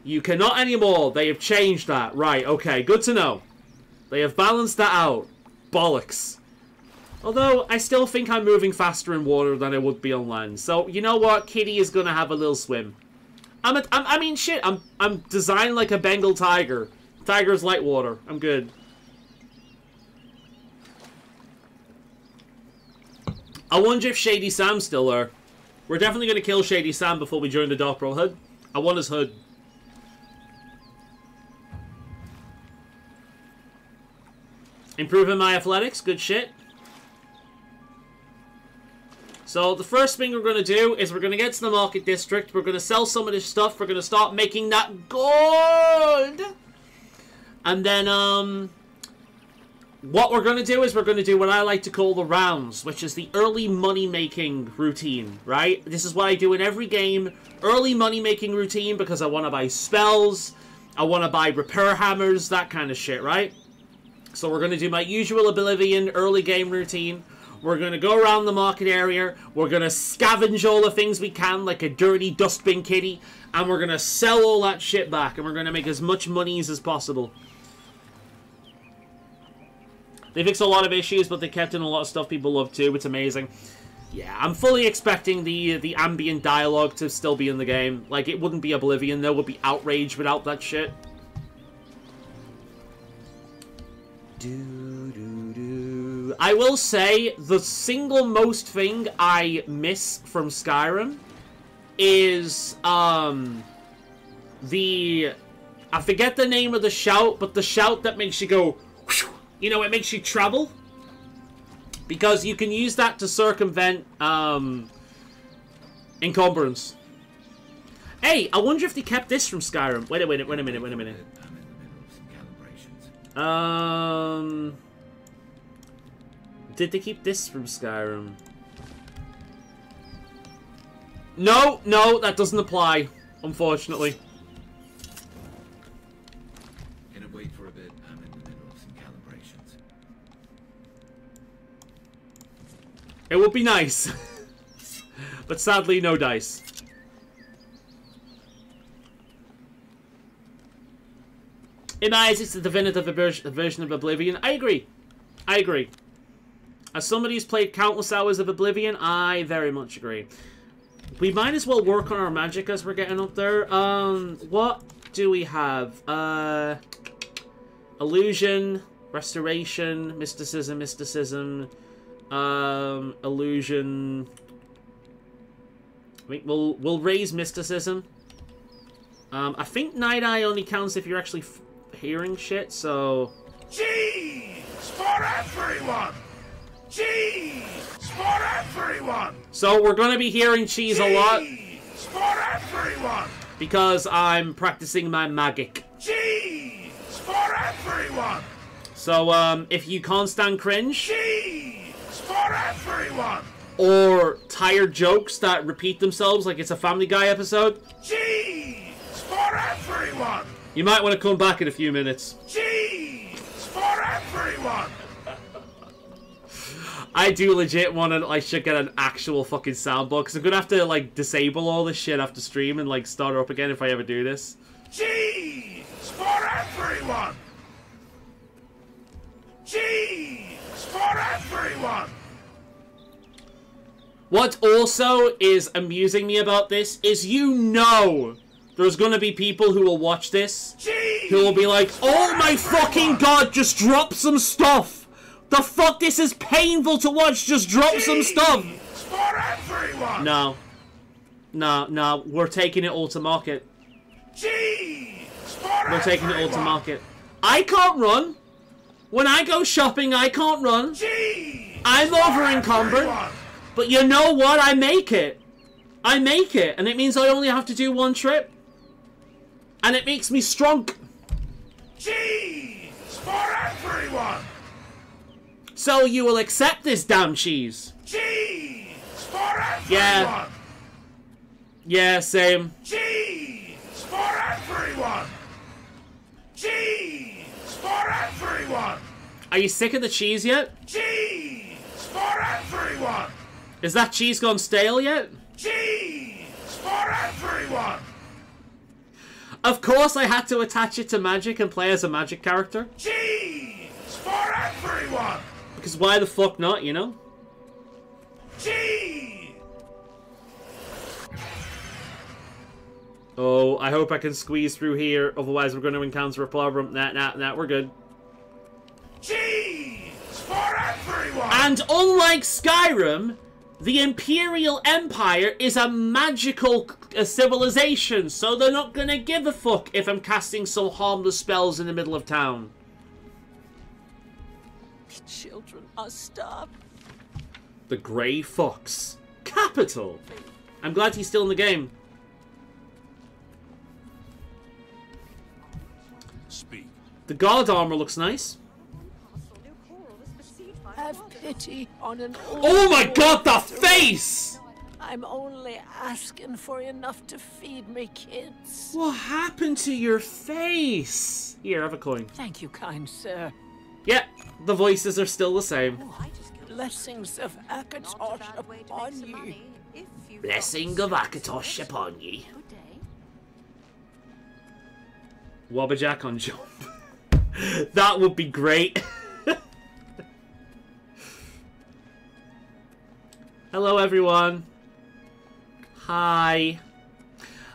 You cannot anymore. They have changed that. Right, okay, good to know. They have balanced that out. Bollocks. Although, I still think I'm moving faster in water than I would be on land. So, you know what? Kitty is gonna have a little swim. I mean, shit, I'm designed like a Bengal tiger. Tigers like water. I'm good. I wonder if Shady Sam's still there. We're definitely going to kill Shady Sam before we join the Dark Bro HUD. I want his HUD. Improving my athletics. Good shit. So the first thing we're going to do is we're going to get to the market district. We're going to sell some of this stuff. We're going to start making that gold. And then, what we're going to do is we're going to do what I like to call the rounds, which is the early money-making routine, right? This is what I do in every game. Early money-making routine because I want to buy spells. I want to buy repair hammers, that kind of shit, right? So we're going to do my usual Oblivion early game routine. We're going to go around the market area. We're going to scavenge all the things we can like a dirty dustbin kitty. And we're going to sell all that shit back. And we're going to make as much monies as possible. They fixed a lot of issues, but they kept in a lot of stuff people love too. It's amazing. Yeah, I'm fully expecting the ambient dialogue to still be in the game. Like, it wouldn't be Oblivion. There would be outrage without that shit. I will say, the single most thing I miss from Skyrim is, I forget the name of the shout, but the shout that makes you go, you know, it makes you travel. Because you can use that to circumvent, encumbrance. Hey, I wonder if they kept this from Skyrim. Wait a minute. Did they keep this from Skyrim? No, that doesn't apply, unfortunately. Gonna wait for a bit. I'm in the middle of some calibrations. It would be nice. But sadly, no dice. In my eyes, it's the definitive version of Oblivion. I agree. As somebody who's played countless hours of Oblivion, I very much agree. We might as well work on our magic as we're getting up there. What do we have? Illusion, Restoration, Mysticism, Illusion. I think we'll raise Mysticism. I think Night Eye only counts if you're actually hearing shit, so... Cheese for everyone! Cheese for everyone! So we're gonna be hearing cheese a lot. Cheese for everyone! Because I'm practicing my magic. Cheese for everyone! So, if you can't stand cringe... Cheese for everyone! Or tired jokes that repeat themselves like it's a Family Guy episode... Cheese for everyone! You might want to come back in a few minutes. Cheese for everyone! I do legit want to, should get an actual fucking soundboard, because I'm going to have to, disable all this shit after stream and, start up again if I ever do this. Cheese for everyone! Cheese for everyone! What also is amusing me about this is there's gonna be people who will watch this who will be like, oh my fucking god, just drop some stuff! The fuck, this is painful to watch, just drop some stuff! For everyone! No, we're taking it all to market. We're taking it all to market. I can't run! When I go shopping, I can't run! I'm over encumbered! But you know what? I make it! And it means I only have to do one trip. And it makes me strong. Cheese for everyone! So you will accept this damn cheese? Cheese for everyone! Yeah, same. Cheese for everyone! Cheese for everyone! Are you sick of the cheese yet? Cheese for everyone! Is that cheese gone stale yet? Cheese for everyone! Of course I had to attach it to magic and play as a magic character. Cheese for everyone! Because why the fuck not, you know? Cheese! Oh, I hope I can squeeze through here, otherwise we're going to encounter a problem. Nah, we're good. Cheese for everyone! And unlike Skyrim, the Imperial Empire is a magical civilization, so they're not gonna give a fuck if I'm casting some harmless spells in the middle of town. The children are starved. The Grey Fox. Capital! I'm glad he's still in the game. Speak. The guard armor looks nice. Have pity on an Oh my god, the face! I'm only asking for enough to feed me kids. What happened to your face? Here, have a coin. Thank you, kind sir. Yeah, the voices are still the same. Blessings of Akatosh upon you. Blessing of Akatosh upon ye. Wobbajack on jump. That would be great. Hello, everyone. Hi.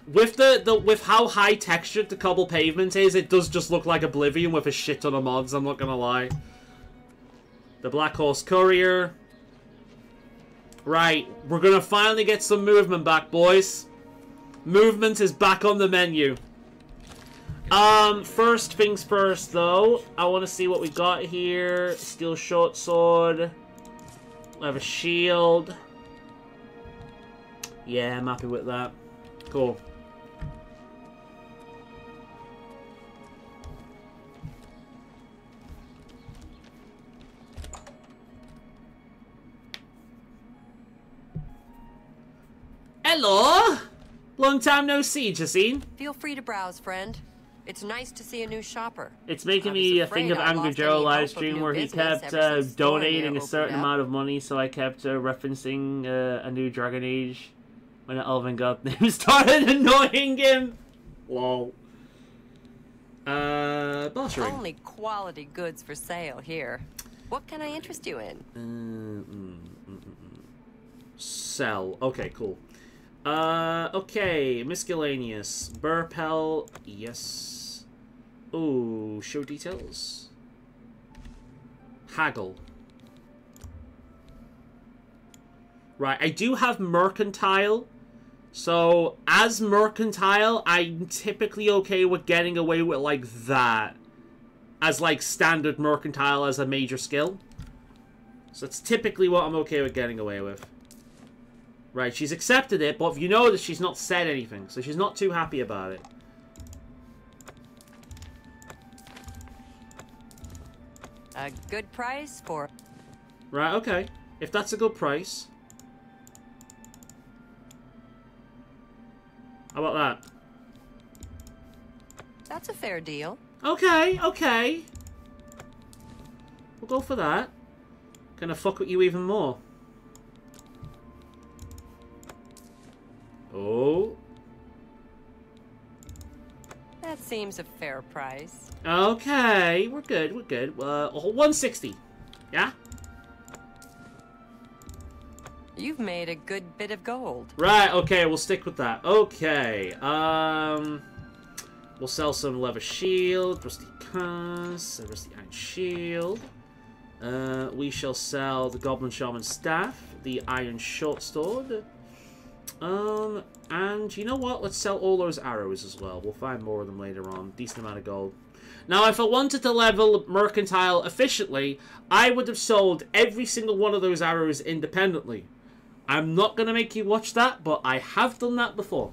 With with how high textured the cobble pavement is, it does just look like Oblivion with a shit ton of mods, I'm not gonna lie. The Black Horse Courier. Right, we're gonna finally get some movement back, boys. Movement is back on the menu. First things first, though. I want to see what we got here. Steel short sword. I have a shield. Yeah, I'm happy with that. Cool. Hello! Long time no see, Jacine. Feel free to browse, friend. It's nice to see a new shopper. It's making me think of Angry Joe live stream where he kept donating a certain amount of money, so I kept referencing a new Dragon Age when Elven God name started annoying him. Lol. Boss ring. Only quality goods for sale here. What can I interest you in? Sell. Okay, cool. Okay, miscellaneous. Burpel, yes. Ooh, show details. Haggle. Right, I do have mercantile. So, as mercantile, I'm typically okay with getting away with, like, that. As, like, standard mercantile as a major skill. So, that's typically what I'm okay with getting away with. Right, she's accepted it, but if you notice, she's not said anything, so she's not too happy about it. A good price for... Right, okay. If that's a good price. How about that? That's a fair deal. Okay, okay. We'll go for that. Gonna fuck with you even more. Oh. That seems a fair price. Okay, we're good, we're good. 160. Yeah? You've made a good bit of gold. Right, okay, we'll stick with that. Okay, we'll sell some leather shield, rusty cast, rusty iron shield. We shall sell the Goblin Shaman staff, the iron short sword. And you know what? Let's sell all those arrows as well. We'll find more of them later on. Decent amount of gold. Now, if I wanted to level mercantile efficiently, I would have sold every single one of those arrows independently. I'm not going to make you watch that, but I have done that before.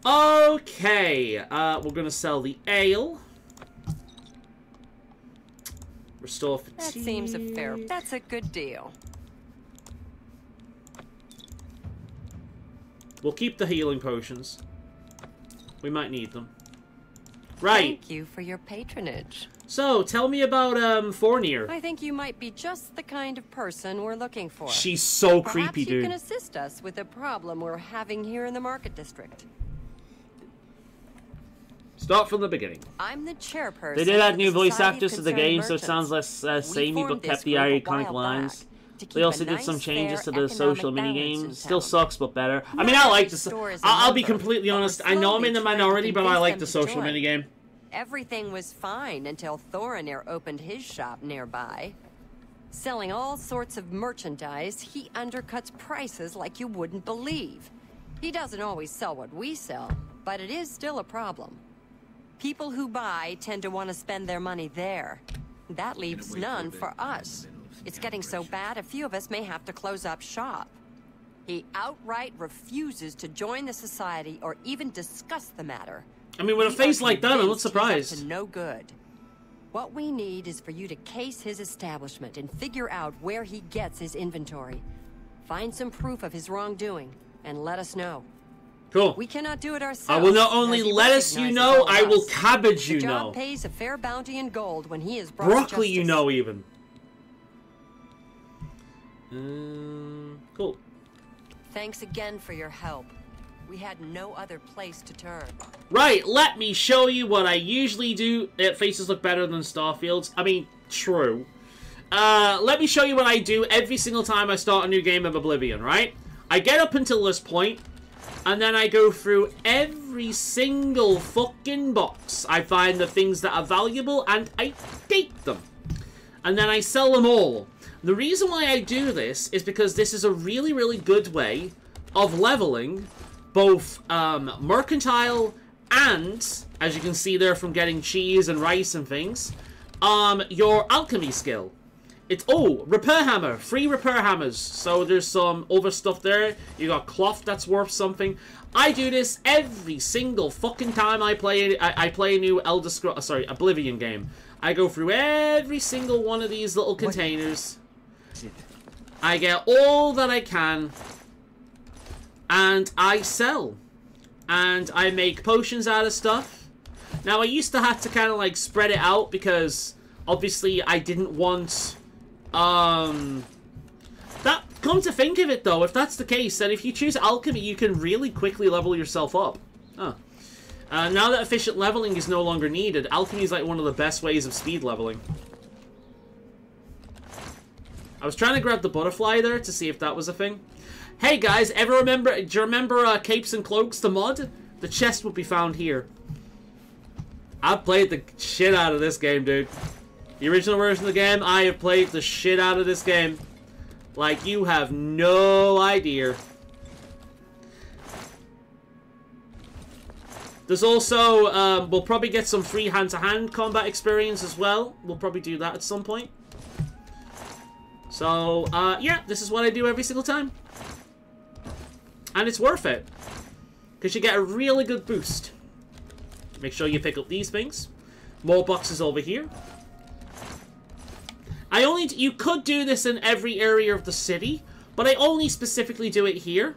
Okay, we're going to sell the ale. Restore fatigue. That seems a fair... That's a good deal. We'll keep the healing potions. We might need them. Right. Thank you for your patronage. So, tell me about Fornir. I think you might be just the kind of person we're looking for. She's so Perhaps creepy, dude. you can assist us with a problem we're having here in the market district. Start from the beginning. I'm the chairperson. They did add of new voice Society of actors to the Concerned game, so it sounds Merchants. less We samey, formed but kept this the group a iconic while lines. back to keep They also a did some nice, changes to fair the social economic mini balance game. in Still town. sucks, but better. I Not mean, I every like this. store is a I'll be member, completely but we're honest. I know I'm in the slowly trying to minority, but I convince like them the to social join. mini game. Everything was fine until Thorinir opened his shop nearby. Selling all sorts of merchandise, he undercuts prices like you wouldn't believe. He doesn't always sell what we sell, but it is still a problem. People who buy tend to want to spend their money there. That leaves none for us. It's getting so bad, a few of us may have to close up shop. He outright refuses to join the society or even discuss the matter. I mean, with a face like that, I'm not surprised. He's up to no good. What we need is for you to case his establishment and figure out where he gets his inventory. Find some proof of his wrongdoing and let us know. Cool. We cannot do it ourselves. I will not only as he let us recognizes know, all I of will us. cabbage you The job know. pays a fair bounty in gold when he is brought to Broccoli you justice. know even. Cool. Thanks again for your help. We had no other place to turn. Right, let me show you what I usually do. Faces look better than Starfield's. I mean, true. Let me show you what I do every single time I start a new game of Oblivion, right? I get up until this point, and then I go through every single fucking box. I find the things that are valuable, and I take them. And then I sell them all. The reason why I do this is because this is a really, really good way of leveling both mercantile and, as you can see there from getting cheese and rice and things, your alchemy skill. It's, oh, repair hammer, free repair hammers. So there's some other stuff there. You got cloth that's worth something. I do this every single fucking time I play a new Oblivion game. I go through every single one of these little containers. I get all that I can. And I sell. And I make potions out of stuff. Now, I used to have to kind of, like, spread it out because, obviously, I didn't want, come to think of it, though, if that's the case, then if you choose alchemy, you can really quickly level yourself up. Huh. Now that efficient leveling is no longer needed, alchemy is, like, one of the best ways of speed leveling. I was trying to grab the butterfly there to see if that was a thing. Hey guys, do you remember Capes and Cloaks, the mod? The chest will be found here. I played the shit out of this game, dude. The original version of the game, I have played the shit out of this game. Like, you have no idea. There's also, we'll probably get some free hand-to-hand combat experience as well. We'll probably do that at some point. So, yeah, this is what I do every single time. And it's worth it. Because you get a really good boost. Make sure you pick up these things. More boxes over here. You could do this in every area of the city, but I only specifically do it here.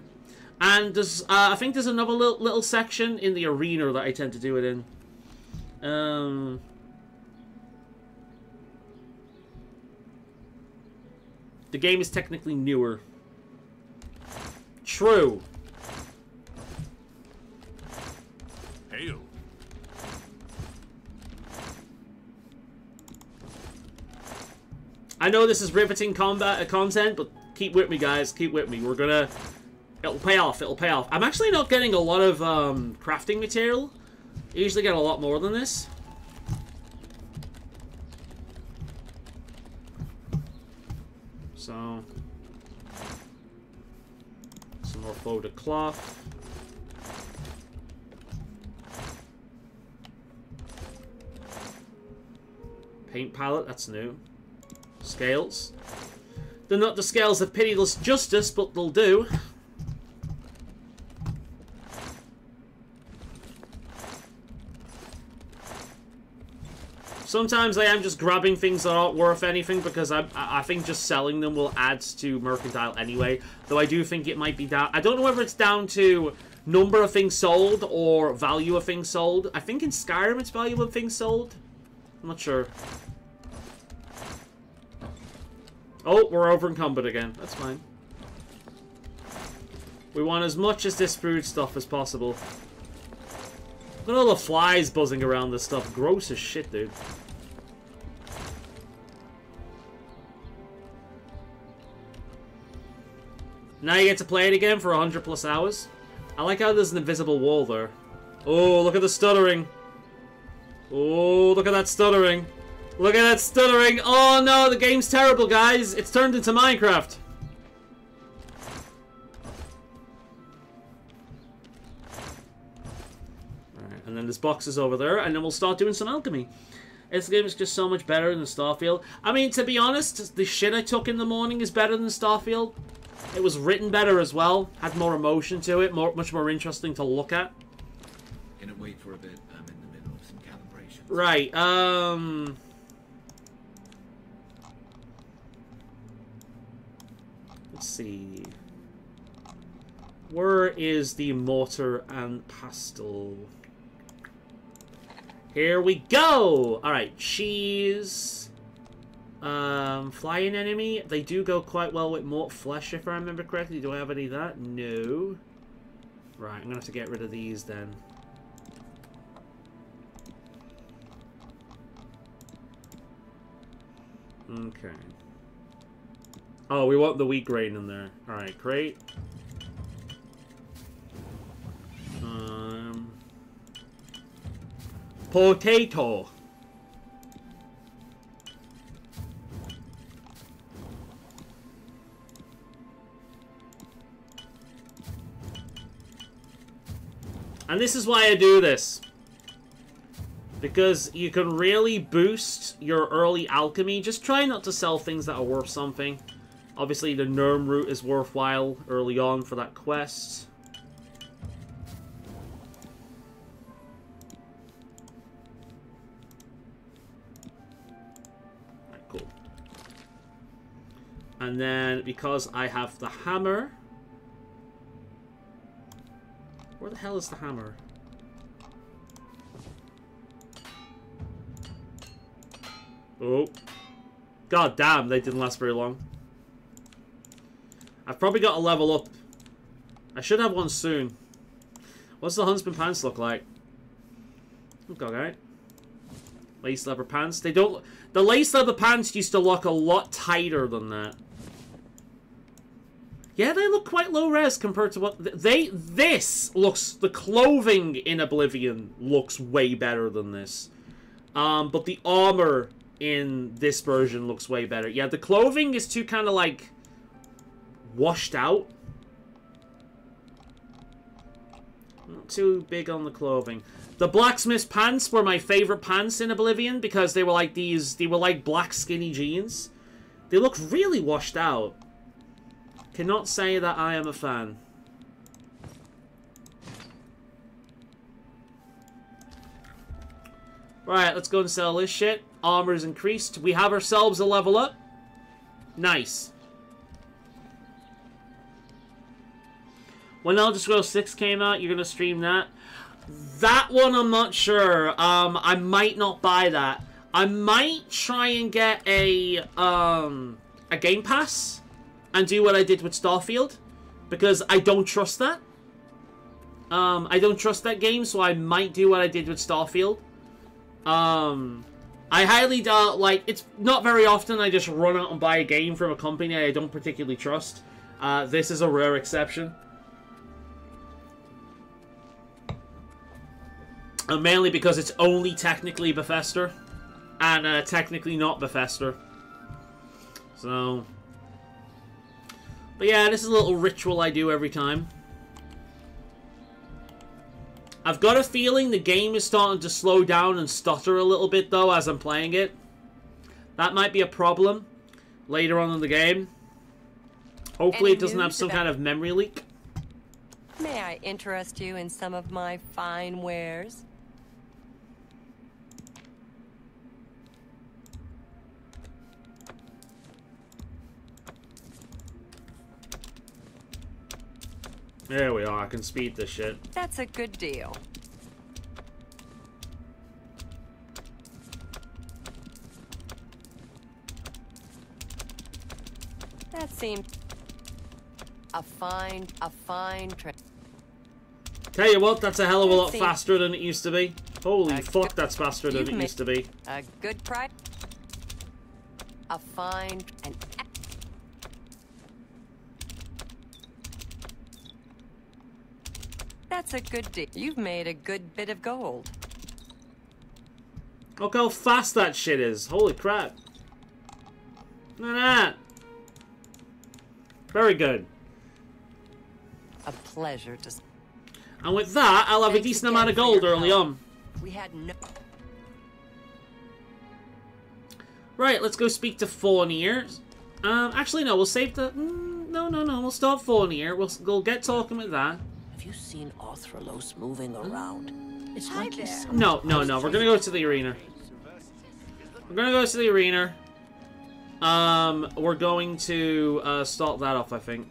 And there's, I think there's another little section in the arena that I tend to do it in. The game is technically newer. True. Hail. I know this is riveting content, but keep with me, guys. Keep with me. It'll pay off. It'll pay off. I'm actually not getting a lot of crafting material. I usually get a lot more than this. So, some more folded cloth. Paint palette, that's new. Scales. They're not the scales of pitiless justice, but they'll do. Sometimes I am just grabbing things that aren't worth anything because I think just selling them will add to mercantile anyway. Though I do think it might be down. I don't know whether it's down to number of things sold or value of things sold. I think in Skyrim it's value of things sold. I'm not sure. Oh, we're over encumbered again. That's fine. We want as much of this food stuff as possible. Look at all the flies buzzing around this stuff. Gross as shit, dude. Now you get to play it again for 100+ hours. I like how there's an invisible wall there. Oh, look at the stuttering. Oh, look at that stuttering. Look at that stuttering. Oh no, the game's terrible, guys. It's turned into Minecraft. Alright, and then there's boxes over there, and then we'll start doing some alchemy. This game is just so much better than Starfield. I mean, to be honest, the shit I took in the morning is better than Starfield. It was written better as well. Had more emotion to it. Much more interesting to look at. Gonna wait for a bit. I'm in the middle of some calibrations. Right, let's see. Where is the mortar and pestle? Here we go! Alright, cheese. Flying enemy. They do go quite well with more flesh, if I remember correctly. Do I have any of that? No. Right, I'm gonna have to get rid of these then. Okay. Oh, we want the wheat grain in there. Alright, great. Potato. And this is why I do this. Because you can really boost your early alchemy. Just try not to sell things that are worth something. Obviously, the Nirm route is worthwhile early on for that quest. Alright, cool. And then, because I have the hammer... Where the hell is the hammer? Oh. God damn, they didn't last very long. I've probably got to level up. I should have one soon. What's the Huntsman pants look like? Look alright. Lace leather pants. They don't... The lace leather pants used to look a lot tighter than that. Yeah, they look quite low res compared to what this looks. The clothing in Oblivion looks way better than this, but the armor in this version looks way better. Yeah, the clothing is too kind of like washed out. Not too big on the clothing. The blacksmith's pants were my favorite pants in Oblivion because they were like these. They were like black skinny jeans. They look really washed out. Cannot say that I am a fan. Right, let's go and sell this shit. Armor's increased. We have ourselves a level up. Nice. When Elder Scrolls 6 came out, you're gonna stream that? That one I'm not sure. I might not buy that. I might try and get a Game Pass and do what I did with Starfield, because I don't trust that. I don't trust that game, so I might do what I did with Starfield. I highly doubt, like, it's not very often I just run out and buy a game from a company I don't particularly trust. This is a rare exception. And mainly because it's only technically Bethesda, and technically not Bethesda. So... But yeah, this is a little ritual I do every time. I've got a feeling the game is starting to slow down and stutter a little bit, though, as I'm playing it. That might be a problem later on in the game. Hopefully it doesn't have some kind of memory leak. May I interest you in some of my fine wares? There we are, I can speed this shit. That's a good deal. That seemed a fine trick. Tell you what, that's a hell of a lot faster than it used to be. Holy fuck, that's faster than it used to be. A good price. A fine and... That's a good deal. You've made a good bit of gold. Look how fast that shit is. Holy crap. Look at that. Very good. A pleasure to... And with that, I'll have a decent amount of gold early on. We had no... Right, let's go speak to Faunir. Actually, no, we'll save the... No, we'll stop Faunir. We'll get talking with that. Have you seen Arthralos moving around? It's like he's... No, we're gonna go to the arena. We're gonna go to the arena. We're going to start that off, I think.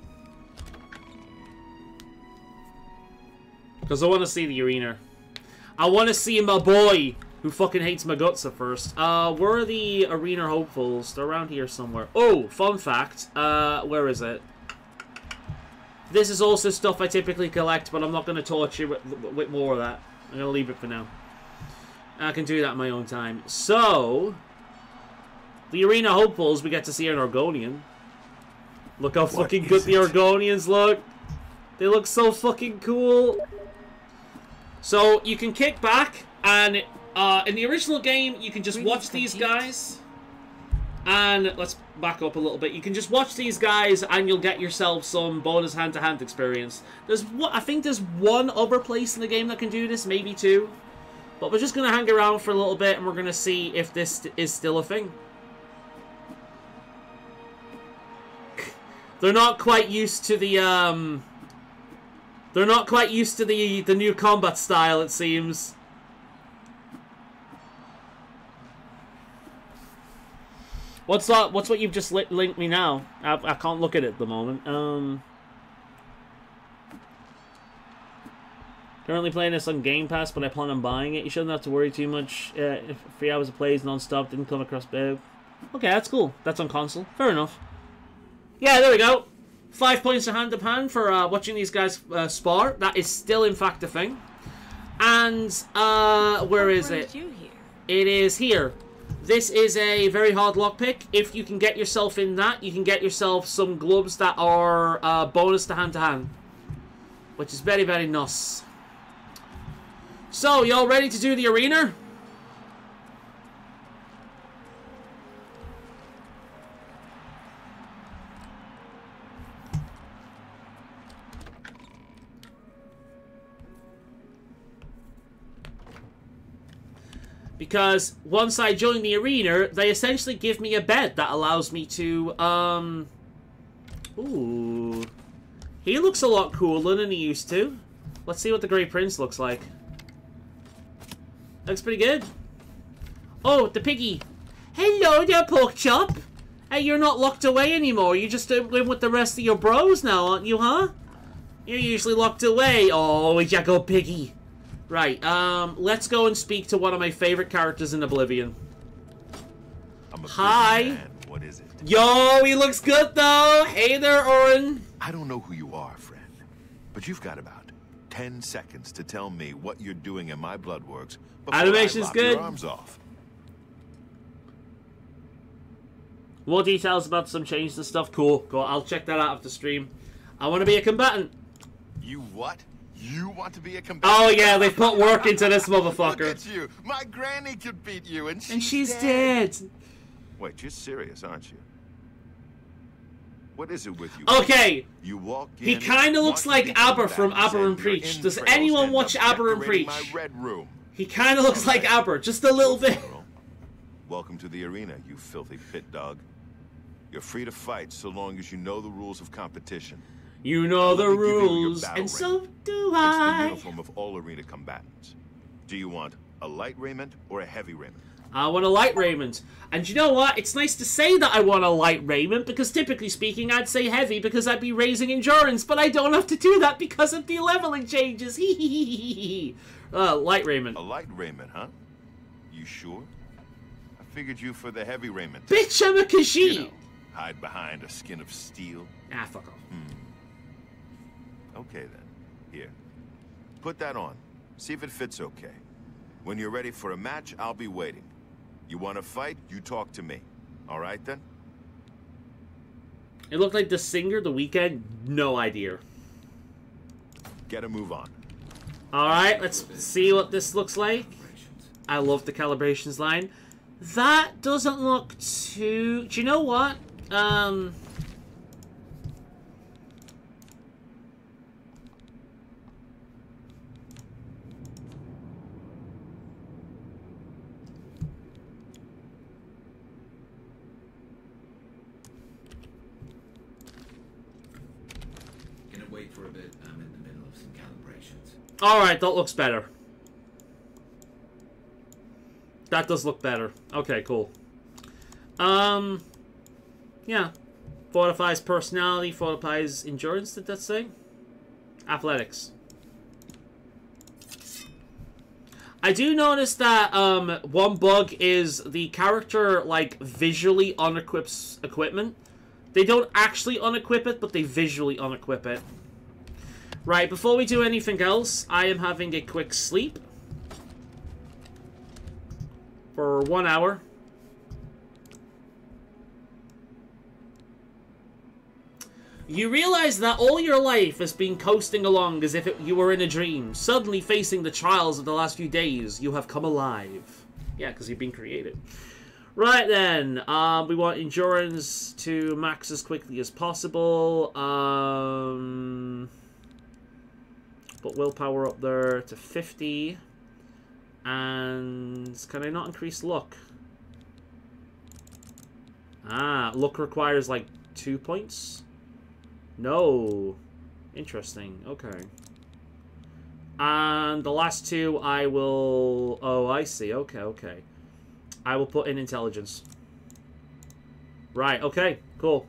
Because I want to see the arena. I want to see my boy, who fucking hates my guts at first. Where are the arena hopefuls? They're around here somewhere. Oh, fun fact. Where is it? This is also stuff I typically collect, but I'm not going to torture you with more of that. I'm going to leave it for now. I can do that in my own time. So, the arena hopefuls, we get to see an Argonian. Look how fucking good the Argonians look. They look so fucking cool. So, you can kick back, and in the original game, you can just watch these guys. And let's back up a little bit. You can just watch these guys, and you'll get yourself some bonus hand-to-hand experience. I think there's one other place in the game that can do this, maybe two. But we're just going to hang around for a little bit, and we're going to see if this is still a thing. They're not quite used to the, They're not quite used to the new combat style, it seems. What's that? What's what you've just linked me now? I can't look at it at the moment. Currently playing this on Game Pass, but I plan on buying it. You shouldn't have to worry too much. If 3 hours of plays non-stop, didn't come across bad. Okay, that's cool. That's on console. Fair enough. Yeah, there we go. 5 points to hand for watching these guys spar. That is still, in fact, a thing. And, where is it? It is here. This is a very hard lockpick. If you can get yourself in that, you can get yourself some gloves that are bonus to hand, which is very, very nice. So, y'all ready to do the arena? Because once I join the arena, they essentially give me a bed that allows me to, Ooh. He looks a lot cooler than he used to. Let's see what the Grey Prince looks like. Looks pretty good. Oh, the piggy. Hello there, pork chop. Hey, you're not locked away anymore. You just live with the rest of your bros now, aren't you, huh? You're usually locked away. Oh, you go piggy. Right, let's go and speak to one of my favorite characters in Oblivion. Hi. Man. What is it? Yo, he looks good though. Hey there, Orin. I don't know who you are, friend, but you've got about 10 seconds to tell me what you're doing in my bloodworks before Animation's I lop good. your arms off. More details about some changes and stuff. Cool. I'll check that out after stream. I want to be a combatant. You what? You want to be a combatant? Oh yeah, they put work into this motherfucker. Look at you. My granny could beat you, and she's dead. Wait, you're serious, aren't you? What is it with you? Okay. You walk in, he kind of looks like Abba from Abba and Preach. Does anyone watch Abba and Preach? He kind of looks like Abba, just a little bit. Welcome to the arena, you filthy pit dog. You're free to fight so long as you know the rules of competition. You know the rules, and so do I. It's the uniform of all arena combatants. Do you want a light raiment or a heavy raiment? I want a light raiment. And you know what? It's nice to say that I want a light raiment, because typically speaking, I'd say heavy because I'd be raising endurance, but I don't have to do that because of the leveling changes. Light raiment. A light raiment, huh? You sure? I figured you for the heavy raiment. Bitch, I'm a Khajiit. You know, hide behind a skin of steel. Ah, fuck off. Okay then. Here. Put that on. See if it fits okay. When you're ready for a match, I'll be waiting. You want to fight, you talk to me. All right, then? It looked like the singer, The Weeknd. No idea. Get a move on. Alright, let's see what this looks like. I love the calibrations line. That doesn't look too... Do you know what? Gonna wait for a bit. I'm in the middle of some calibrations. Alright, that looks better. That does look better. Okay, cool. Yeah. Fortifies personality, fortifies endurance, did that say? Athletics. I do notice that, one bug is the character, like, visually unequips equipment. They don't actually unequip it, but they visually unequip it. Right, before we do anything else, I am having a quick sleep. For 1 hour. You realize that all your life has been coasting along as if you were in a dream. Suddenly facing the trials of the last few days, you have come alive. Yeah, because you've been created. Right then, we want endurance to max as quickly as possible. Put willpower up there to 50. And can I not increase luck? Ah, luck requires like 2 points? No. Interesting. Okay. And the last two I will... Oh, I see. Okay, okay. I will put in intelligence. Right, okay. Cool.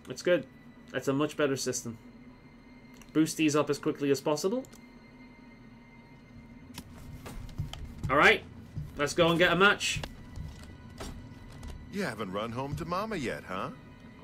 That's good. That's a much better system. Boost these up as quickly as possible. Alright. Let's go and get a match. You haven't run home to Mama yet, huh?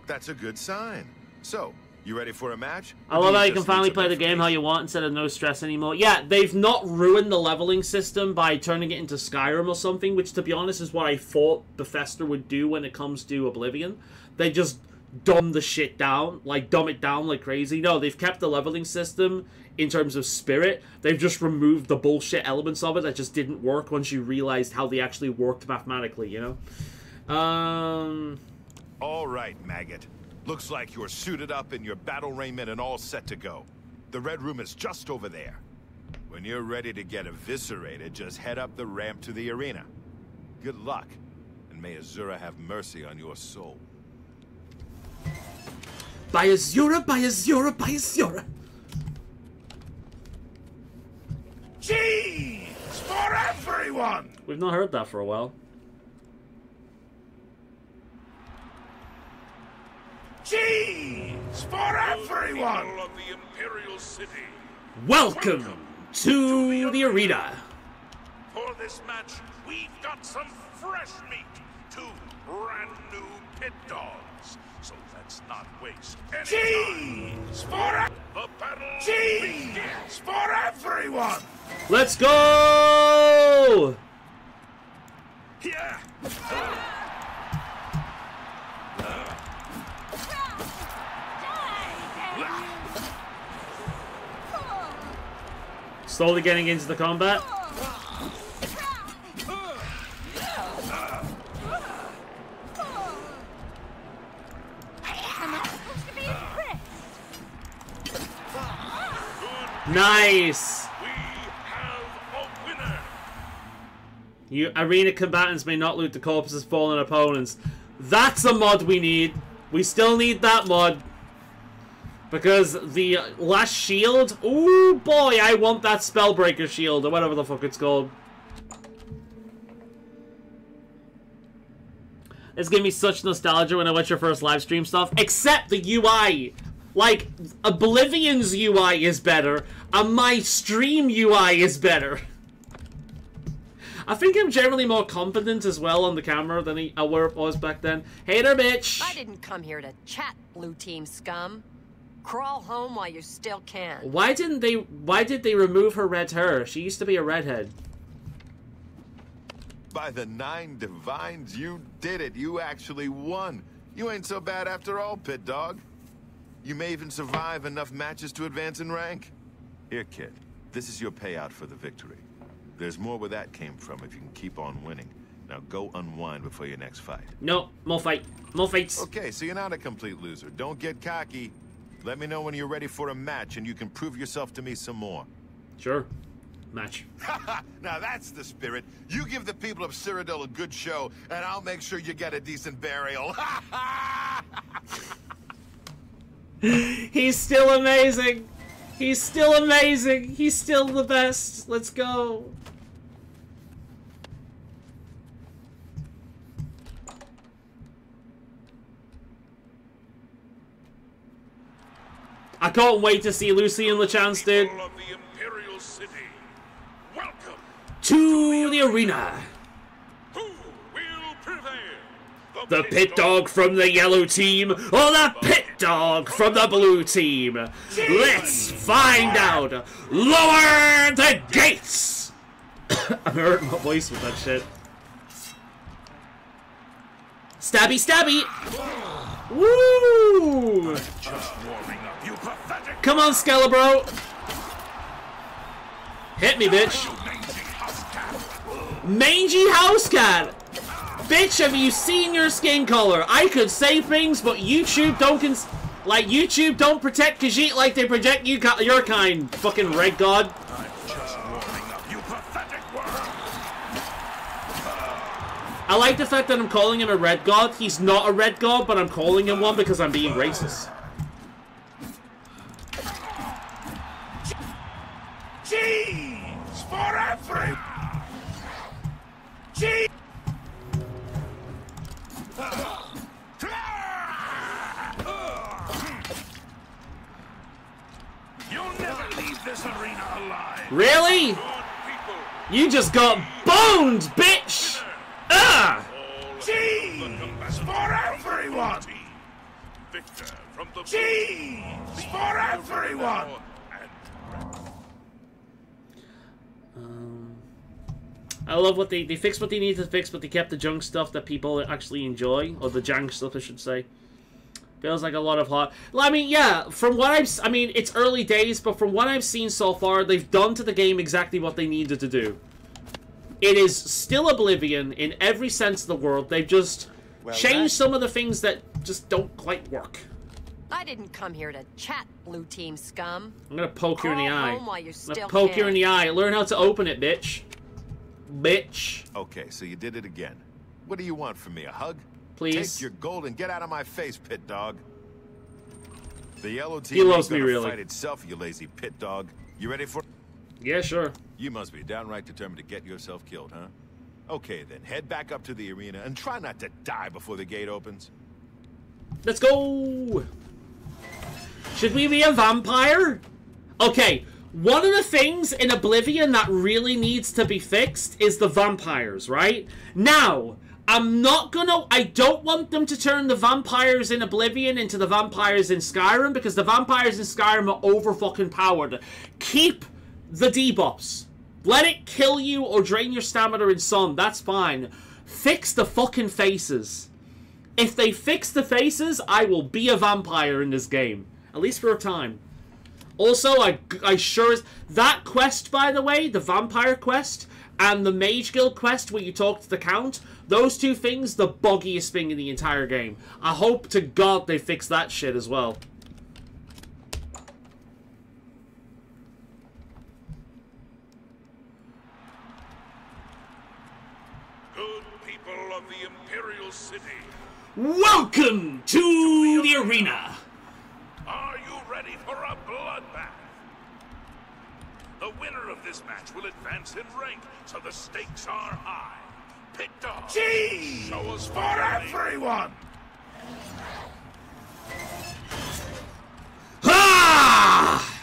That's a good sign. So, you ready for a match? I love how you can finally play the game how you want instead of no stress anymore. Yeah, they've not ruined the leveling system by turning it into Skyrim or something, which, to be honest, is what I thought Bethesda would do when it comes to Oblivion. They just dumb the shit down, like dumb it down like crazy. No, they've kept the leveling system in terms of spirit. They've just removed the bullshit elements of it that just didn't work once you realized how they actually worked mathematically, you know? All right, maggot. Looks like you're suited up in your battle raiment and all set to go. The Red Room is just over there. When you're ready to get eviscerated, just head up the ramp to the arena. Good luck, and may Azura have mercy on your soul. By Azura, by Azura, by Azura. Cheese for everyone! We've not heard that for a while. Cheese for everyone! Of the Imperial City. Welcome to the arena. For this match, we've got some fresh meat. 2 brand new pit dogs. So let's not waste any Cheese for the battle Cheese for everyone! Let's go! Yeah. Slowly getting into the combat. Nice! We have a winner! You arena combatants may not loot the corpses of fallen opponents. That's a mod we need. We still need that mod. Because the last shield... Ooh, boy, I want that Spellbreaker shield, or whatever the fuck it's called. It's giving me such nostalgia when I watch your first live stream stuff. Except the UI. Like, Oblivion's UI is better, and my stream UI is better. I think I'm generally more competent as well on the camera than I was back then. Hey there, bitch! I didn't come here to chat, blue team scum. Crawl home while you still can. Why did they remove her red hair? She used to be a redhead. By the 9 divines, you did it. You actually won. You ain't so bad after all, Pit Dog. You may even survive enough matches to advance in rank. Here, kid. This is your payout for the victory. There's more where that came from if you can keep on winning. Now go unwind before your next fight. No, more fight. More fights. Okay, so you're not a complete loser. Don't get cocky. Let me know when you're ready for a match and you can prove yourself to me some more. Sure. Match. Now that's the spirit. You give the people of Cyrodiil a good show, and I'll make sure you get a decent burial. He's still amazing. He's still amazing. He's still the best. Let's go. I can't wait to see Lucy and LeChance, dude. To the arena. Who will prevail? The pit dog from the yellow team or the pit dog from the blue team? Let's find out. Lower the gates. I'm hurting my voice with that shit. Stabby, stabby. Woo! Come on, Skelebro. Hit me, bitch. Mangy house cat. Bitch, have you seen your skin color? I could say things, but YouTube don't YouTube don't protect Khajiit like they protect you, your kind. Fucking red god. I like the fact that I'm calling him a red god. He's not a red god, but I'm calling him one because I'm being racist. Cheese for every. Cheese. You'll never leave this arena alive. Really? You just got boned, bitch! Ah! Cheese for everyone! Cheese for everyone! I love what they fixed what they needed to fix, but they kept the junk stuff that people actually enjoy, or the jank stuff, I should say. Feels like a lot of hot. Well, I mean, yeah, from what I mean, it's early days, but from what I've seen so far, they've done to the game exactly what they needed to do. It is still Oblivion in every sense of the word. They've just changed some of the things that just don't quite work. I didn't come here to chat, blue team scum. I'm gonna poke you in the eye. Home while you I'm gonna poke you in the eye. Learn how to open it, bitch. Bitch. Okay, so you did it again. What do you want from me? A hug? Please. Take your gold and get out of my face, pit dog. The yellow team He loves ain't gonna me, really. fight itself, you lazy pit dog. You ready for? Yeah, sure. You must be downright determined to get yourself killed, huh? Okay, then head back up to the arena and try not to die before the gate opens. Let's go. Should we be a vampire? Okay. One of the things in Oblivion that really needs to be fixed is the vampires, right? Now, I don't want them to turn the vampires in Oblivion into the vampires in Skyrim, because the vampires in Skyrim are over-fucking-powered. Keep the debuffs. Let it kill you or drain your stamina in some, that's fine. Fix the fucking faces. If they fix the faces, I will be a vampire in this game. At least for a time. Also, I sure as... That quest, by the way, the vampire quest, and the Mage Guild quest where you talk to the Count, those two things, the buggiest thing in the entire game. I hope to God they fix that shit as well. Good people of the Imperial City. Welcome to the arena. Are you ready for a bloodbath? The winner of this match will advance in rank, so the stakes are high. Pit dog. Cheese Show us for everyone. Ah!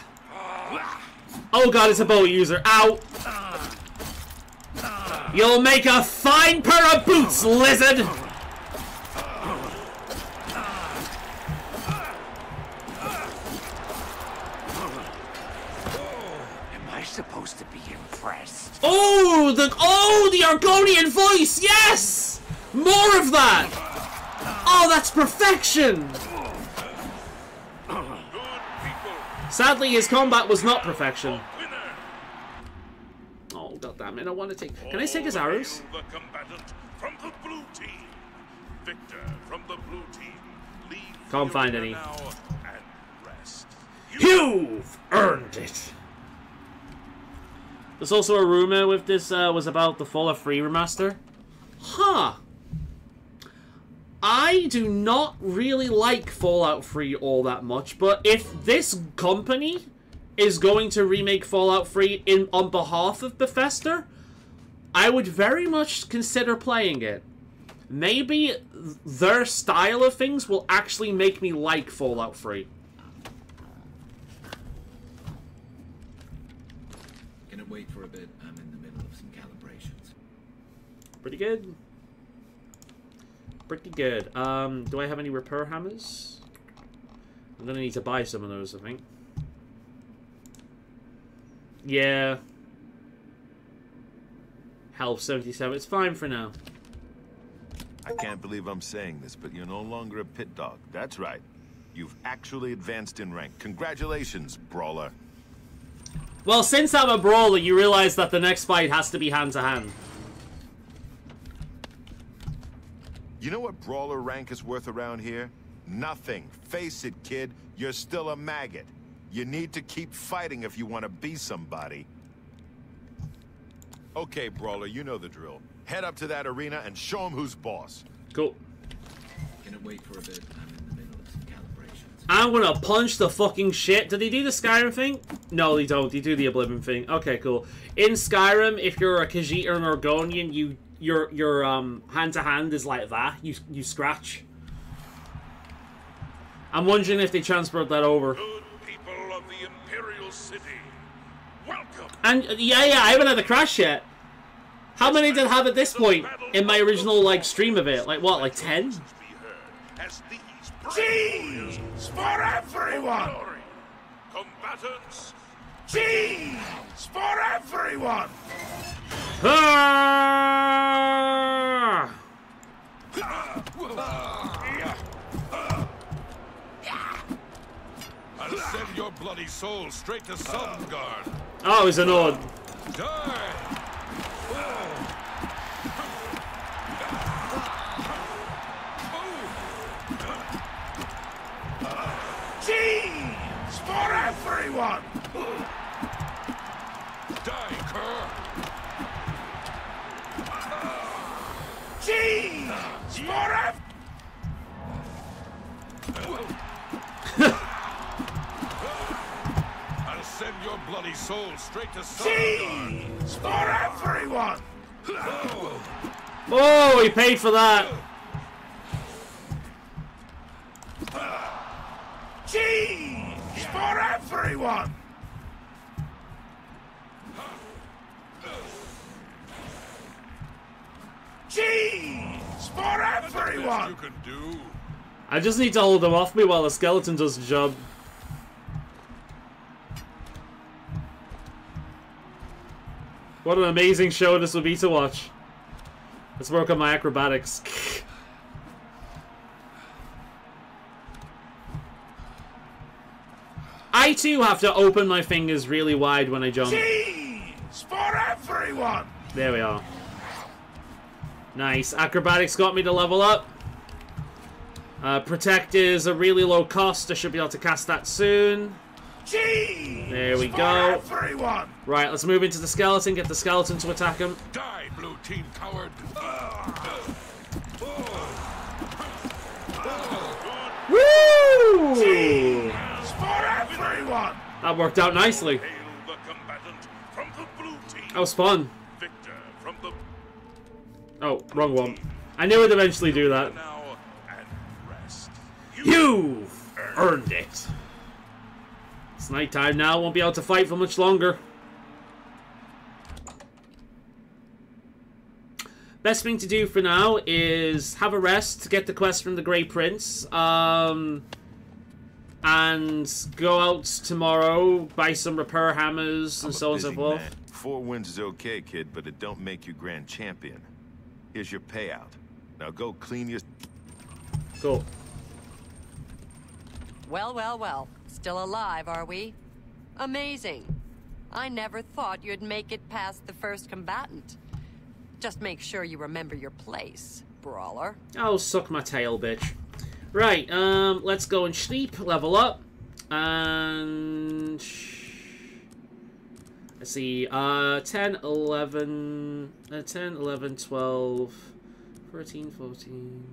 Oh god, it's a bow user. Ow! You'll make a fine pair of boots, lizard! Oh, the Argonian voice, yes! More of that! Oh, that's perfection! Sadly, his combat was not perfection. Oh, goddammit, I want to take... Can I take his arrows? The combatant from the blue team. Victor from the blue team. Leave Can't find any. now and rest. You've earned it! There's also a rumor with this was about the Fallout 3 remaster. Huh. I do not really like Fallout 3 all that much, but if this company is going to remake Fallout 3 on behalf of Bethesda, I would very much consider playing it. Maybe their style of things will actually make me like Fallout 3. Gonna wait for a bit. I'm in the middle of some calibrations. Pretty good. Pretty good. Do I have any repair hammers? I'm gonna need to buy some of those, I think. Yeah. Health 77. It's fine for now. I can't believe I'm saying this, but you're no longer a pit dog. That's right. You've actually advanced in rank. Congratulations, Brawler. Well, since I'm a brawler, you realize that the next fight has to be hand-to-hand. You know what Brawler rank is worth around here? Nothing. Face it, kid. You're still a maggot. You need to keep fighting if you want to be somebody. Okay, Brawler, you know the drill. Head up to that arena and show them who's boss. Cool. Gonna wait for a bit. I'm in the middle of some calibrations. I'm gonna punch the fucking shit. Did they do the Skyrim thing? No, they don't. They do the Oblivion thing. Okay, cool. In Skyrim, if you're a Khajiit or an Argonian, your hand-to-hand is like that. You scratch. I'm wondering if they transferred that over. Good people of the Imperial City, welcome. And yeah, I haven't had a crash yet. How many did I have at this point in my original like stream of it? Like what, like 10? Cheese for everyone! Combatants, Cheese for everyone! Ah! I'll send your bloody soul straight to Sovngarde. Oh, he's an odd. Die! Cheese for everyone! Die, cur! Cheese for I'll send your bloody soul straight to Sovngarde. Cheese for everyone! Oh, he paid for that. Cheese for everyone! Cheese for everyone! You can do. I just need to hold him off me while the skeleton does the job. What an amazing show this would be to watch. Let's work on my acrobatics. I too have to open my fingers really wide when I jump. Cheese for everyone! There we are. Nice. Acrobatics got me to level up. Protect is a really low cost. I should be able to cast that soon. Cheese there we for go. Everyone! Right, let's move into the skeleton. Get the skeleton to attack him. Die, blue team coward! Woo! Cheese for everyone! That worked out nicely. Hail the combatant from the blue team. That was fun. Victor from the... Oh, wrong one. I knew I'd eventually do that. Now and rest. You've earned it. It's nighttime now. Won't be able to fight for much longer. Best thing to do for now is have a rest, get the quest from the Grey Prince, and go out tomorrow, buy some repair hammers and so on and so forth. 4 wins is okay, kid, but it don't make you grand champion. Here's your payout. Now go clean your... Cool. Well, well, well. Still alive, are we? Amazing. I never thought you'd make it past the first combatant. Just make sure you remember your place, brawler. Oh, suck my tail, bitch. Right, let's go and sleep, level up. And... let's see, 10, 11, 10, 11, 12, 13, 14...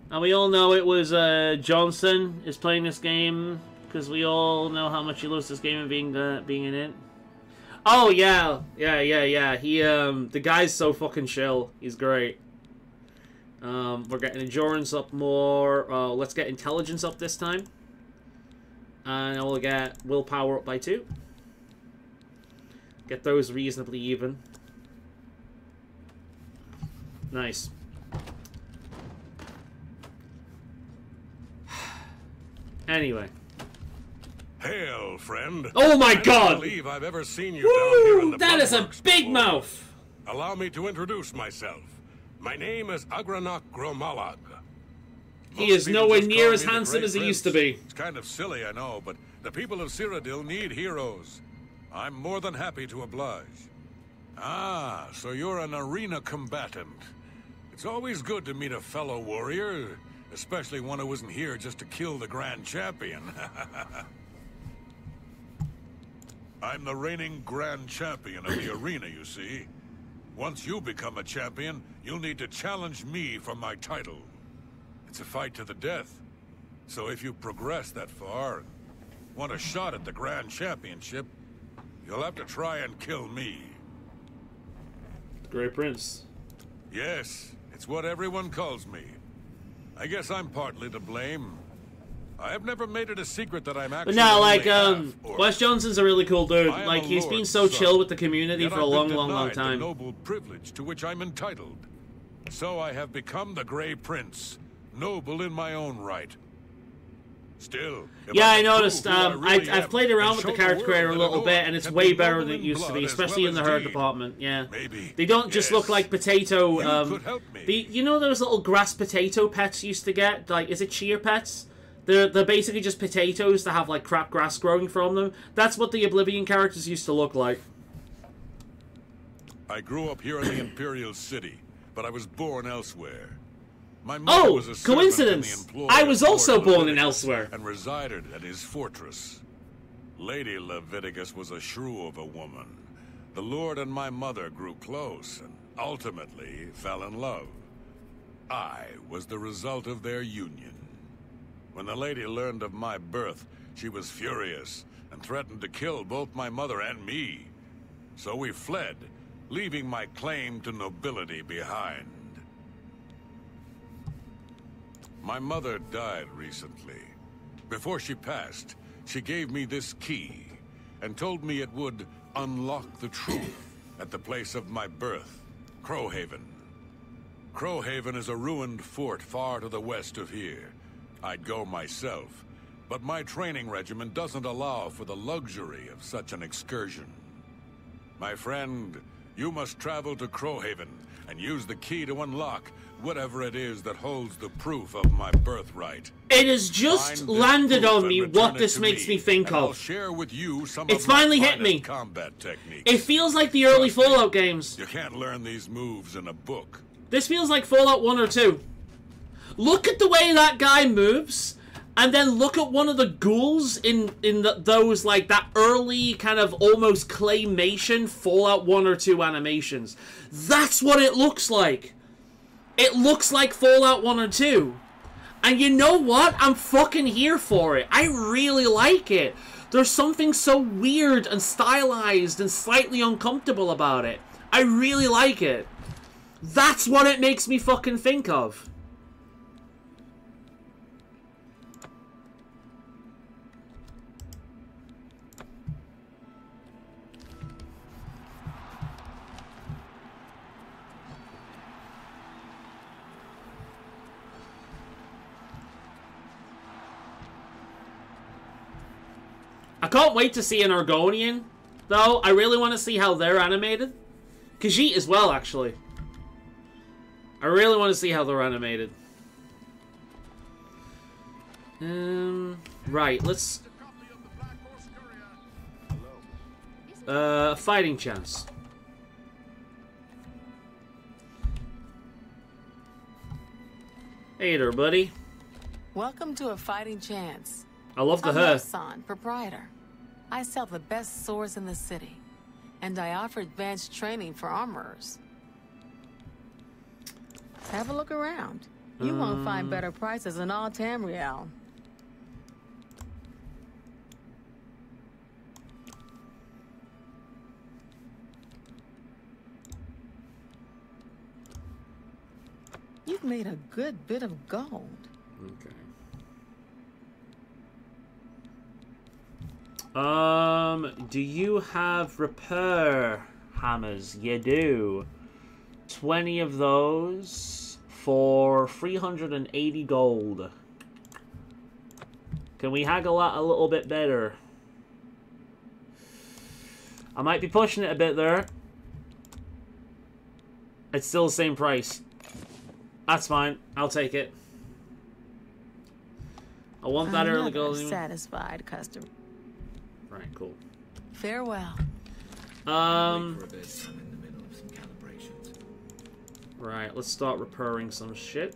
And we all know it was Johnson is playing this game because we all know how much he loves this game and being in it. Oh yeah. He the guy's so fucking chill. He's great. We're getting endurance up more. Let's get intelligence up this time, and we'll get willpower up by 2. Get those reasonably even. Nice. Anyway. Hail, friend. Oh my God! I don't believe I've ever seen you down here in the that is a big before. mouth! Allow me to introduce myself. My name is Agranak Gromalag. He is nowhere near as handsome as he used to be. It's kind of silly, I know, but the people of Cyrodiil need heroes. I'm more than happy to oblige. Ah, so you're an arena combatant. It's always good to meet a fellow warrior. Especially one who isn't here just to kill the Grand Champion. I'm the reigning Grand Champion of the arena, you see. Once you become a champion, you'll need to challenge me for my title. It's a fight to the death. So if you progress that far, want a shot at the Grand Championship, you'll have to try and kill me. Great Prince. Yes, it's what everyone calls me. I guess I'm partly to blame. I have never made it a secret that I'm actually... But no, like, Wes Johnson's a really cool dude. Like, he's been so chill with the community for a long time. The noble privilege to which I'm entitled. So I have become the Grey Prince, noble in my own right. Still... Yeah, I noticed. I've played around with the character creator a little bit, and it's way better than it used to be, especially in the herd department. Yeah, they don't just look like potato. You know those little grass potato pets you used to get? Like, is it chia pets? They're basically just potatoes that have like crap grass growing from them. That's what the Oblivion characters used to look like. I grew up here in the Imperial City, but I was born elsewhere. My mother was a coincidence! I was also born in elsewhere. And resided at his fortress. Lady Leviticus was a shrew of a woman. The Lord and my mother grew close and ultimately fell in love. I was the result of their union. When the lady learned of my birth, she was furious and threatened to kill both my mother and me. So we fled, leaving my claim to nobility behind. My mother died recently. Before she passed, she gave me this key and told me it would unlock the truth at the place of my birth, Crowhaven. Crowhaven is a ruined fort far to the west of here. I'd go myself, but my training regimen doesn't allow for the luxury of such an excursion. My friend, you must travel to Crowhaven and use the key to unlock whatever it is that holds the proof of my birthright. It has just landed on me what this makes me think of. I'll share with you some it's of my finally hit me. Combat techniques. It feels like the early Fallout games. You can't learn these moves in a book. This feels like Fallout 1 or 2. Look at the way that guy moves, and then look at one of the ghouls in those, like, that early kind of almost claymation Fallout 1 or 2 animations. That's what it looks like. It looks like Fallout 1 or 2. And you know what? I'm fucking here for it. I really like it. There's something so weird and stylized and slightly uncomfortable about it. I really like it. That's what it makes me fucking think of. I can't wait to see an Argonian, though. I really want to see how they're animated. Khajiit as well, actually. I really want to see how they're animated. Right, let's... fighting chance. Hey there, buddy. Welcome to a fighting chance. I love the I'm hair. San, proprietor. I sell the best swords in the city, and I offer advanced training for armorers. Have a look around. You won't find better prices in all Tamriel. You've made a good bit of gold. Okay. Do you have repair hammers? You do. 20 of those for 380 gold. Can we haggle that a little bit better? I might be pushing it a bit there. It's still the same price. That's fine. I'll take it. I want that early gold. Satisfied customer. Right, cool. Farewell. Right, let's start repairing some shit.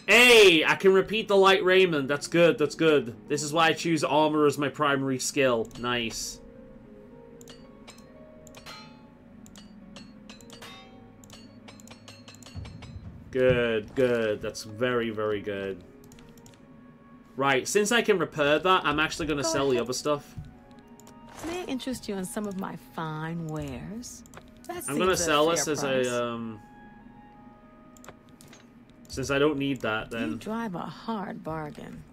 Hey, I can repeat the light raiment. That's good, that's good. This is why I choose armor as my primary skill. Nice. Good, good. That's very, very good. Right, since I can repair that, I'm actually going to sell the other stuff. May I interest you in some of my fine wares? I'm going to sell this as a, since I don't need that, then... You drive a hard bargain.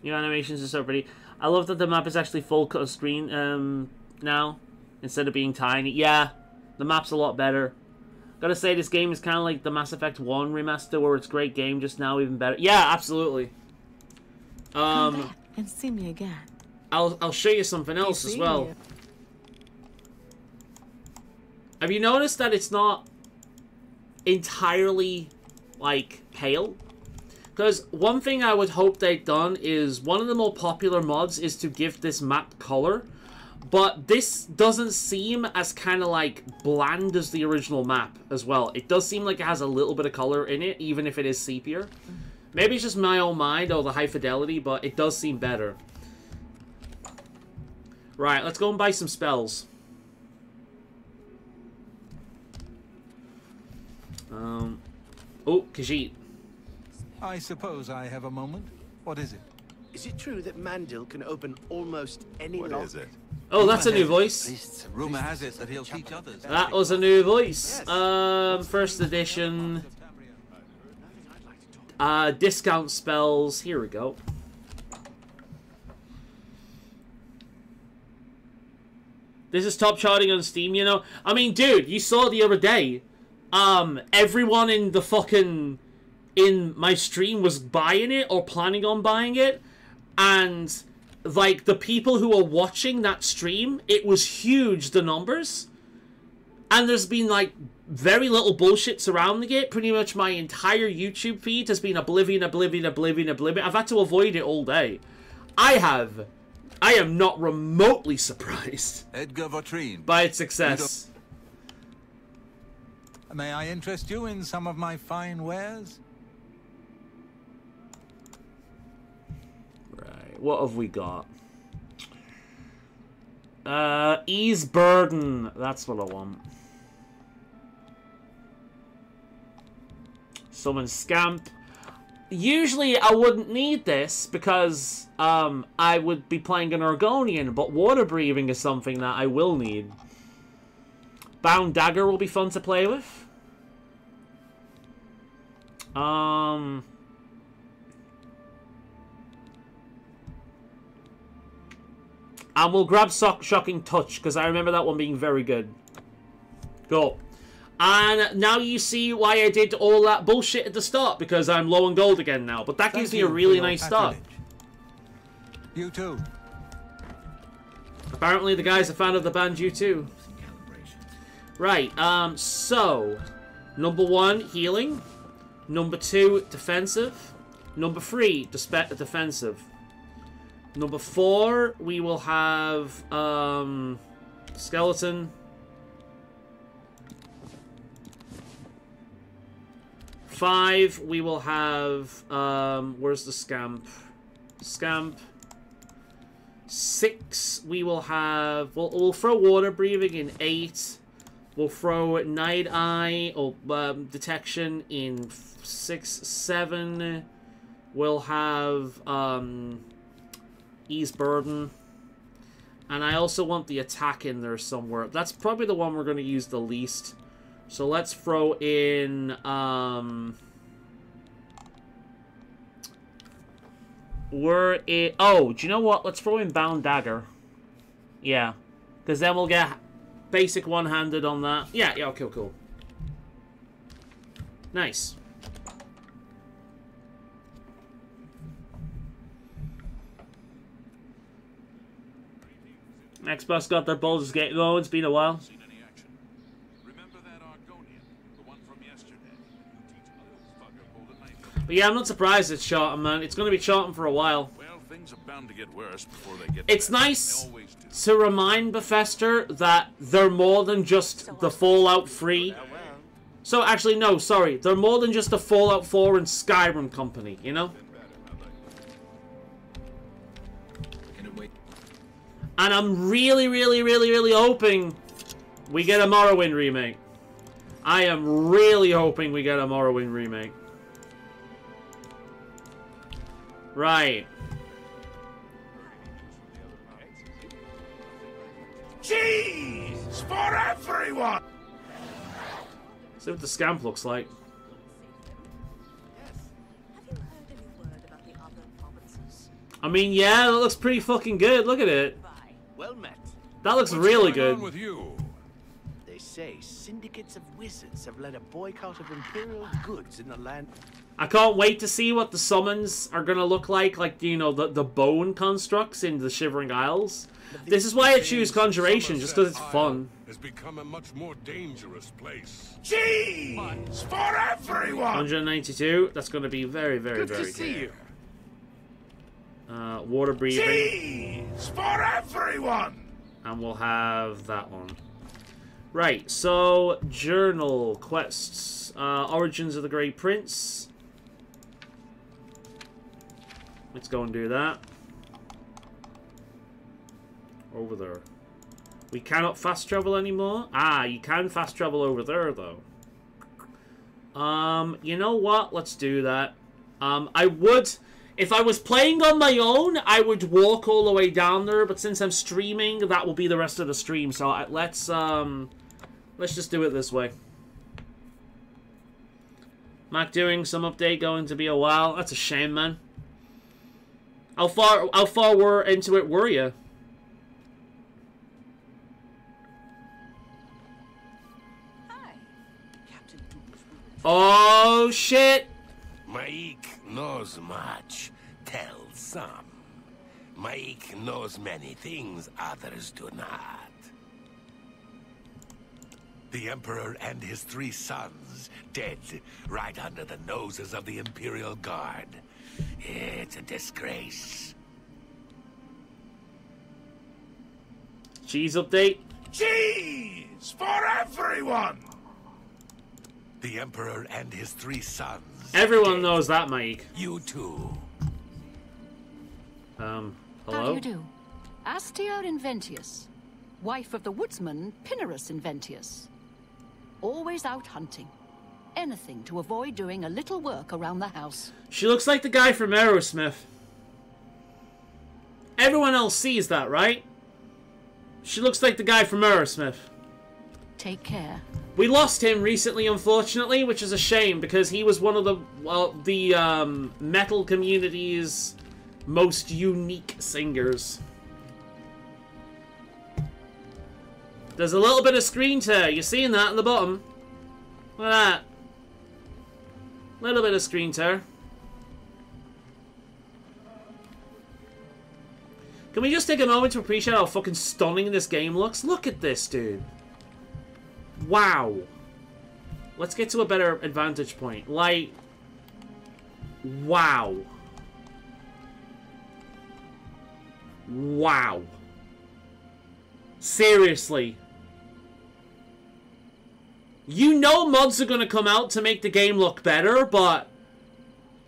Your animations are so pretty. I love that the map is actually full cut screen now, instead of being tiny. Yeah, the map's a lot better. Gotta say, this game is kind of like the Mass Effect 1 remaster, where it's a great game, just now even better. Yeah, absolutely. Come back and see me again. I'll show you something else as well. Have you noticed that it's not entirely, like, pale? Because one thing I would hope they'd done is, one of the more popular mods is to give this map color. But this doesn't seem as kind of, like, bland as the original map as well. It does seem like it has a little bit of color in it, even if it is sepia. Maybe it's just my own mind or the high fidelity, but it does seem better. Right, let's go and buy some spells. Oh, Khajiit. I suppose I have a moment. What is it? Is it true that Mandil can open almost any lock? What is it? Oh, that's a new voice. Rumor has it that he'll teach others. That was a new voice. First edition. Discount spells. Here we go. This is top charting on Steam, you know? I mean, dude, you saw the other day. Everyone in the fucking... in my stream was buying it or planning on buying it. And... like, the people who are watching that stream, it was huge, the numbers. And there's been, like, very little bullshit surrounding it. Pretty much my entire YouTube feed has been Oblivion, Oblivion, Oblivion, Oblivion. I've had to avoid it all day. I am not remotely surprised Edgar Vautrin by its success. May I interest you in some of my fine wares? What have we got? Ease burden. That's what I want. Summon Scamp. Usually I wouldn't need this because I would be playing an Argonian, but water breathing is something that I will need. Bound Dagger will be fun to play with. And we'll grab Shocking Touch, because I remember that one being very good. Go. And now you see why I did all that bullshit at the start, because I'm low on gold again now. But that gives me a really nice start. You too. Apparently the guy's a fan of the band U2. Right, so... Number 1, healing. Number 2, defensive. Number 3, defensive. Number 4, we will have, skeleton. 5, we will have, where's the scamp? Scamp. 6, we will have, we'll throw water breathing in 8. We'll throw night eye or detection in 6, 7. We'll have ease burden. And I also want the attack in there somewhere. That's probably the one we're going to use the least. So let's throw in... oh, do you know what? Let's throw in Bound Dagger. Yeah. Because then we'll get basic one-handed on that. Yeah, okay, cool. Nice. Xbox got their Baldur's Gate going. It's been a while. But yeah, I'm not surprised it's shorting, man. It's going to be shorting for a while. Well, things are bound to get worse before they get It's nice to remind Bethesda that they're more than just the Fallout 3. So, actually, no, sorry. They're more than just the Fallout 4 and Skyrim company, you know? And I'm really, really, really, really hoping we get a Morrowind remake. I am really hoping we get a Morrowind remake. Right. Cheese for everyone! See what the scamp looks like. I mean, yeah, that looks pretty fucking good. Look at it. Well met. That looks really good. With you? They say syndicates of wizards have led a boycott of Imperial goods in the land. I can't wait to see what the summons are gonna look like you know, the bone constructs in the Shivering Isles. This is why I choose Conjuration, just because it's fun. Has become a much more dangerous place. Cheese for everyone! 192. That's gonna be very, very, very good. Good to see you. Water breathing. Cheese for everyone! And we'll have that one. Right, so journal quests. Origins of the Great Prince. Let's go and do that. Over there. We cannot fast travel anymore. Ah, you can fast travel over there though. You know what? Let's do that. I would, if I was playing on my own, I would walk all the way down there, but since I'm streaming, that will be the rest of the stream. So let's just do it this way. Mac doing some update, going to be a while. That's a shame, man. How far were into it were you? Hi, Captain. Oh shit! Mike knows much, tells some. Mike knows many things others do not. The Emperor and his 3 sons, dead right under the noses of the Imperial Guard. It's a disgrace. Cheese update? Cheese for everyone! The Emperor and his 3 sons. Everyone knows that, Mike. You too. Hello? How do you do? Astia Inventius, wife of the woodsman Pinnerus Inventius. Always out hunting. Anything to avoid doing a little work around the house. She looks like the guy from Aerosmith. Everyone else sees that, right? She looks like the guy from Aerosmith. Take care. We lost him recently, unfortunately, which is a shame because he was one of the metal community's most unique singers. There's a little bit of screen tear. You're seeing that at the bottom. Look at that. Little bit of screen tear. Can we just take a moment to appreciate how fucking stunning this game looks? Look at this, dude. Wow. Let's get to a better advantage point. Like, wow. Wow. Seriously. You know mods are gonna come out to make the game look better, but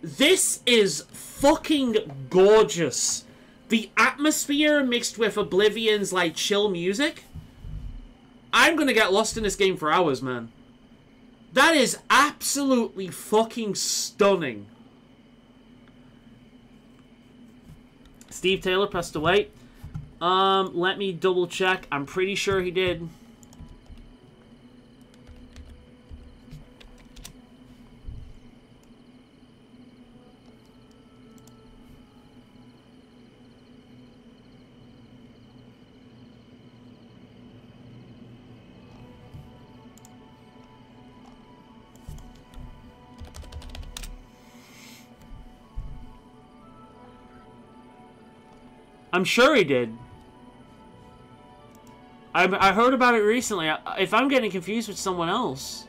this is fucking gorgeous. The atmosphere mixed with Oblivion's, like, chill music. I'm gonna get lost in this game for hours, man. That is absolutely fucking stunning. Steve Taylor pressed away. Let me double check. I'm pretty sure he did. I'm sure he did. I heard about it recently. If I'm getting confused with someone else.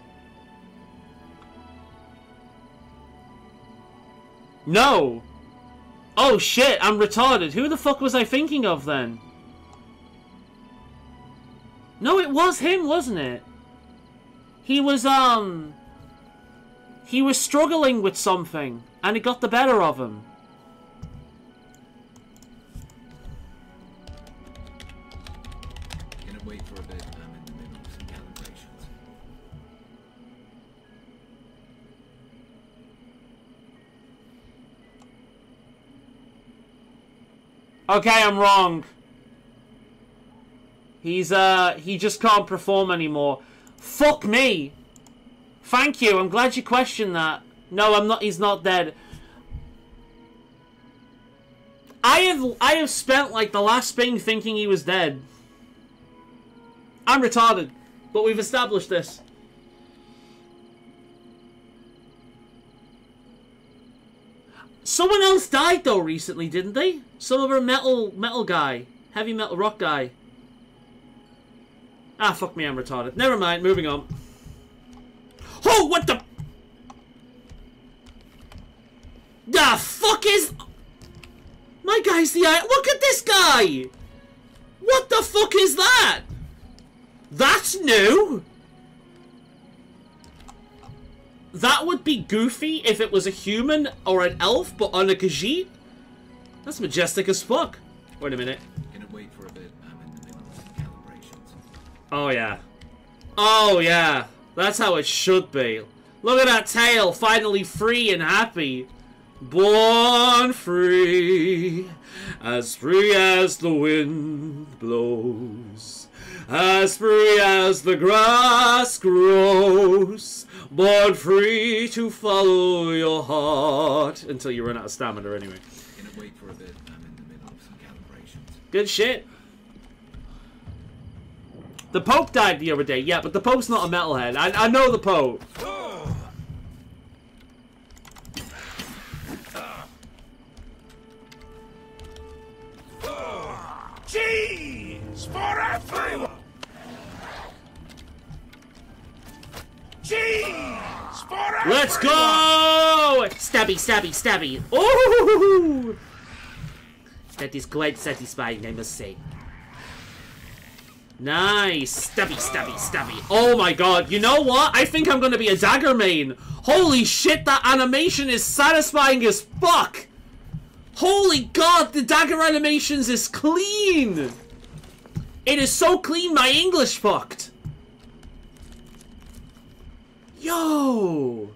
No. Oh shit, I'm retarded. Who the fuck was I thinking of then? No, it was him, wasn't it? He was struggling with something, and it got the better of him. Wait for a bit. I'm in the middle of some calibrations. Okay, I'm wrong. He just can't perform anymore. Fuck me. Thank you. I'm glad you questioned that. No, I'm not. He's not dead. I have spent like the last thing thinking he was dead. I'm retarded, but we've established this. Someone else died though recently, didn't they? Some other metal guy, heavy metal rock guy. Ah, fuck me, I'm retarded. Never mind, moving on. Oh, what the? The fuck is? My guy's the eye. Look at this guy. What the fuck is that? That's new! That would be goofy if it was a human or an elf, but on a Khajiit? That's majestic as fuck. Wait a minute. Gonna wait for a bit. I'm in the middle of some calibrations. Oh, yeah. Oh, yeah. That's how it should be. Look at that tail, finally free and happy. Born free as the wind blows. As free as the grass grows, born free to follow your heart. Until you run out of stamina anyway. Gonna wait for a bit. I'm in the middle of some calibrations. Good shit. The Pope died the other day, yeah, but the Pope's not a metalhead. I know the Pope. Cheese for everyone! Cheese for everyone! Let's go! Stabby, stabby, stabby. Oh! That is quite satisfying, I must say. Nice. Stabby, stabby, stabby. Oh my god. You know what? I think I'm gonna be a dagger main. Holy shit, that animation is satisfying as fuck. Holy god, the dagger animations is clean. It is so clean, my English fucked. Yo.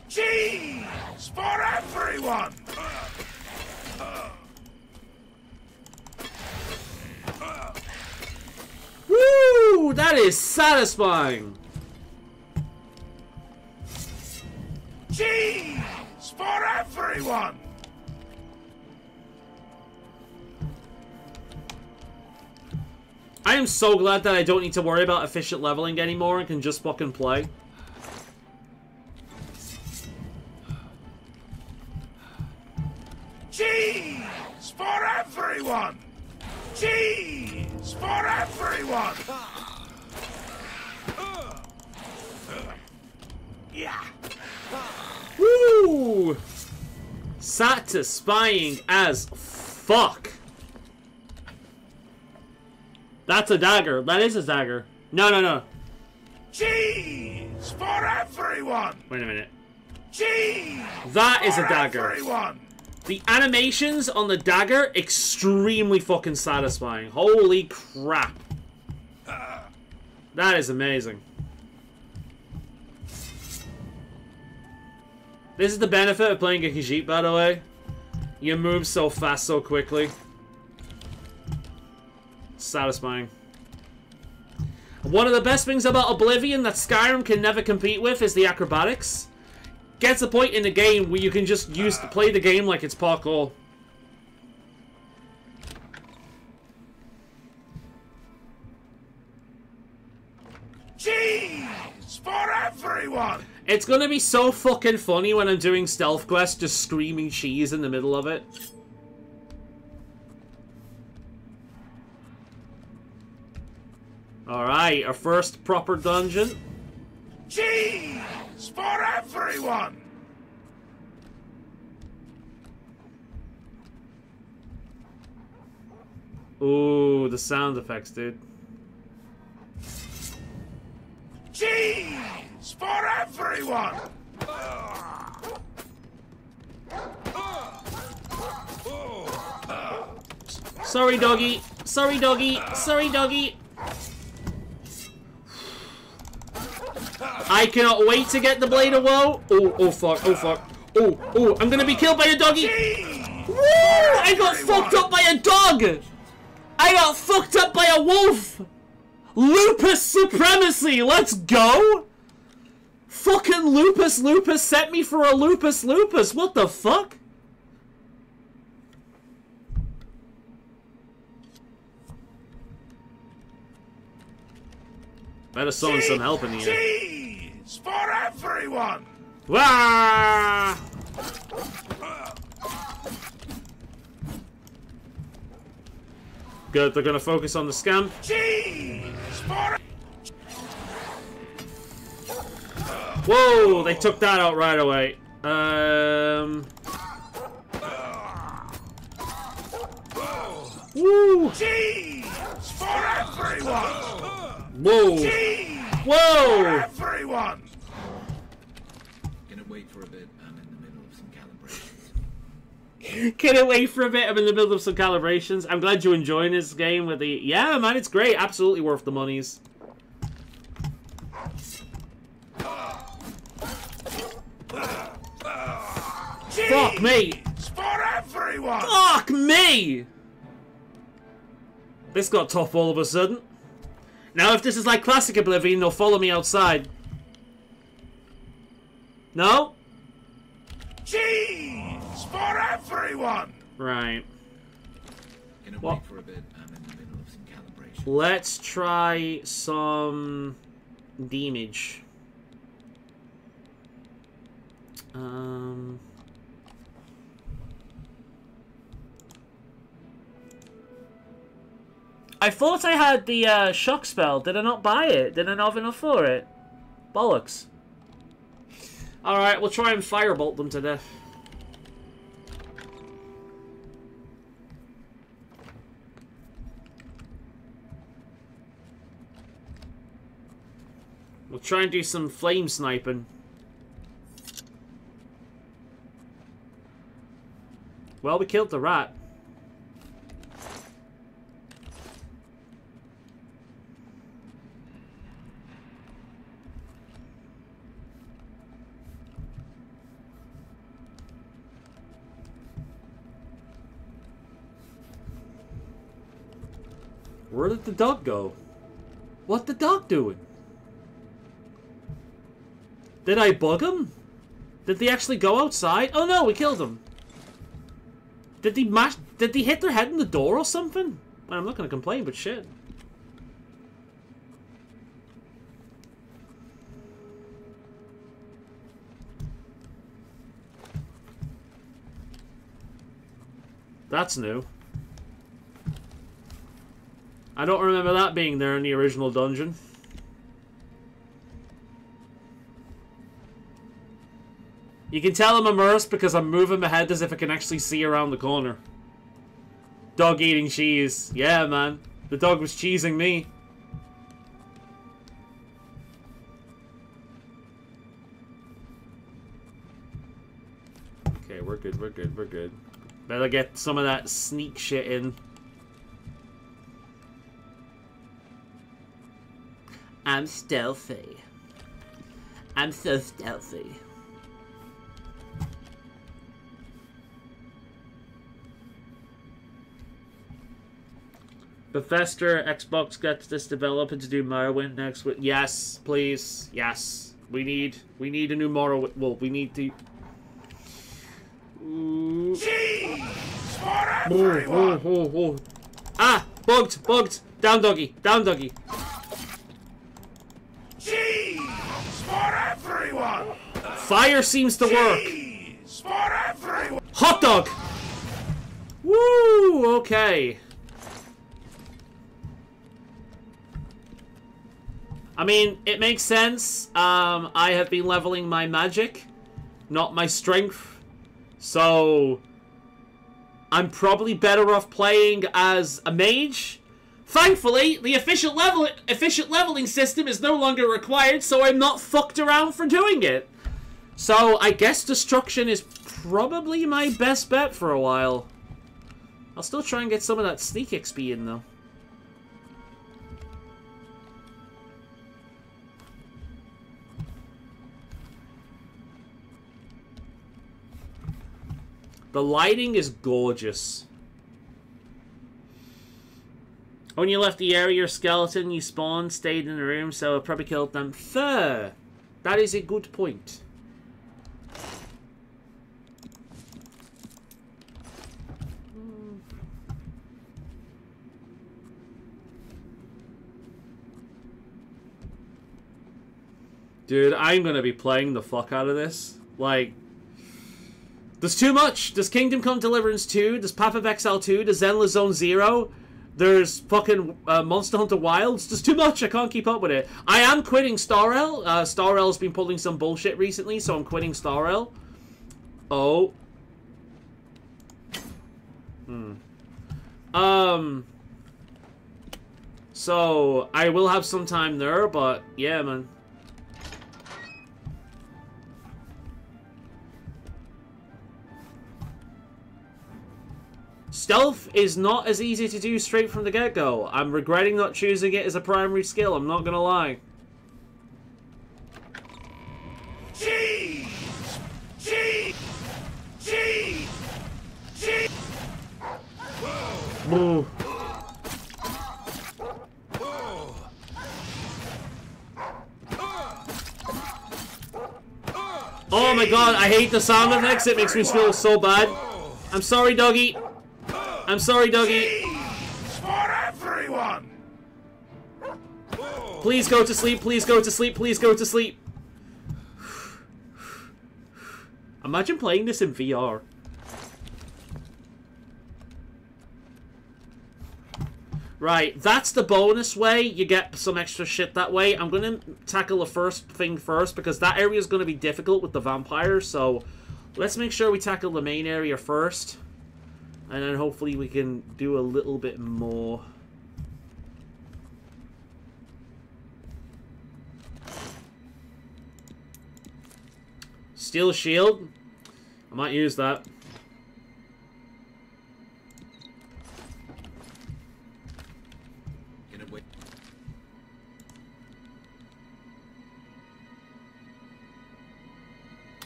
Cheese for everyone! Woo! That is satisfying. Cheese for everyone! I am so glad that I don't need to worry about efficient leveling anymore and can just fucking play. Cheese for everyone! Cheese for everyone! Yeah. Woo! Satisfying as fuck. That's a dagger. That is a dagger. No, no, no. Cheese for everyone! Wait a minute. Cheese! That is a dagger. Everyone! The animations on the dagger, extremely fucking satisfying. Holy crap. That is amazing. This is the benefit of playing a Khajiit, by the way. You move so fast, so quickly. Satisfying. One of the best things about Oblivion that Skyrim can never compete with is the acrobatics. Gets a point in the game where you can just play the game like it's parkour. Cheese for everyone! It's gonna be so fucking funny when I'm doing stealth quests, just screaming cheese in the middle of it. Alright, our first proper dungeon. Cheese for everyone! Ooh, the sound effects, dude. Cheese for everyone! Sorry, doggy. Sorry, doggy. Sorry, doggy. I cannot wait to get the Blade of Woe. Oh, oh fuck, oh fuck. Oh, oh, I'm gonna be killed by a doggy. Woo! I got fucked up by a dog. I got fucked up by a wolf. Lupus supremacy, let's go. Fucking Lupus sent me for a Lupus. What the fuck? Better summon some help in here. Cheese for everyone! Wah! Good, they're gonna focus on the scam. Cheese for... Whoa, they took that out right away. Woo! Cheese for everyone! Whoa! Cheese Whoa! for everyone! Gonna wait for a bit. I'm in the middle of some calibrations. Can't wait for a bit. I'm in the middle of some calibrations. I'm glad you're enjoying this game with the... Yeah, man, it's great. Absolutely worth the monies. Fuck me! For everyone! Fuck me! This got tough all of a sudden. Now, if this is like classic Oblivion, they'll follow me outside. No? Cheese for everyone! Right. Gonna wait for a bit. I'm in the middle of some calibrations. Let's try some damage. I thought I had the shock spell. Did I not buy it? Did I not have enough for it? Bollocks. Alright, we'll try and firebolt them to death. We'll try and do some flame sniping. Well, we killed the rat. Where did the dog go? What the dog doing? Did I bug him? Did they actually go outside? Oh no, we killed him. Did they hit their head in the door or something? Well, I'm not gonna complain, but shit. That's new. I don't remember that being there in the original dungeon. You can tell I'm immersed because I'm moving my head as if I can actually see around the corner. Dog eating cheese. Yeah, man. The dog was cheesing me. Okay, we're good, we're good, we're good. Better get some of that sneak shit in. I'm stealthy. I'm so stealthy. Bethesda, Xbox gets this developer to do Morrowind next week. Yes, please. Yes. We need a new Morrowind. Well, we need to... Cheese for everyone! Ah! Bugged! Down doggy! Down doggy! Cheese for everyone! Fire seems to work! Cheese for everyone! Hot dog! Woo! Okay. I mean, it makes sense. I have been leveling my magic, not my strength. So, I'm probably better off playing as a mage. Thankfully, the efficient leveling system is no longer required, so I'm not fucked around for doing it. So, I guess destruction is probably my best bet for a while. I'll still try and get some of that sneak XP in, though. The lighting is gorgeous. When you left the area, your skeleton you spawned stayed in the room, so I probably killed them. Fair. That is a good point. Dude, I'm gonna be playing the fuck out of this. Like... There's too much. There's Kingdom Come Deliverance 2. There's Path of Exile 2. There's Endless Zone 0. There's fucking Monster Hunter Wilds. There's too much. I can't keep up with it. I am quitting StarRail. StarRail's been pulling some bullshit recently, so I'm quitting StarRail. Oh. So, I will have some time there, but yeah, man. Stealth is not as easy to do straight from the get-go. I'm regretting not choosing it as a primary skill, I'm not gonna lie. Cheese! Cheese! Cheese! Cheese! Ooh. Oh my god, I hate the sound effects, it makes me feel so bad. I'm sorry, doggy. I'm sorry, doggy. For everyone. Please go to sleep, please go to sleep, please go to sleep. Imagine playing this in VR. Right, that's the bonus way. You get some extra shit that way. I'm going to tackle the first thing first because that area is going to be difficult with the vampires. So let's make sure we tackle the main area first. And then hopefully we can do a little bit more. Steel shield. I might use that.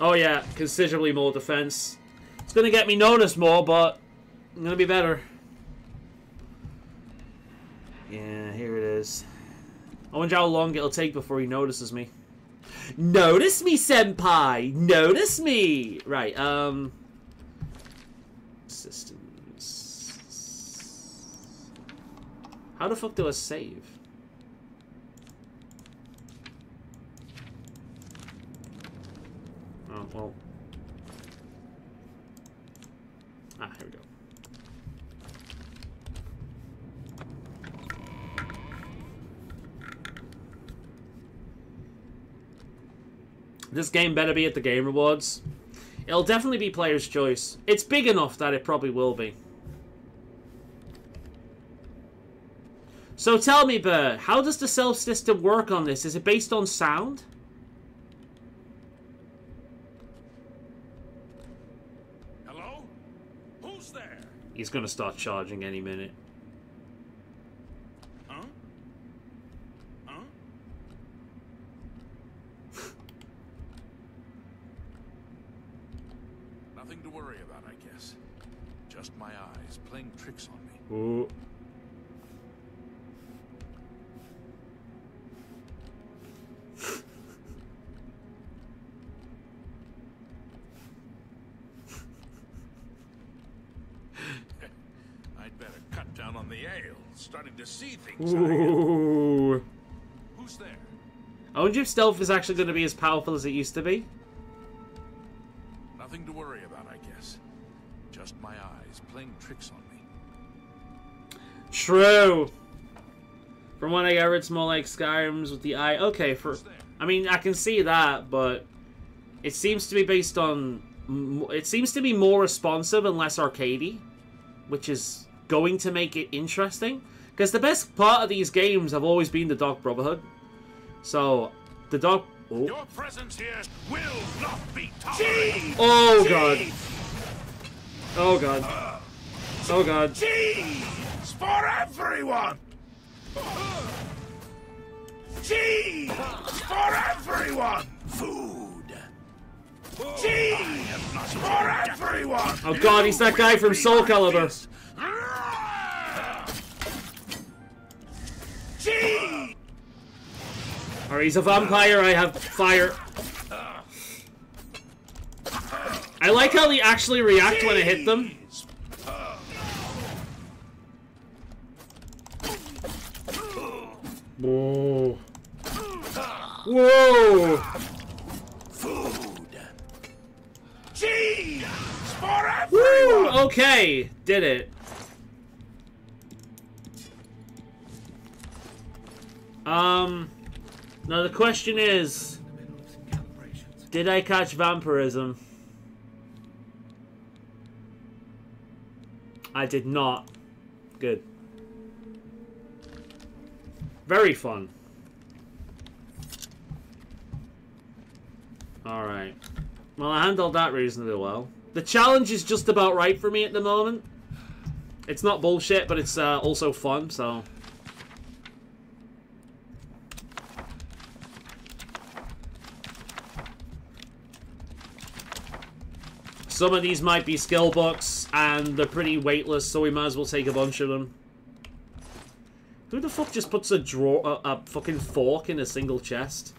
Oh yeah, considerably more defense. It's gonna get me noticed more, but I'm gonna be better. Yeah, here it is. I wonder how long it'll take before he notices me. Notice me, senpai! Notice me! Right, systems. How the fuck do I save? Oh, well. Ah, here we go. This game better be at the Game Awards. It'll definitely be Player's Choice. It's big enough that it probably will be. So tell me, Burr, how does the self system work on this? Is it based on sound? Hello? Who's there? He's gonna start charging any minute. Huh? Huh? Nothing to worry about, I guess. Just my eyes playing tricks on me. Ooh. I'd better cut down on the ale. Starting to see things. Ooh. Who's there? I wonder if stealth is actually going to be as powerful as it used to be. Nothing to worry about, I guess. Just my eyes playing tricks on me. True. From what I heard, it's more like Skyrim's with the eye. Okay, I mean, I can see that, but it seems to be based on... It seems to be more responsive and less arcadey, which is going to make it interesting. Because the best part of these games have always been the Dark Brotherhood. So, the Dark... Oh. Your presence here will not be tolerated. Oh, God. Oh, God. Oh, God. Cheese for everyone! Cheese for everyone! Food! Cheese for everyone! Oh, God, he's that guy from Soul Calibur. Cheese! Alright, he's a vampire, I have fire. I like how they actually react when I hit them. Whoa. Whoa! Food! Cheese for everyone! Woo! Okay, did it. Now the question is, did I catch vampirism? I did not. Good. Very fun. Alright. Well, I handled that reasonably well. The challenge is just about right for me at the moment. It's not bullshit, but it's also fun, so... Some of these might be skill books, and they're pretty weightless, so we might as well take a bunch of them. Who the fuck just puts a fucking fork in a single chest?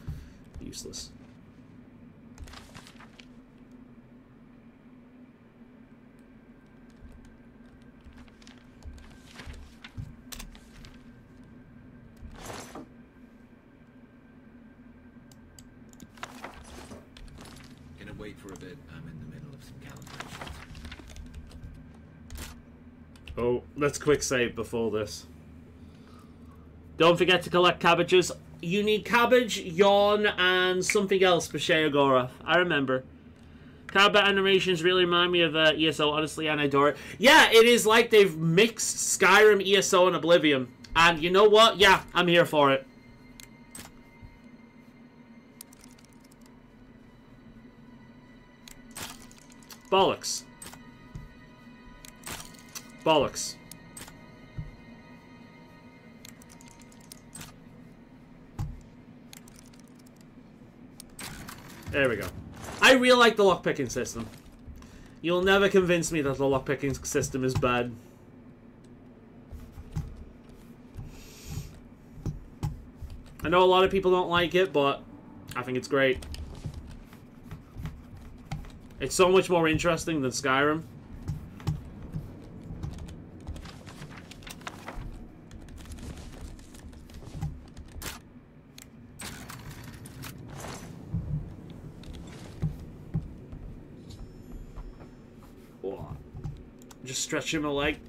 Useless. Gonna wait for a bit. I'm in the middle of some calibrations. Oh, let's quick save before this. Don't forget to collect cabbages. You need cabbage, yawn, and something else for Sheogorath. I remember. Combat animations really remind me of ESO, honestly, and I adore it. Yeah, it is like they've mixed Skyrim, ESO, and Oblivion. And you know what? Yeah, I'm here for it. Bollocks. Bollocks. There we go. I really like the lockpicking system. You'll never convince me that the lockpicking system is bad. I know a lot of people don't like it, but I think it's great. It's so much more interesting than Skyrim. Just stretching my leg.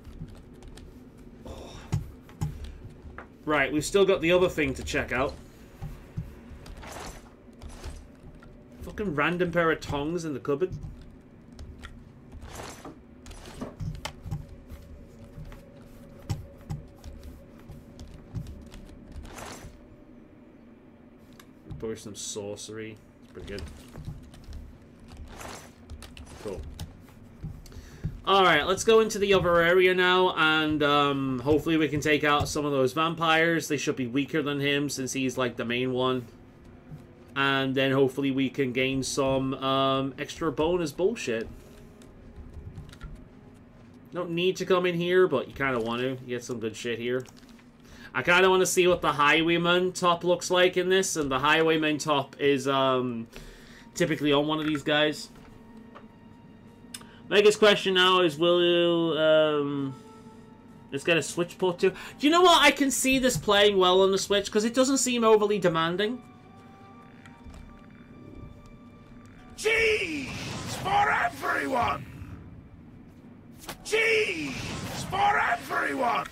Oh. Right, we've still got the other thing to check out. Fuck fucking random pair of tongs in the cupboard. Probably some sorcery. It's pretty good. Cool. Alright, let's go into the other area now, and hopefully we can take out some of those vampires. They should be weaker than him, since he's like the main one. And then hopefully we can gain some extra bonus bullshit. Don't need to come in here, but you kind of want to. You get some good shit here. I kind of want to see what the Highwayman top looks like in this, and the Highwayman top is typically on one of these guys. My biggest question now is, will you, let's get a Switch port too. Do you know what? I can see this playing well on the Switch, because it doesn't seem overly demanding. Cheese for everyone! Cheese for everyone!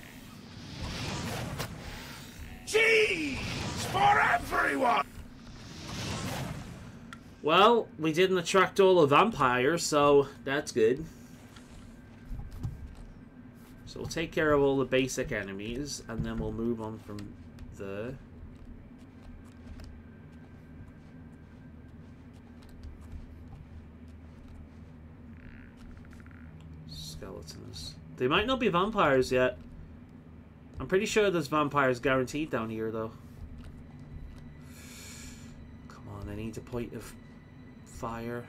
Cheese for everyone! Well, we didn't attract all the vampires, so that's good. So we'll take care of all the basic enemies, and then we'll move on from there. Skeletons. They might not be vampires yet. I'm pretty sure there's vampires guaranteed down here, though. Come on, I need a point of fire.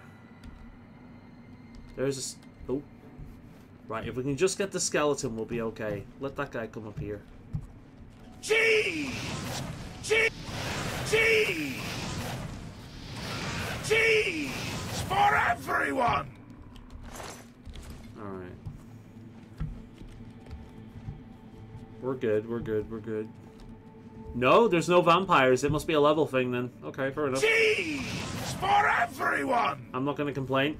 There's a... Oh. Right, if we can just get the skeleton, we'll be okay. Let that guy come up here. Cheese! Cheese! Cheese! Cheese for everyone! Alright. We're good, we're good, we're good. No, there's no vampires. It must be a level thing then. Okay, fair enough. Cheese for everyone! I'm not gonna complain.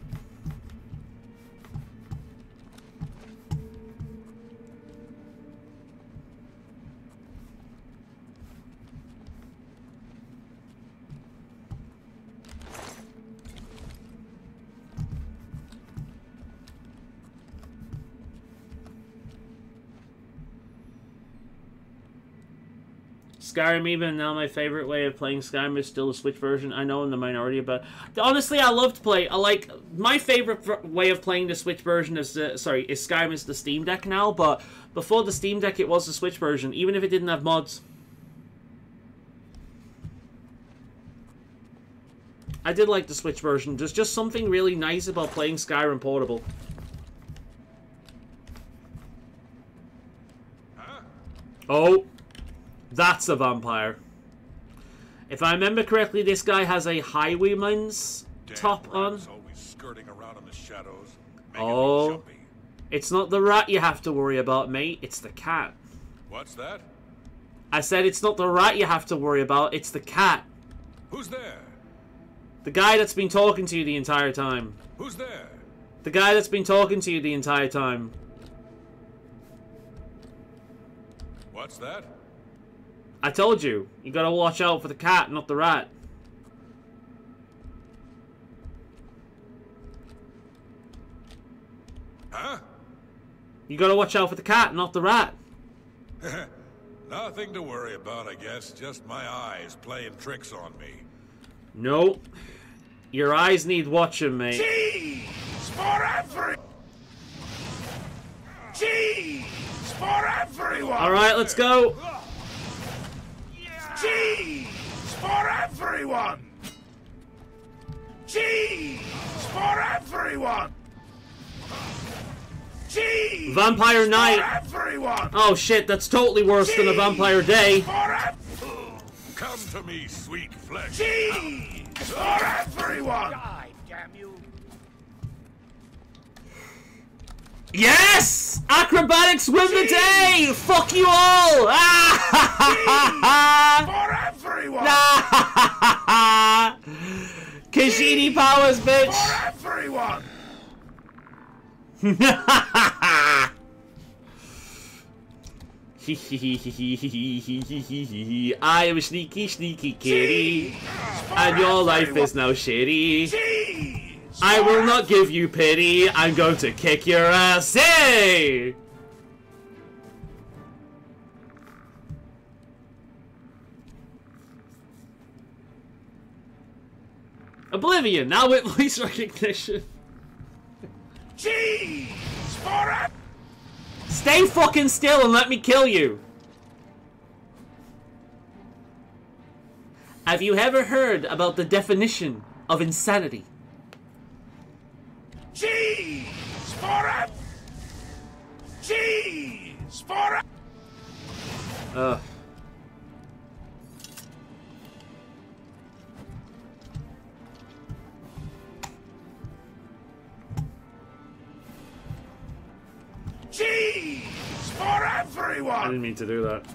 Skyrim, even now, my favorite way of playing Skyrim is still the Switch version. I know I'm the minority, but honestly, I love to play. My favorite way of playing the Switch version is Skyrim is the Steam Deck now. But before the Steam Deck, it was the Switch version, even if it didn't have mods. I did like the Switch version. There's just something really nice about playing Skyrim portable. Oh. That's a vampire. If I remember correctly, this guy has a Highwayman's top on. Always skirting around in the shadows, oh, it's not the rat you have to worry about, mate. It's the cat. What's that? I said it's not the rat you have to worry about. It's the cat. Who's there? The guy that's been talking to you the entire time. Who's there? The guy that's been talking to you the entire time. What's that? I told you. You gotta watch out for the cat, not the rat. Huh? You gotta watch out for the cat, not the rat. Nothing to worry about, I guess. Just my eyes playing tricks on me. Nope. Your eyes need watching, mate. Cheese for every... Cheese for everyone! Alright, let's go. Cheese for everyone! Cheese for everyone! Cheese Vampire Night! for everyone! Oh shit, that's totally worse than a Vampire Day. Come to me, sweet flesh. Cheese for everyone! Die, damn you! Yes! Acrobatics win the day! Fuck you all! For everyone! Kashidi powers, bitch! For everyone! I am a sneaky, sneaky kitty. And your life is now shitty. I will not give you pity. I'm going to kick your ass. Hey! Oblivion, now with voice recognition. Cheese for it. Stay fucking still and let me kill you. Have you ever heard about the definition of insanity? Cheese for it. Cheese for it. Cheese for everyone! I didn't mean to do that.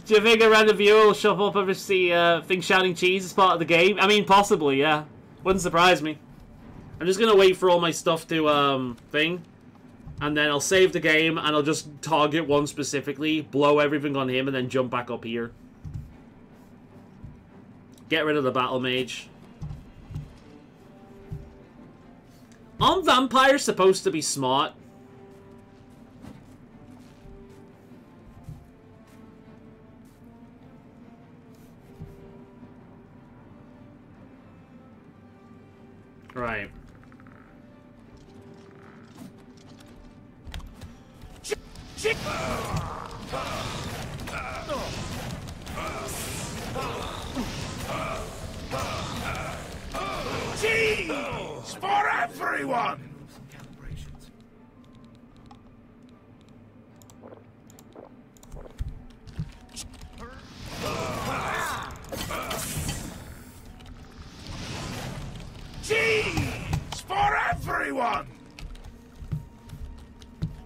Do you think a random viewer will shove up and see things shouting cheese as part of the game? I mean, possibly, yeah. Wouldn't surprise me. I'm just gonna wait for all my stuff to thing, and then I'll save the game and I'll just target one specifically, blow everything on him, and then jump back up here. Get rid of the battle mage. Aren't vampires supposed to be smart? Right. Cheese for everyone! Cheese for everyone!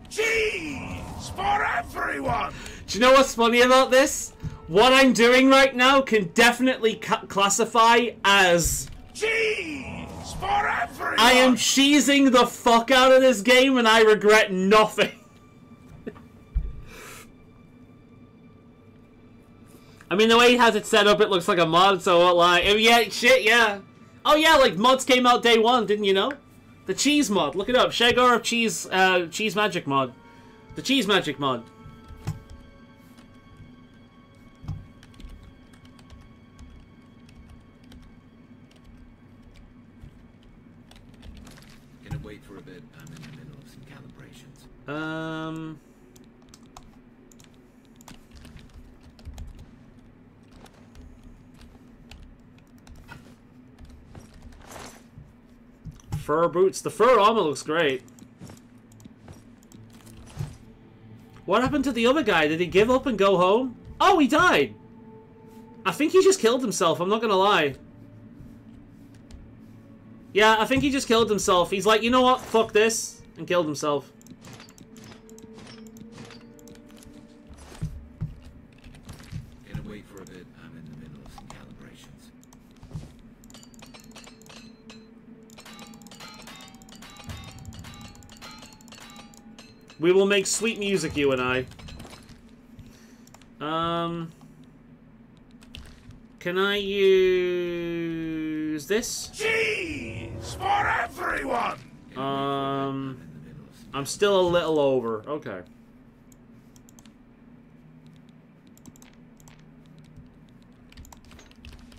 Cheese for everyone! Do you know what's funny about this? What I'm doing right now can definitely classify as... Cheese for everyone! I am cheesing the fuck out of this game and I regret nothing. I mean, the way he has it set up, it looks like a mod, so what, like... Yeah, shit, yeah. Oh yeah, like, mods came out day one, didn't you know? The cheese mod, look it up. Shagor cheese, cheese magic mod. The cheese magic mod. Gonna wait for a bit. I'm in the middle of some calibrations. Fur boots. The fur armor looks great. What happened to the other guy? Did he give up and go home? Oh, he died! I think he just killed himself, I'm not gonna lie. Yeah, I think he just killed himself. He's like, you know what? Fuck this. And killed himself. Gonna wait for a bit. I'm in the middle of some calibrations. We will make sweet music, you and I. Can I use this? Cheese for everyone! I'm still a little over. Okay.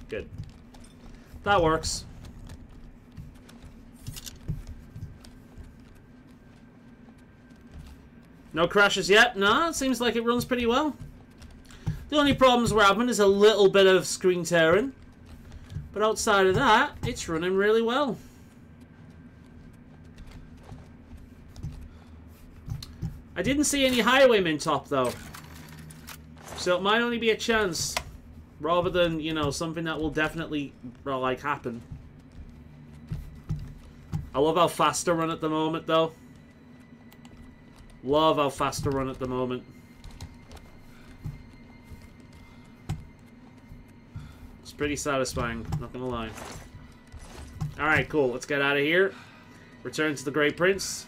Good. That works. No crashes yet? No, it seems like it runs pretty well. The only problems we're having is a little bit of screen tearing. But outside of that, it's running really well. I didn't see any highwaymen top, though. So it might only be a chance. Rather than, you know, something that will definitely, well, like, happen. I love how fast I run at the moment, though. Love how fast I run at the moment. It's pretty satisfying, not gonna lie. Alright, cool. Let's get out of here. Return to the Great Prince.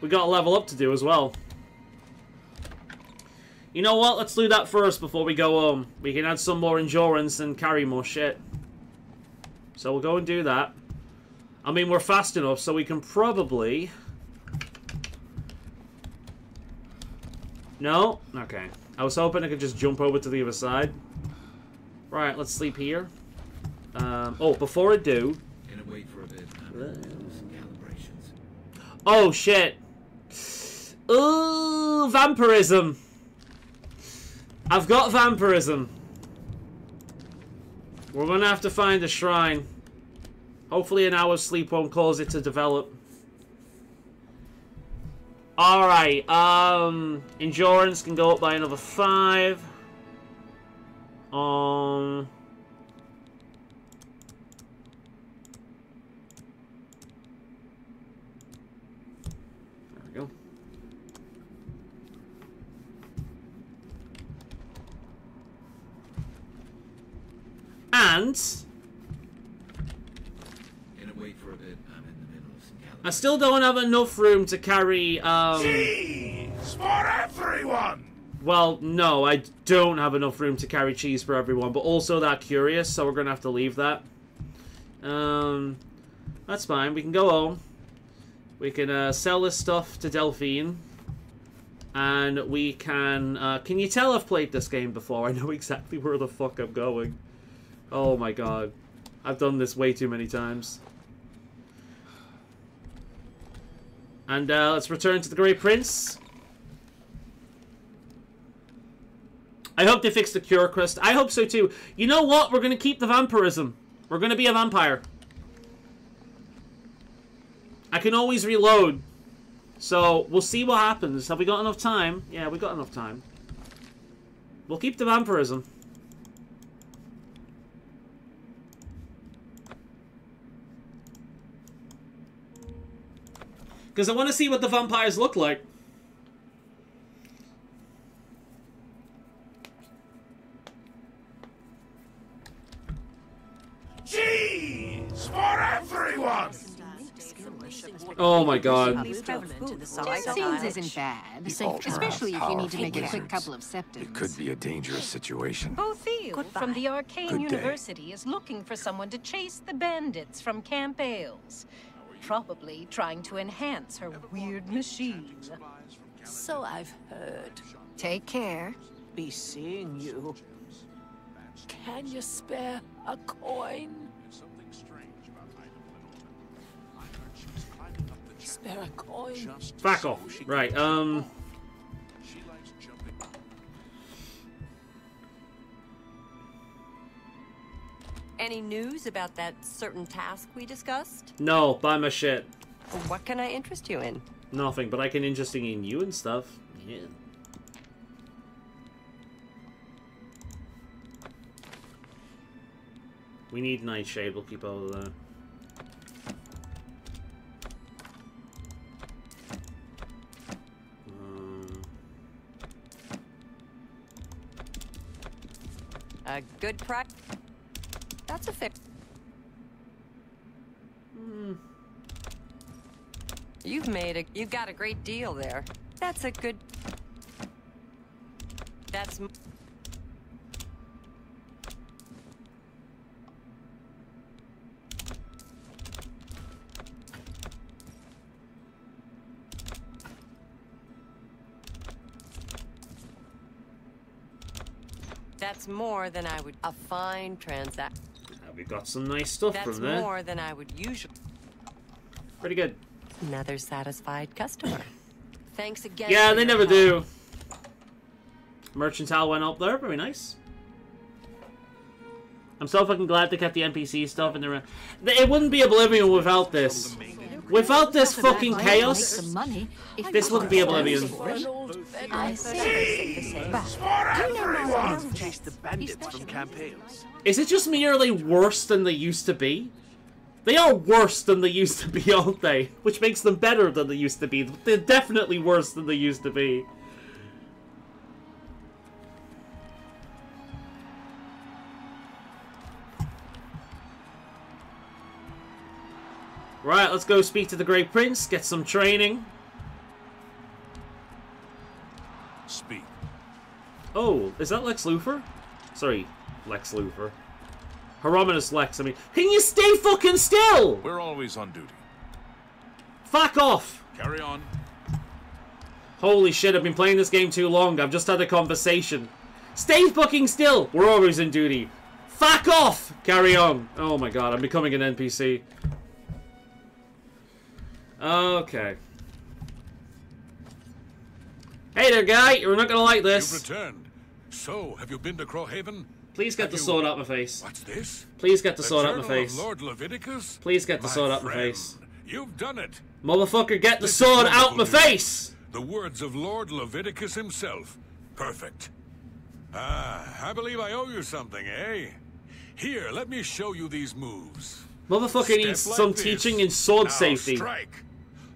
We got a level up to do as well. You know what? Let's do that first before we go home. We can add some more endurance and carry more shit. So we'll go and do that. I mean, we're fast enough, so we can probably... No? Okay. I was hoping I could just jump over to the other side. Right, let's sleep here. Oh, before I do... Gonna wait for a bit. Some calibrations. Oh, shit. Ooh, vampirism. I've got vampirism. We're gonna have to find a shrine. Hopefully an hour's sleep won't cause it to develop. Alright, endurance can go up by another 5. There we go. And I still don't have enough room to carry, cheese for everyone! Well, no, I don't have enough room to carry cheese for everyone, but also that curious, so we're gonna have to leave that. That's fine, we can go home. We can, sell this stuff to Delphine. And we can you tell I've played this game before? I know exactly where the fuck I'm going. Oh my god. I've done this way too many times. And let's return to the Great Prince. I hope they fix the cure quest. I hope so too. You know what? We're going to keep the vampirism. We're going to be a vampire. I can always reload. So, we'll see what happens. Have we got enough time? Yeah, we got enough time. We'll keep the vampirism. Because I want to see what the vampires look like. Cheese for everyone! Oh my god. This seems isn't bad, especially if you need to make a quick couple of septums. It could be a dangerous situation. Bothil from the Arcane University is looking for someone to chase the bandits from Camp Ailes. Probably trying to enhance her weird machine. So I've heard. Take care. Be seeing you. Can you spare a coin? Spare a coin? Fuck off. Right, Any news about that certain task we discussed? No, buy my shit. What can I interest you in? Nothing, but I can interesting in you and stuff. Yeah. We need Nightshade, we'll keep all of that. A good price. That's a fix. You've got a great deal there. That's a good. That's. That's more than I would. A fine transaction. We got some nice stuff from there. That's more than I would usually. Pretty good. Another satisfied customer. Thanks again. Yeah, they never do. Merchantile went up there. Very nice. I'm so fucking glad they kept the NPC stuff in there. It wouldn't be Oblivion without this. Without this fucking chaos, this wouldn't be Oblivion. I see. Chase the bandits from Camp Ailes. Is it just merely worse than they used to be? They are worse than they used to be, aren't they? Which makes them better than they used to be. They're definitely worse than they used to be. Right, let's go speak to the Great Prince, get some training. Oh, is that Lex Luthor? Sorry, Lex Luthor. Hieronymus Lex, I mean. Can you stay fucking still? We're always on duty. Fuck off! Carry on. Holy shit, I've been playing this game too long. I've just had a conversation. Stay fucking still! We're always in duty. Fuck off! Carry on. Oh my god, I'm becoming an NPC. Okay. Hey there, guy. You're not gonna like this. You've returned. So, have you been to Crowhaven? Please get the sword out my face. What's this? Please get the sword out my face. Lord Leviticus? Please get the sword out my face. You've done it. Motherfucker, get the sword out my face! The words of Lord Leviticus himself. Perfect. Ah, I believe I owe you something, eh? Here, let me show you these moves. Motherfucker needs some teaching in sword safety. Strike.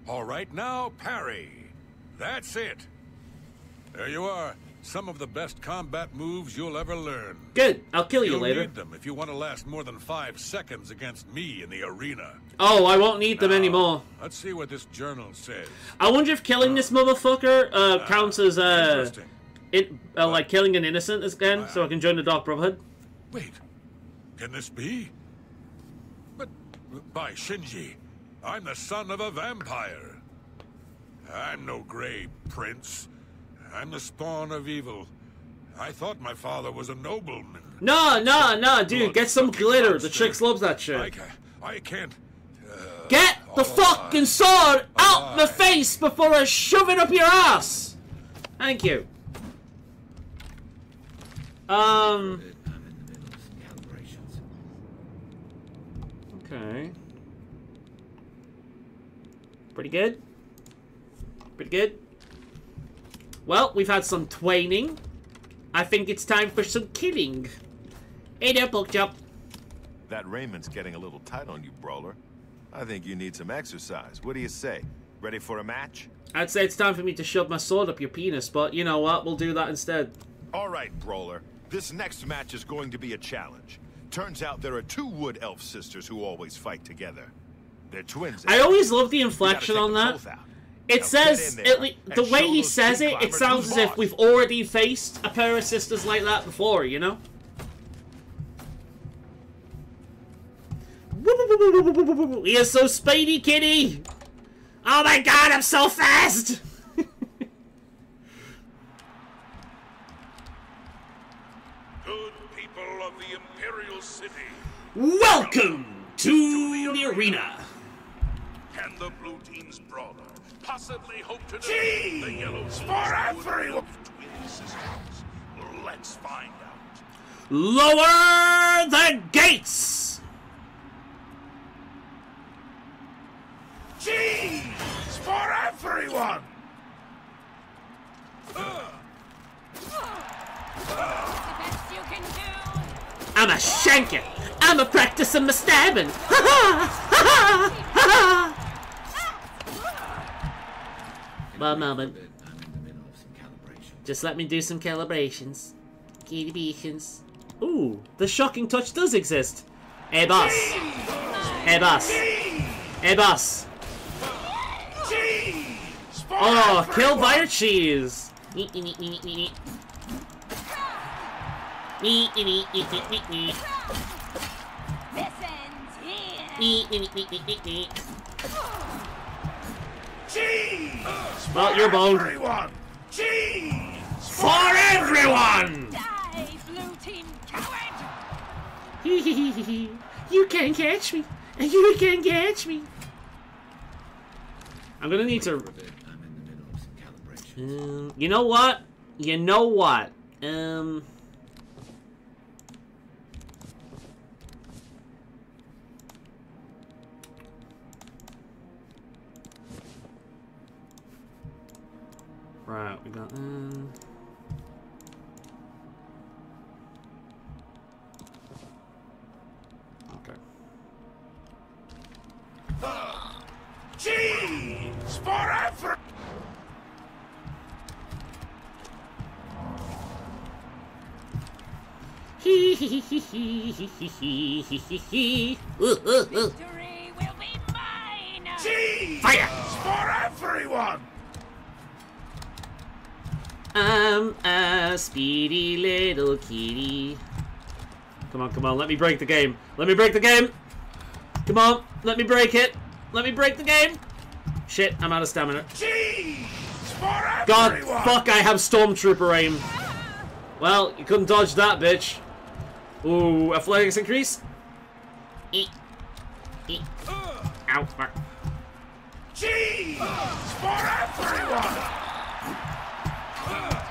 All right, now parry. That's it. There you are. Some of the best combat moves you'll ever learn. Good. I'll kill you later. You'll need them if you want to last more than 5 seconds against me in the arena. Oh, I won't need them anymore. Let's see what this journal says. I wonder if killing this motherfucker counts as like killing an innocent again, so I can join the Dark Brotherhood. Wait, can this be? But by Shinji, I'm the son of a vampire. I'm no Grey Prince. I'm the spawn of evil. I thought my father was a nobleman. No, dude, get some glitter. The chicks loves that shit. I can't. Get the fucking sword out my face before I shove it up your ass. Thank you. Okay. Pretty good. Pretty good. Well, we've had some twining. I think it's time for some killing. Hey there, Pokechop. That raiment's getting a little tight on you, Brawler. I think you need some exercise. What do you say? Ready for a match? I'd say it's time for me to shove my sword up your penis, but you know what? We'll do that instead. All right, Brawler. This next match is going to be a challenge. Turns out there are 2 wood elf sisters who always fight together. They're twins. I always love the inflection on that. It says, the way he says it, it sounds as if we've already faced a pair of sisters like that before, you know? You're so speedy, kitty! Oh my god, I'm so fast! Good people of the Imperial City. Welcome to the arena. Can the blue team's brawler possibly hope to defeat the yellow team's twin sisters? Let's find out. Lower the gates! Cheese for everyone! I'ma shank it! I'ma practice my stabbing! One moment. Just let me do some calibrations. Kitty beacons. Ooh, the shocking touch does exist. Hey boss. Hey boss. Hey boss. Oh, kill fire cheese. Well, you're boned. For everyone! Die, blue team coward! You can't catch me. You can't catch me. I'm gonna need to. You know what? You know what? Right, we got okay. Cheese forever! Victory will be mine! Cheese Fire! For everyone! I'm a speedy little kitty. Come on, let me break the game. Let me break the game. Come on, let me break it. Let me break the game. Shit, I'm out of stamina. God, fuck, I have Stormtrooper aim. Well, you couldn't dodge that, bitch. Ooh, athletics increase. Eat. Ow, fuck. Cheese for everyone.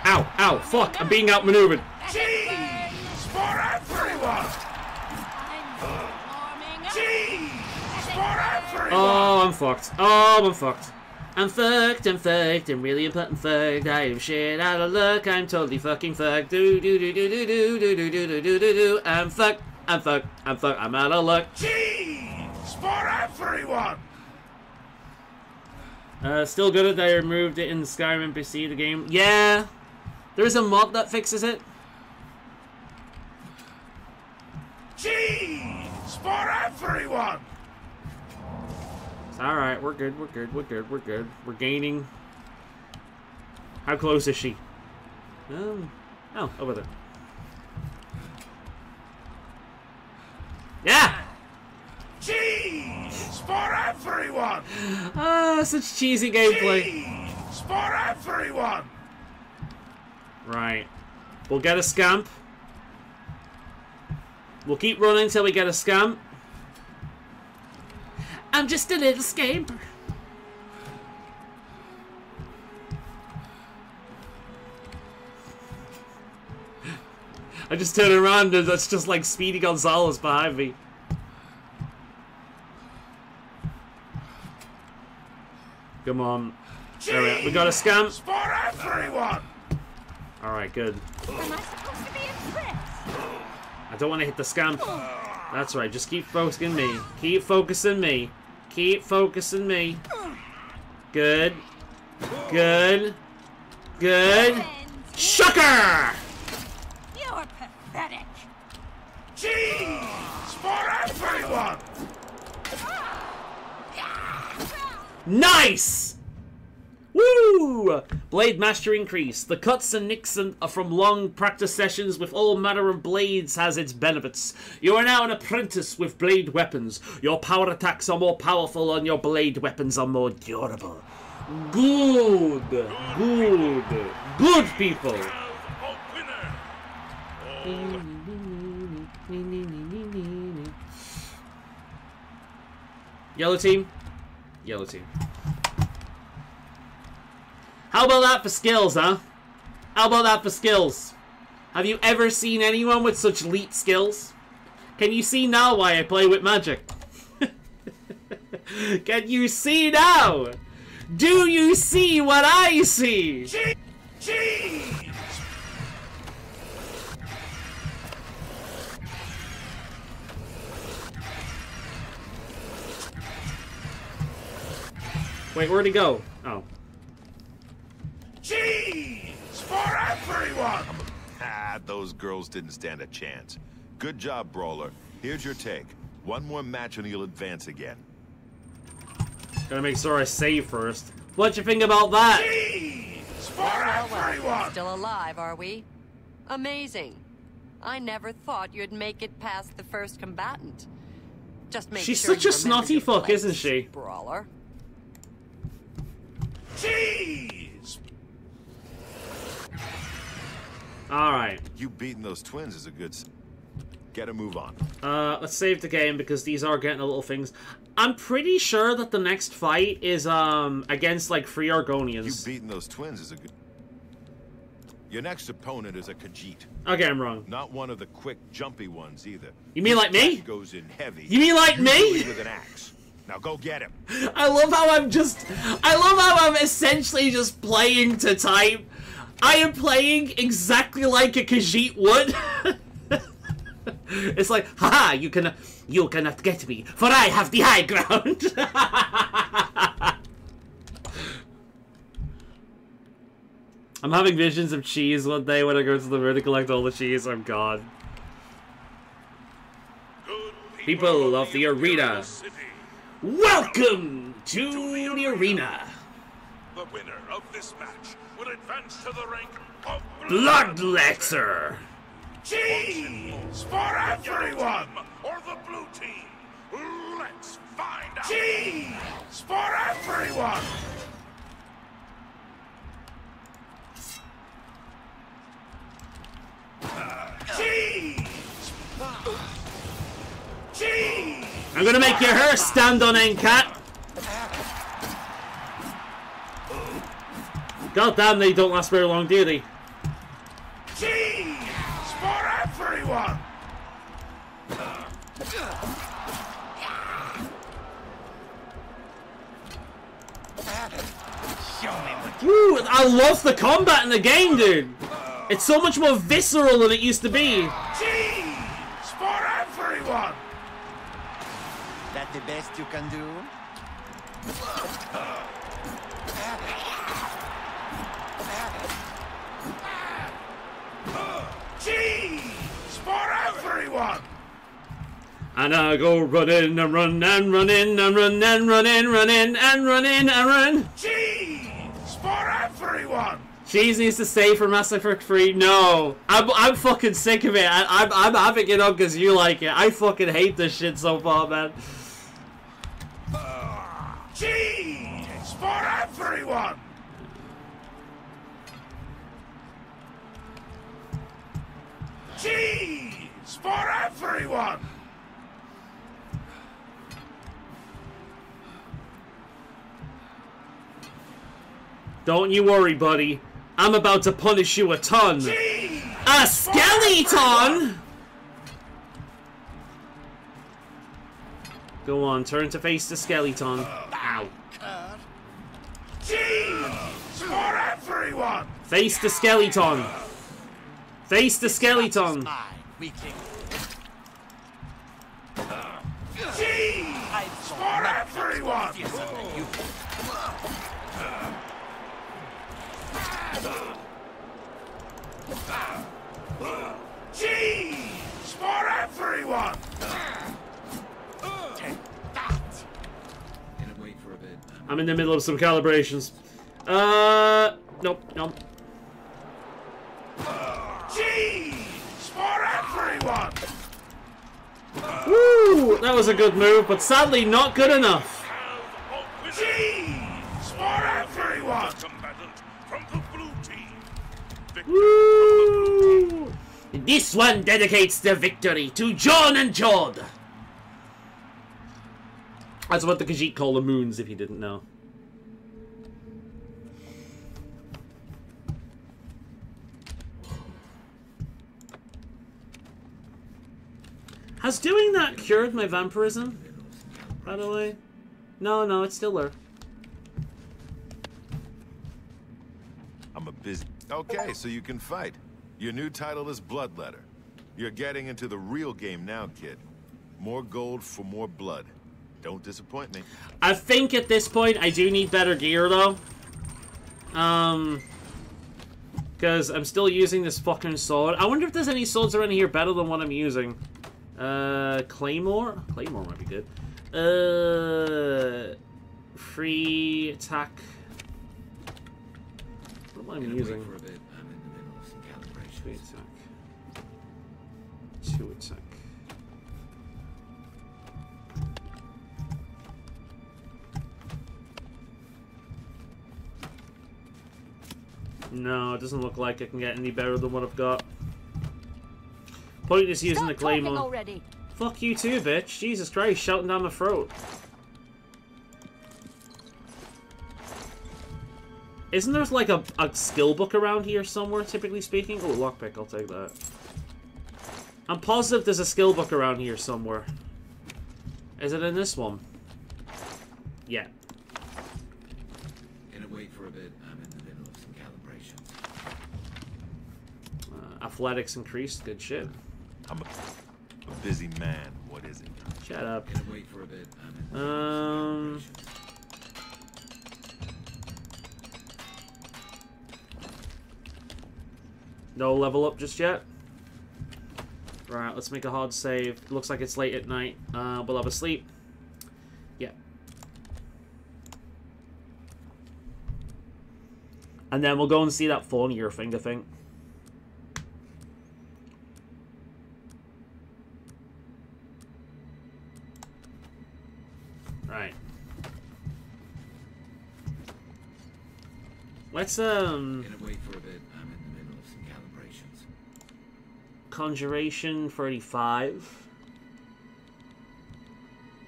Ow, fuck, I'm being outmaneuvered. Cheese for everyone. Cheese for everyone. Oh, I'm fucked. I'm fucked, I'm really fucking fucked. I am shit out of luck, I'm totally fucking fucked. I'm fucked, I'm out of luck. Cheese for everyone! Still good that they removed it in the Skyrim NPC the game. Yeah! There's a mod that fixes it. Cheese for everyone! Alright, we're good. We're gaining. How close is she? Oh, over there. Yeah! Cheese for everyone! Ah, such cheesy gameplay. Cheese for everyone! Right. We'll get a scamp. We'll keep running until we get a scamp. I'm just a little scamper. I just turn around and that's just like Speedy Gonzalez behind me. Come on. There we are. We got a scamp. For everyone! Alright, good. Am I supposed to be impressed? I don't want to hit the scamp. That's right, just keep focusing me. Keep focusing me. Keep focusing me. Good. Good. Good. Shocker! You're pathetic! Cheese for everyone! Nice! Woo! Blade master increase. The cuts and nicks from long practice sessions with all manner of blades has its benefits. You are now an apprentice with blade weapons. Your power attacks are more powerful and your blade weapons are more durable. Good! Good! Good, people! Yellow team? Yellow team. How about that for skills, huh? How about that for skills? Have you ever seen anyone with such elite skills? Can you see now why I play with magic? Can you see now? Do you see what I see? Cheese! Wait, where'd he go? Oh. Cheese for everyone! Those girls didn't stand a chance. Good job, Brawler. Here's your take. One more match and you'll advance again. Gotta make sure I save first. What you think about that? Cheese for everyone! Still alive, are we? Amazing. I never thought you'd make it past the first combatant. Just make She's sure such a snotty fuck, isn't she? Brawler. Cheese! Alright. You beating those twins is a good... Get a move on. Let's save the game because these are getting a little things. I'm pretty sure that the next fight is, against, like, 3 Argonians. You beating those twins is a good... Your next opponent is a Khajiit. Okay, I'm wrong. Not one of the quick, jumpy ones either. You mean like me? Goes in heavy. You mean like me? With an axe. Now go get him. I love how I'm essentially just playing to type. I am playing exactly like a Khajiit would. It's like, haha, you cannot get me, for I have the high ground. I'm having visions of cheese one day when I go to the room to collect all the cheese. I'm gone. People of the arena, welcome to the arena. The winner of this match will advance to the rank Bloodletter. Cheese for everyone! Or the blue team? Let's find out! Cheese for everyone! Cheese! Cheese! I'm gonna make your hair stand on end, cat. God damn, they don't last very long, do they? Cheese for everyone! Woo, I love the combat in the game, dude. It's so much more visceral than it used to be. Cheese for everyone! That the best you can do? Cheese for everyone! And I go running and run and running and run and running, running and running and run. Cheese for everyone! Cheese needs to stay for Mass Effect 3. No, I'm fucking sick of it. I'm having it on because you like it. I fucking hate this shit so far, man. Cheese for everyone! Cheese for everyone! Don't you worry, buddy. I'm about to punish you a ton. Cheese a skeleton! Go on, turn to face the skeleton. Ow. Cheese for everyone! Face the skeleton. Face the skeleton. Cheese for everyone! Cheese for everyone! I'm in the middle of some calibrations. Nope, nope. Cheese for everyone! Woo! That was a good move, but sadly not good enough. Cheese for everyone! From the blue team. Woo! This one dedicates the victory to John and Jod. That's what the Khajiit call the moons, if you didn't know. Has doing that cured my vampirism? By the way? No, it's still there. I'm a busy... Okay, so you can fight. Your new title is Bloodletter. You're getting into the real game now, kid. More gold for more blood. Don't disappoint me. I think at this point I do need better gear, though. Because I'm still using this fucking sword. I wonder if there's any swords around here better than what I'm using. Claymore? Claymore might be good. Free attack. What am I using? For a bit. I'm in the middle of some calibrations. Free attack. 2 attack. No, it doesn't look like I can get any better than what I've got. Probably just using the claymore. Already. Fuck you too, bitch. Jesus Christ, shouting down my throat. Isn't there like a skill book around here somewhere, typically speaking? Oh, lockpick, I'll take that. I'm positive there's a skill book around here somewhere. Is it in this one? Yeah. Gonna wait for a bit. I'm in the middle of some calibrations. Athletics increased. Good shit. I'm a busy man. What is it? Shut up. Gonna wait for a bit. I'm in the middle of some calibrations. No level up just yet. Right, let's make a hard save. Looks like it's late at night. We'll have a sleep. Yeah. And then we'll go and see that phone year thing, I think. Right. Let's Gonna wait for a bit. I'm in the middle of some calibrations. Conjuration 35.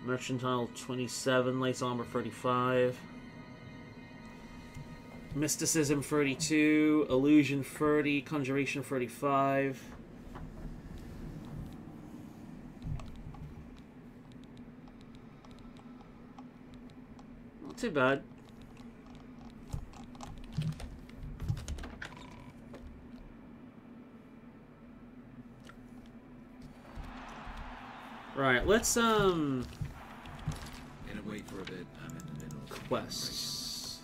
Mercantile 27. Light armor 35. Mysticism 32. Illusion 30. Conjuration 35. Not too bad. Right, let's Gonna wait for a bit. I'm in the middle of quests.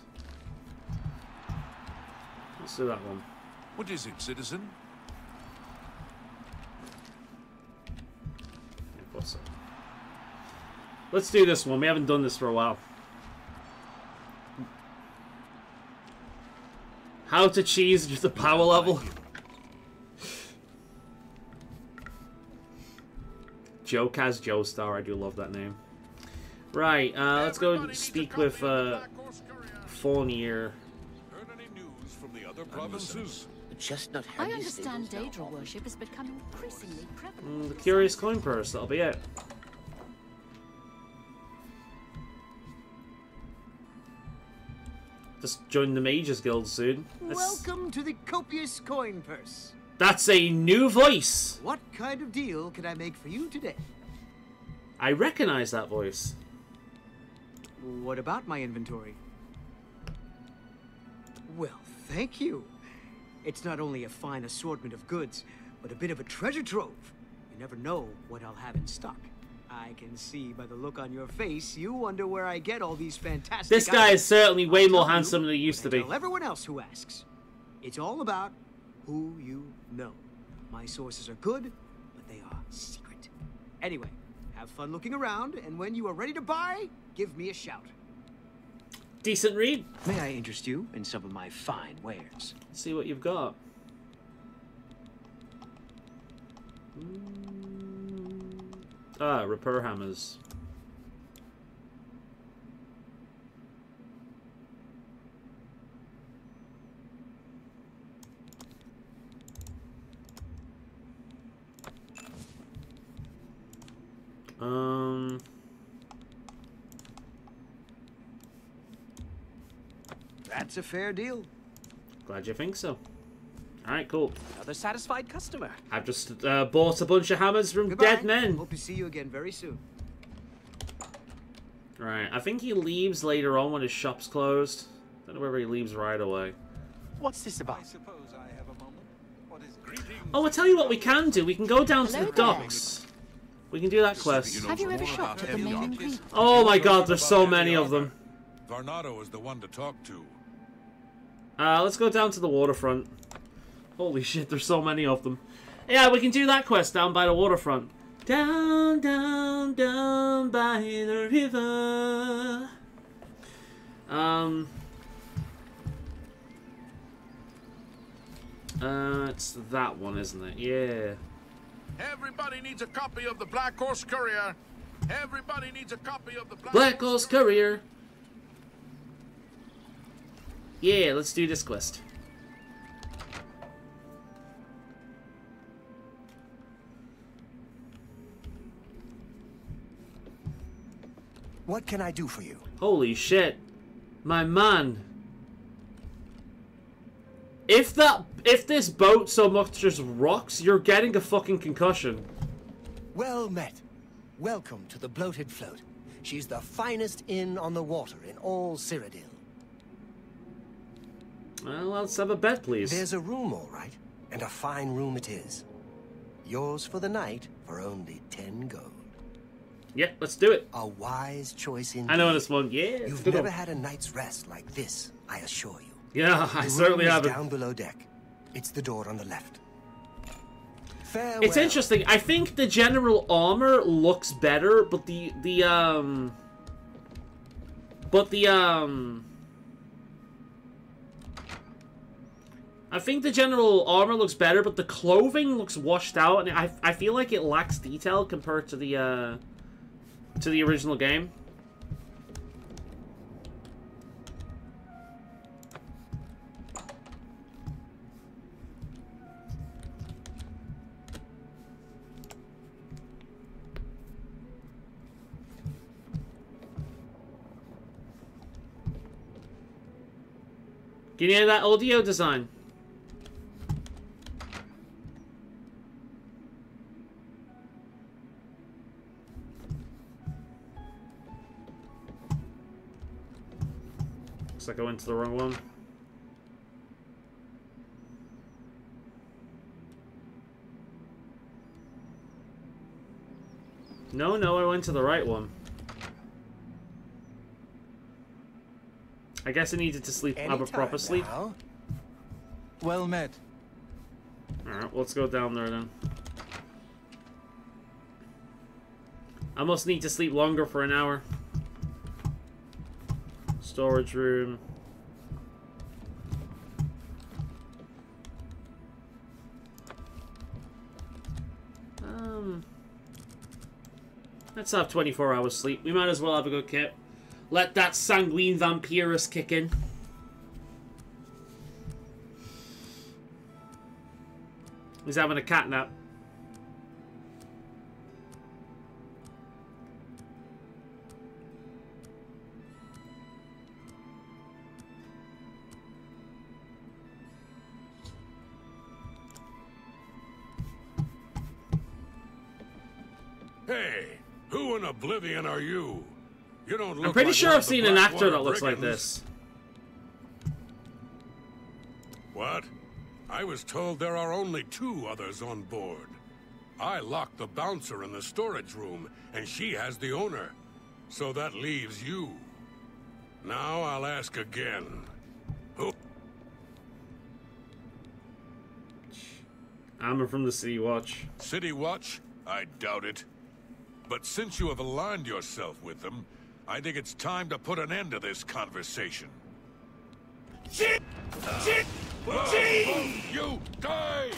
Let's do that one. What is it, citizen? What's up? Let's do this one. We haven't done this for a while. How to cheese the power level. Joe Kaz Joestar, I do love that name. Right, let's go and speak with Fournier. Heard any news from the other provinces? I understand Daedra worship has become increasingly prevalent. The Curious Coin Purse, that'll be it. Just join the Mages Guild soon. Welcome to the Copious Coin Purse. That's a new voice! What kind of deal can I make for you today? I recognize that voice. What about my inventory? Well, thank you. It's not only a fine assortment of goods, but a bit of a treasure trove. You never know what I'll have in stock. I can see by the look on your face, you wonder where I get all these fantastic This guy items. is certainly way more handsome than he used to be. Tell everyone else who asks. It's all about who you know. My sources are good, but they are secret. Anyway, have fun looking around, and when you are ready to buy, give me a shout. Decent read. May I interest you in some of my fine wares? Let's see what you've got. Ah, repair hammers. That's a fair deal. Glad you think so. Alright, cool. Another satisfied customer. I've just bought a bunch of hammers from Goodbye. dead men. Hope to see you again very soon. Right, I think he leaves later on when his shop's closed. Don't know whether he leaves right away. What's this about? I suppose I have a moment. What is greetings? Oh, I'll tell you what we can do. We can go down to the docks. We can do that quest. Have you ever shopped at the main ingredient? Oh my god, there's so many of them. Varnado is the one to talk to. Let's go down to the waterfront. Holy shit, there's so many of them. Yeah, we can do that quest down by the waterfront. Down, down, down by the river. It's that one, isn't it? Yeah. Everybody needs a copy of the Black Horse Courier. Everybody needs a copy of the Black Horse Courier. Yeah, let's do this quest. What can I do for you? Holy shit. My man. If this boat so much just rocks, you're getting a fucking concussion. Well met. Welcome to the Bloated Float. She's the finest inn on the water in all Cyrodiil. Well, let's have a bet, please. There's a room, all right. And a fine room it is. Yours for the night for only 10 gold. Yeah, let's do it. A wise choice indeed. I know this one. Yeah, it's You've good never one. had a night's rest like this, I assure you. Yeah, I certainly The room is haven't. down below deck. It's the door on the left. Farewell. It's interesting. I think the general armor looks better, but I think the general armor looks better, but the clothing looks washed out, and I feel like it lacks detail compared to the original game. Can you hear that audio design? Looks like I went to the wrong one. No, I went to the right one. I guess I needed to sleep, have a proper sleep. Now. Well met. Alright, let's go down there then. I must need to sleep longer for an hour. Storage room. Let's have 24 hours sleep. We might as well have a good kit. Let that sanguine vampirus kick in. He's having a cat nap. Hey, who in Oblivion are you? You don't look I'm pretty like sure one I've of the seen an actor Blackwater that looks like brigands. this. What? I was told there are only 2 others on board. I locked the bouncer in the storage room, and she has the owner. So that leaves you. Now I'll ask again. Who? I'm from the City Watch. City Watch? I doubt it. But since you have aligned yourself with them, I think it's time to put an end to this conversation. You die!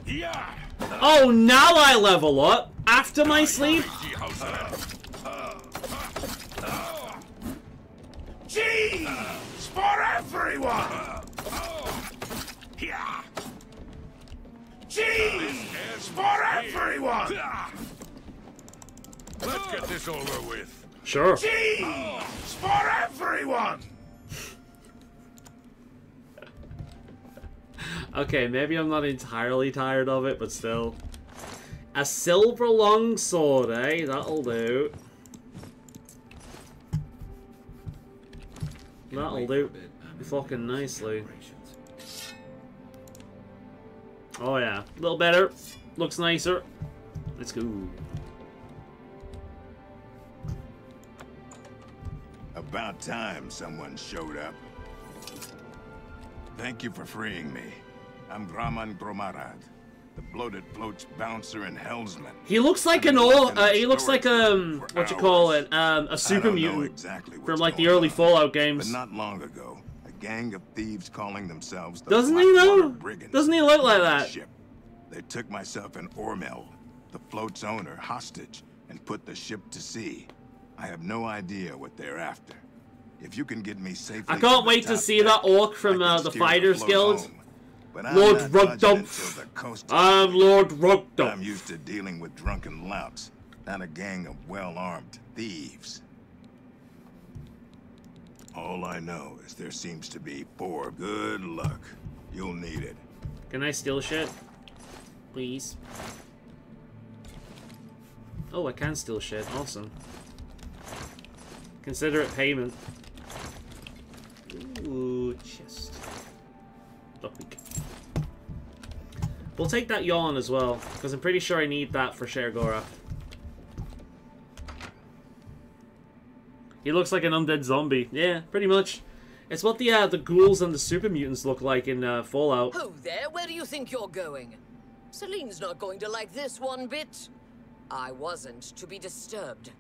Yeah! Oh, now I level up after my sleep. Cheese for everyone! Cheese for everyone! Let's get this over with. Sure. Cheese for everyone! Okay, maybe I'm not entirely tired of it, but still. A silver longsword, eh? That'll do. That'll do fucking nicely. Oh yeah, a little better. Looks nicer. Let's go. About time someone showed up. Thank you for freeing me. I'm Andromeda, the bloated floats bouncer and helmsman. He looks like an he looks like what you call it, a super mutant exactly from like the early Fallout games. But not long ago, a gang of thieves calling themselves the Doesn't he Blackwater though? Brigands Doesn't he look like that? ship. They took myself and Ormel, the float's owner, hostage and put the ship to sea. I have no idea what they're after. If you can get me safely, I can't wait to see that orc from the Fighters Guild. Lord Rugdump. I'm Lord Rugdump. I'm used to dealing with drunken louts, not a gang of well-armed thieves. All I know is there seems to be 4. Good luck. You'll need it. Can I steal shit? Please. Oh, I can steal shit. Awesome. Consider it payment. Ooh, chest. Duckweek. We'll take that yawn as well, because I'm pretty sure I need that for Shergora. He looks like an undead zombie. Yeah, pretty much. It's what the ghouls and the super mutants look like in Fallout. Oh there, where do you think you're going? Celine's not going to like this one bit. I wasn't to be disturbed.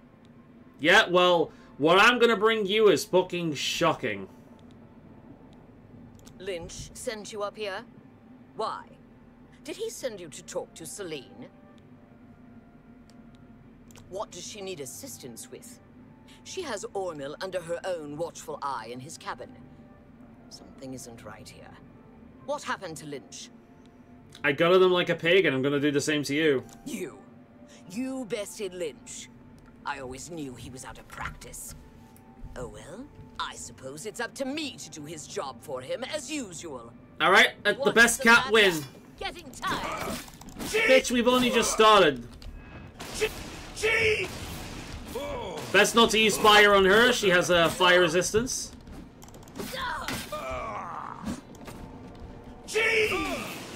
Yeah, well, what I'm gonna bring you is fucking shocking. Lynch sent you up here? Why? Did he send you to talk to Celine? What does she need assistance with? She has Ormil under her own watchful eye in his cabin. Something isn't right here. What happened to Lynch? I gutted him like a pig, and I'm gonna do the same to you. You bested Lynch. I always knew he was out of practice. Oh well, I suppose it's up to me to do his job for him, as usual. Alright, the best cat win. Getting tired. Bitch, we've only just started. Best not to use fire on her, she has a fire resistance. Cheese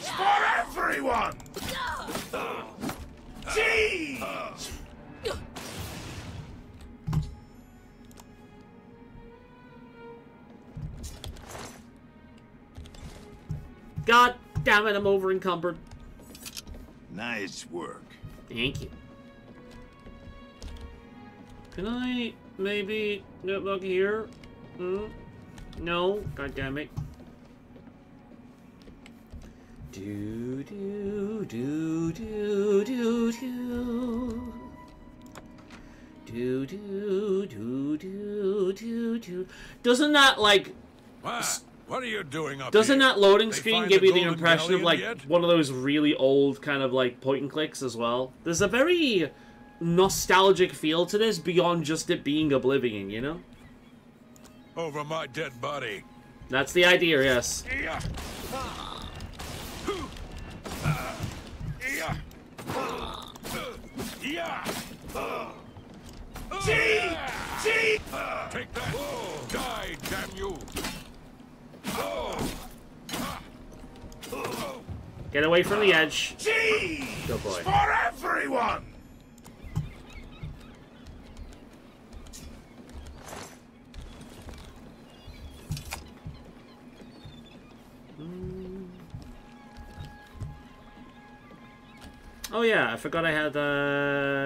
for everyone! Cheese! God damn it, I'm over encumbered. Nice work. Thank you. Can I maybe get back here? No, god damn it. Do do do do do do. Do do do do do do. Doesn't that like What are you doing up Doesn't here? that loading They screen find give the you the golden impression of like galleon yet? one of those really old kind of like point and clicks as well? There's a very nostalgic feel to this beyond just it being Oblivion, you know? Over my dead body. That's the idea, yes. Take that! Die, damn you! Get away from the edge. Cheese Good boy. for everyone! Oh yeah, I forgot I had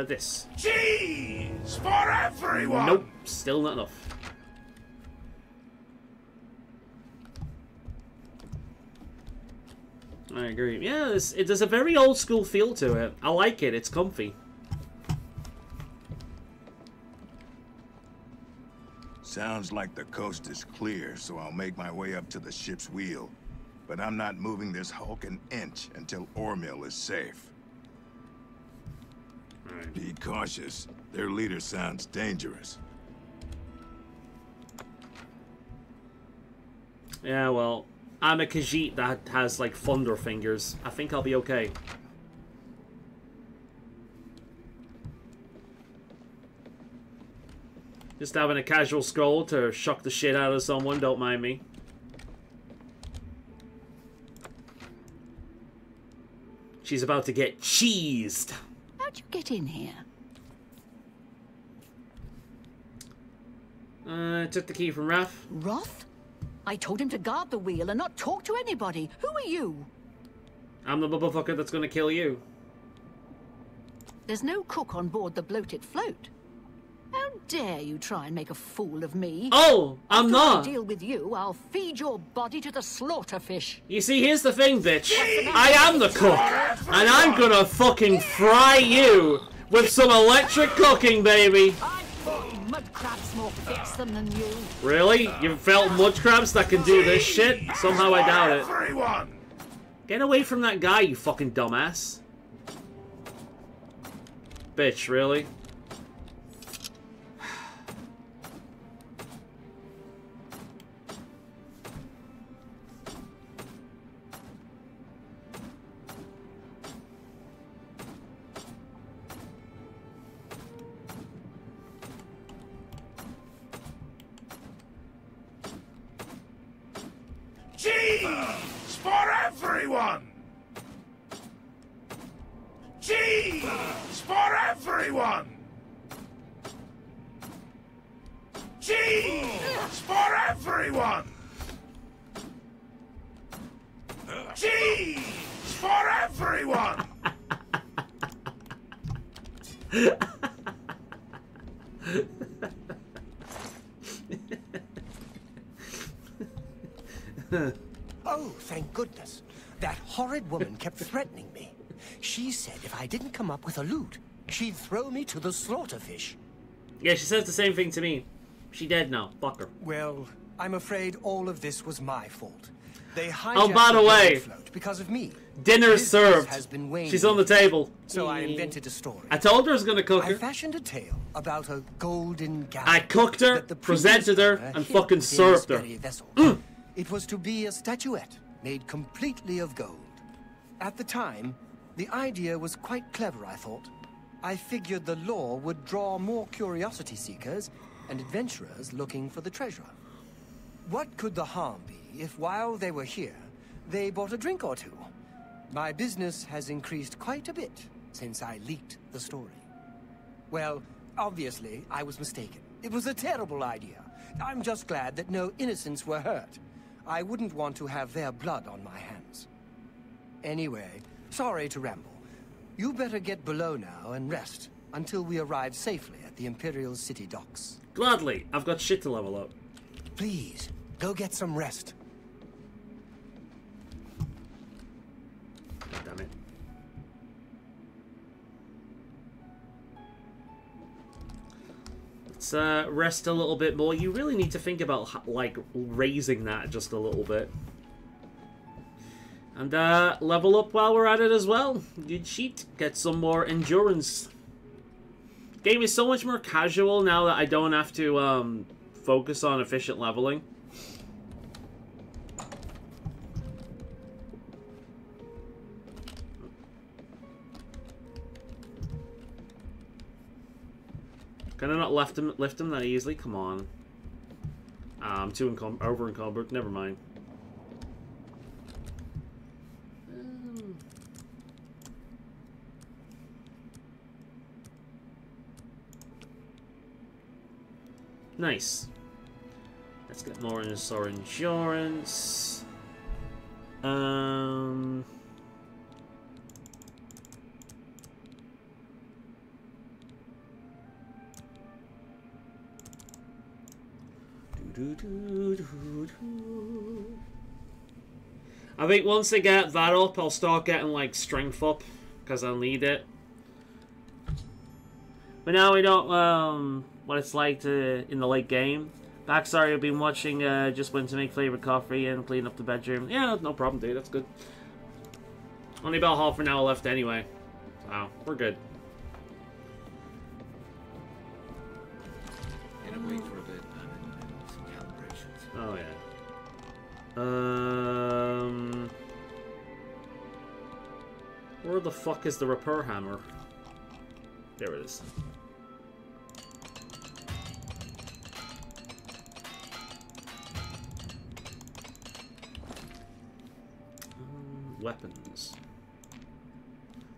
this. Cheese for everyone! Nope, still not enough. I agree. Yeah, there's a very old school feel to it. I like it. It's comfy. Sounds like the coast is clear, so I'll make my way up to the ship's wheel. But I'm not moving this hulk an inch until Ormill is safe. Right. Be cautious. Their leader sounds dangerous. Yeah, well, I'm a Khajiit that has, like, thunder fingers. I think I'll be okay. Just having a casual scroll to shock the shit out of someone, don't mind me. She's about to get cheesed. How'd you get in here? Took the key from Raph. Roth? I told him to guard the wheel and not talk to anybody. Who are you? I'm the motherfucker that's gonna kill you. There's no cook on board the bloated float. How dare you try and make a fool of me? Oh, I'm After not. I deal with you, I'll feed your body to the slaughterfish. You see, here's the thing, bitch. I am the cook, and I'm gonna fucking fry you with some electric cooking, baby. I fought mud crabs more fearsome than you. Really? You've felt mud crabs that can do this shit? Somehow I doubt it. Everyone! Get away from that guy, you fucking dumbass. Bitch, really? Cheese for everyone! Cheese for everyone! Cheese for everyone! Cheese for everyone! Oh, thank goodness. That horrid woman kept threatening me. She said if I didn't come up with a loot, she'd throw me to the slaughterfish. Yeah, she says the same thing to me. She dead now. Fuck her. Well, I'm afraid all of this was my fault. Oh, by the way, because of me. Dinner's served. She's on the table. So I invented a story. I told her I was going to cook her. I fashioned a tale about a golden galley. I cooked her, presented her, and fucking served her. It was to be a statuette made completely of gold. At the time, the idea was quite clever, I thought. I figured the lore would draw more curiosity seekers and adventurers looking for the treasure. What could the harm be if while they were here, they bought a drink or two? My business has increased quite a bit since I leaked the story. Well, obviously, I was mistaken. It was a terrible idea. I'm just glad that no innocents were hurt. I wouldn't want to have their blood on my hands. Anyway, sorry to ramble. You better get below now and rest until we arrive safely at the Imperial City docks. Gladly. I've got shit to level up. Please, go get some rest. Damn it. Let's rest a little bit more. You really need to think about, like, raising that just a little bit. And level up while we're at it as well. Good sheet. Get some more endurance. Game is so much more casual now that I don't have to focus on efficient leveling. Can I not lift him that easily? Come on. I'm too over encumbered. Never mind. Nice. Let's get more insurance. I think once I get that up, I'll start getting like strength up because I'll need it. But now we don't what it's like to in the late game. Back, sorry, I've been watching. Just went to make favorite coffee and clean up the bedroom. Yeah, no problem, dude. That's good. Only about half an hour left anyway. Wow, we're good. Gonna wait for a bit and some calibrations. Oh yeah. Where the fuck is the repair hammer? There it is. Weapons.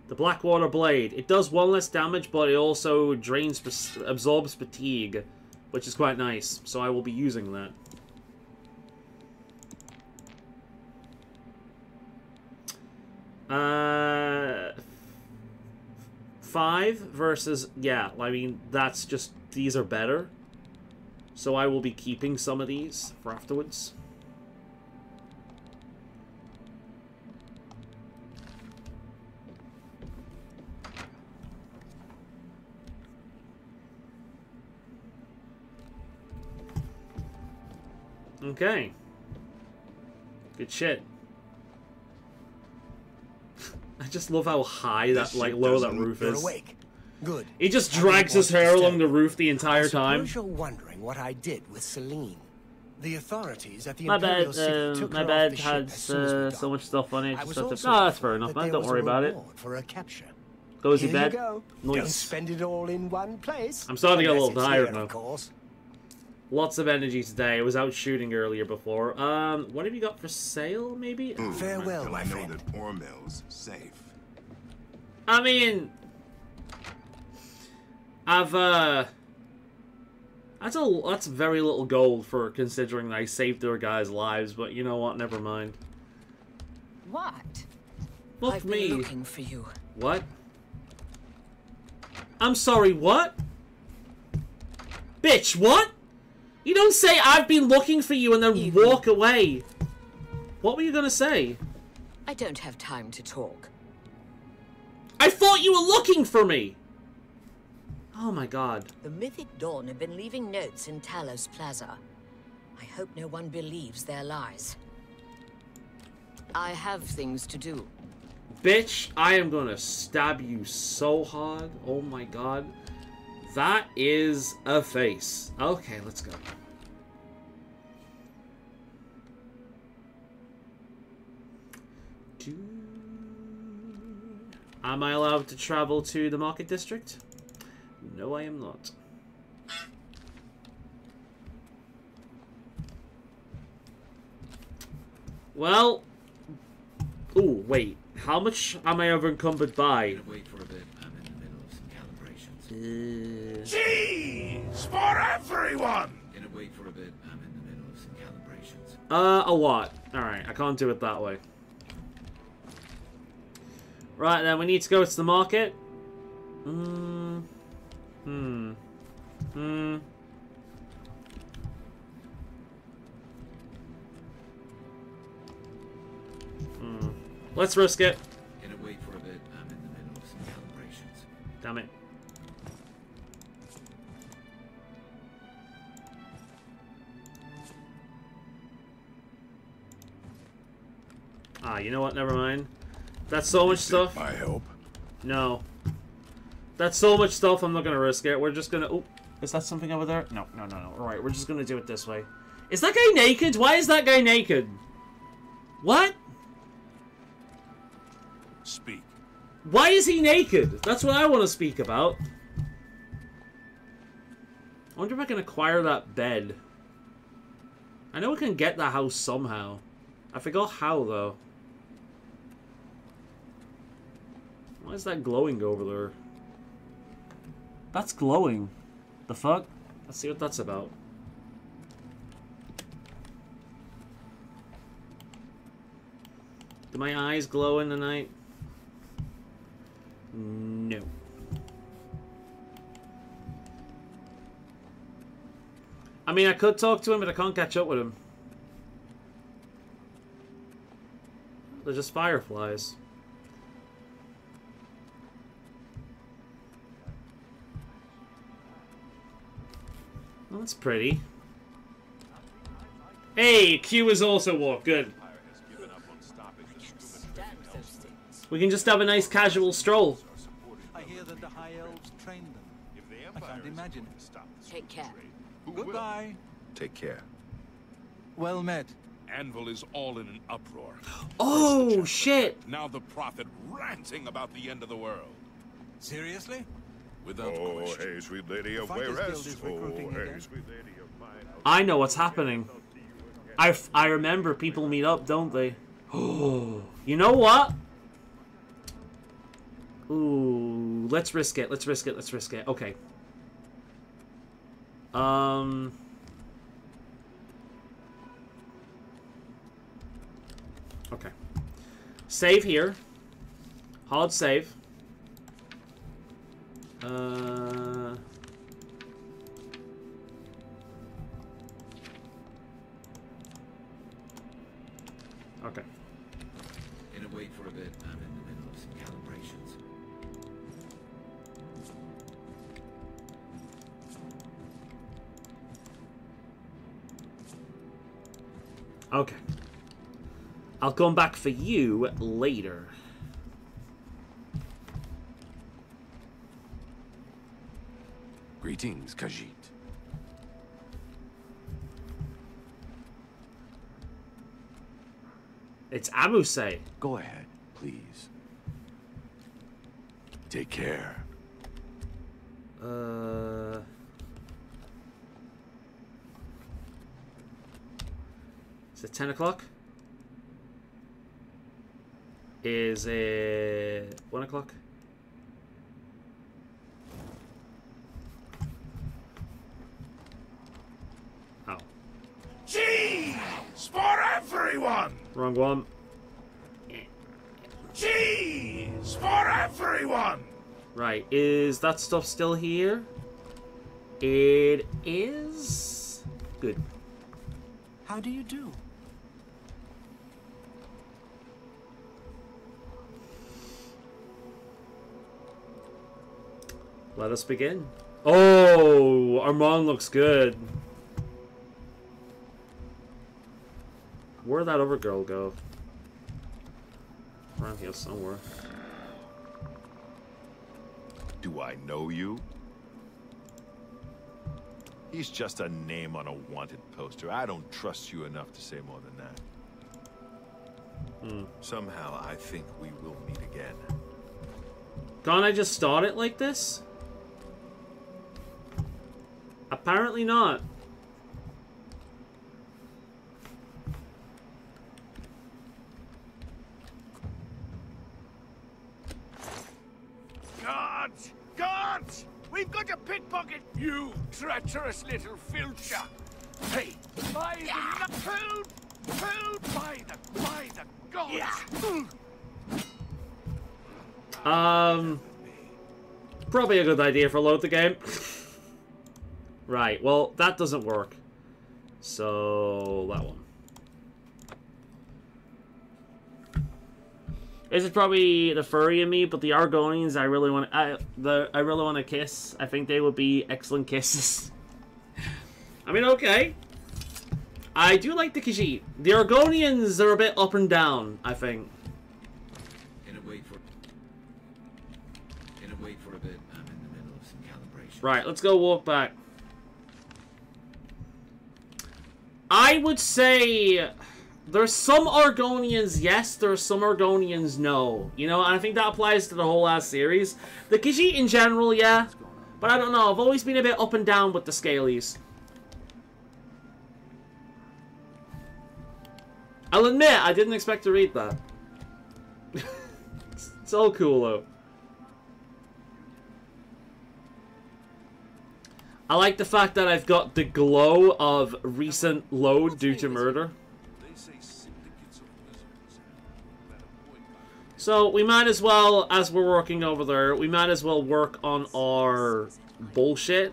The Blackwater Blade. It does one less damage, but it also absorbs fatigue, which is quite nice. So I will be using that. Five versus, yeah, I mean, that's just, these are better. So I will be keeping some of these for afterwards. Okay. Good shit. I just love how high that, like, low that roof is. Awake. Good. He just drags his hair along the roof the entire time. You're wondering what I did with Celine. The authorities at the my Imperial bed, City took my her bed off the has ship as soon as we so much stuff on it. I was Just also that's fair enough, told man. that Don't there worry was a about it. reward for a capture. Cozy Here you bed. go. Nice. Don't spend it all in one place. I'm starting to get a little Unless it's tired here, now. of course. Lots of energy today. I was out shooting earlier before. What have you got for sale, maybe? Farewell, my I know friend. that Ormel's safe. I mean, that's very little gold for considering that I saved their guys' lives. But you know what? Never mind. What? Look I've me. been looking for you. What? I'm sorry. What? Bitch, what? You don't say I've been looking for you and then walk away. What were you gonna say? I don't have time to talk. I thought you were looking for me! Oh my god. The Mythic Dawn have been leaving notes in Talos Plaza. I hope no one believes their lies. I have things to do. Bitch, I am gonna stab you so hard. Oh my god. That is a face. Okay, let's go. Am I allowed to travel to the market district? No, I am not. Well... Ooh, wait. How much am I over encumbered by? Wait for a bit. I'm in the middle of some calibrations. Cheese for everyone! Gonna wait for a bit. I'm in the middle of some calibrations. A lot. Alright, I can't do it that way. Right then, we need to go to the market. Let's risk it. Gonna wait for a bit. I'm in the middle of some calibrations. Damn it. Ah, you know what? Never mind. That's so much stuff. My help? No. That's so much stuff, I'm not gonna risk it. We're just gonna... Oh, is that something over there? No, no, no, no. Alright, we're just gonna do it this way. Is that guy naked? Why is that guy naked? What? Speak. Why is he naked? That's what I want to speak about. I wonder if I can acquire that bed. I know I can get that house somehow. I forgot how, though. Why is that glowing over there? That's glowing. The fuck? Let's see what that's about. Do my eyes glow in the night? No. I mean, I could talk to him, but I can't catch up with him. They're just fireflies. Well, that's pretty. Hey, Q is also walk. Good. We can just have a nice casual stroll. I hear that the High Elves trained them. I can't imagine it. Take care. Goodbye. Take care. Well met. Anvil is all in an uproar. Oh, shit. Now the prophet ranting about the end of the world. Seriously? Without question. Hey, sweet lady of Fighters Wayrest. Guild is recruiting again. Sweet lady of mine. I know what's happening. I remember people meet up, don't they? Oh, you know what? Ooh, let's risk it. Let's risk it. Let's risk it. Okay. Okay. Save here. Hard save. Okay. Gonna wait for a bit. I'm in the middle of some calibrations. Okay. I'll come back for you later. Greetings, Khajiit. It's Amuse. Go ahead, please. Take care. Is it 10 o'clock? Is it 1 o'clock? Oh. Cheese for everyone! Wrong one. Cheese for everyone! Right, is that stuff still here? It is. Good. How do you do? Let us begin. Oh, Armand looks good. Where'd that other girl go? around here somewhere. Do I know you? He's just a name on a wanted poster. I don't trust you enough to say more than that. Somehow, I think we will meet again. Can't I just start it like this? Apparently not. Guards! Guards! We've got to pickpocket you, treacherous little filcher! Hey, by the by the gods! Probably a good idea for load the game. Right, well, that doesn't work. So, that one. This is probably the furry in me, but the Argonians I really want to kiss. I think they would be excellent kisses. I mean, okay. I do like the Khajiit. The Argonians are a bit up and down, I think. Gonna wait for a bit. I'm in the middle of some calibration. Right, let's go walk back. I would say there's some Argonians yes, there's some Argonians no. You know, and I think that applies to the whole ass series. The Khajiit in general, yeah. But I don't know, I've always been a bit up and down with the Scalies. I'll admit, I didn't expect to read that. It's all cool, though. I like the fact that I've got the glow of recent load due to murder. So, we might as well, as we're working over there, we might as well work on our bullshit.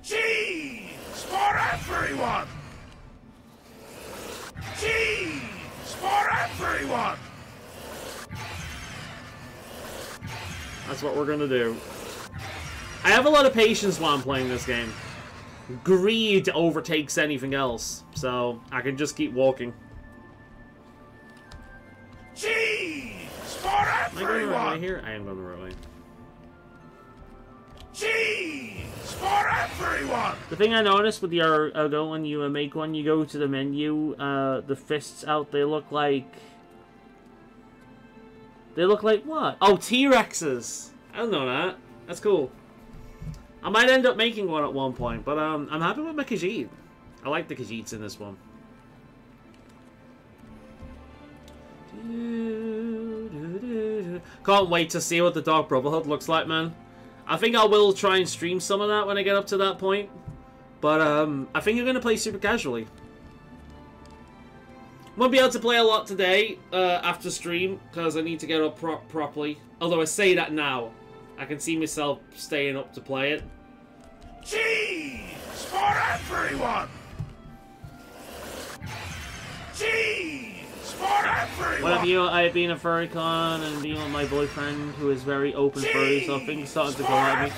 Cheese for everyone! Cheese for everyone! That's what we're gonna do. I have a lot of patience while I'm playing this game. Greed overtakes anything else, so I can just keep walking. Cheese for Am I going the right way everyone! here? I am going the right way. Cheese for everyone! The thing I noticed with the Argo, when you make one, you go to the menu, the fists out, they look like... They look like what? Oh, T-Rexes! I don't know that. That's cool. I might end up making one at one point, but I'm happy with my Khajiit. I like the Khajiits in this one. Can't wait to see what the Dark Brotherhood looks like, man. I think I will try and stream some of that when I get up to that point. But I think I'm going to play super casually. Won't be able to play a lot today after stream, because I need to get up properly. Although I say that now. I can see myself staying up to play it. Cheese for everyone! Cheese for everyone! What have you? I've been a furry con and being with my boyfriend who is very open furry, so things starting to go at me.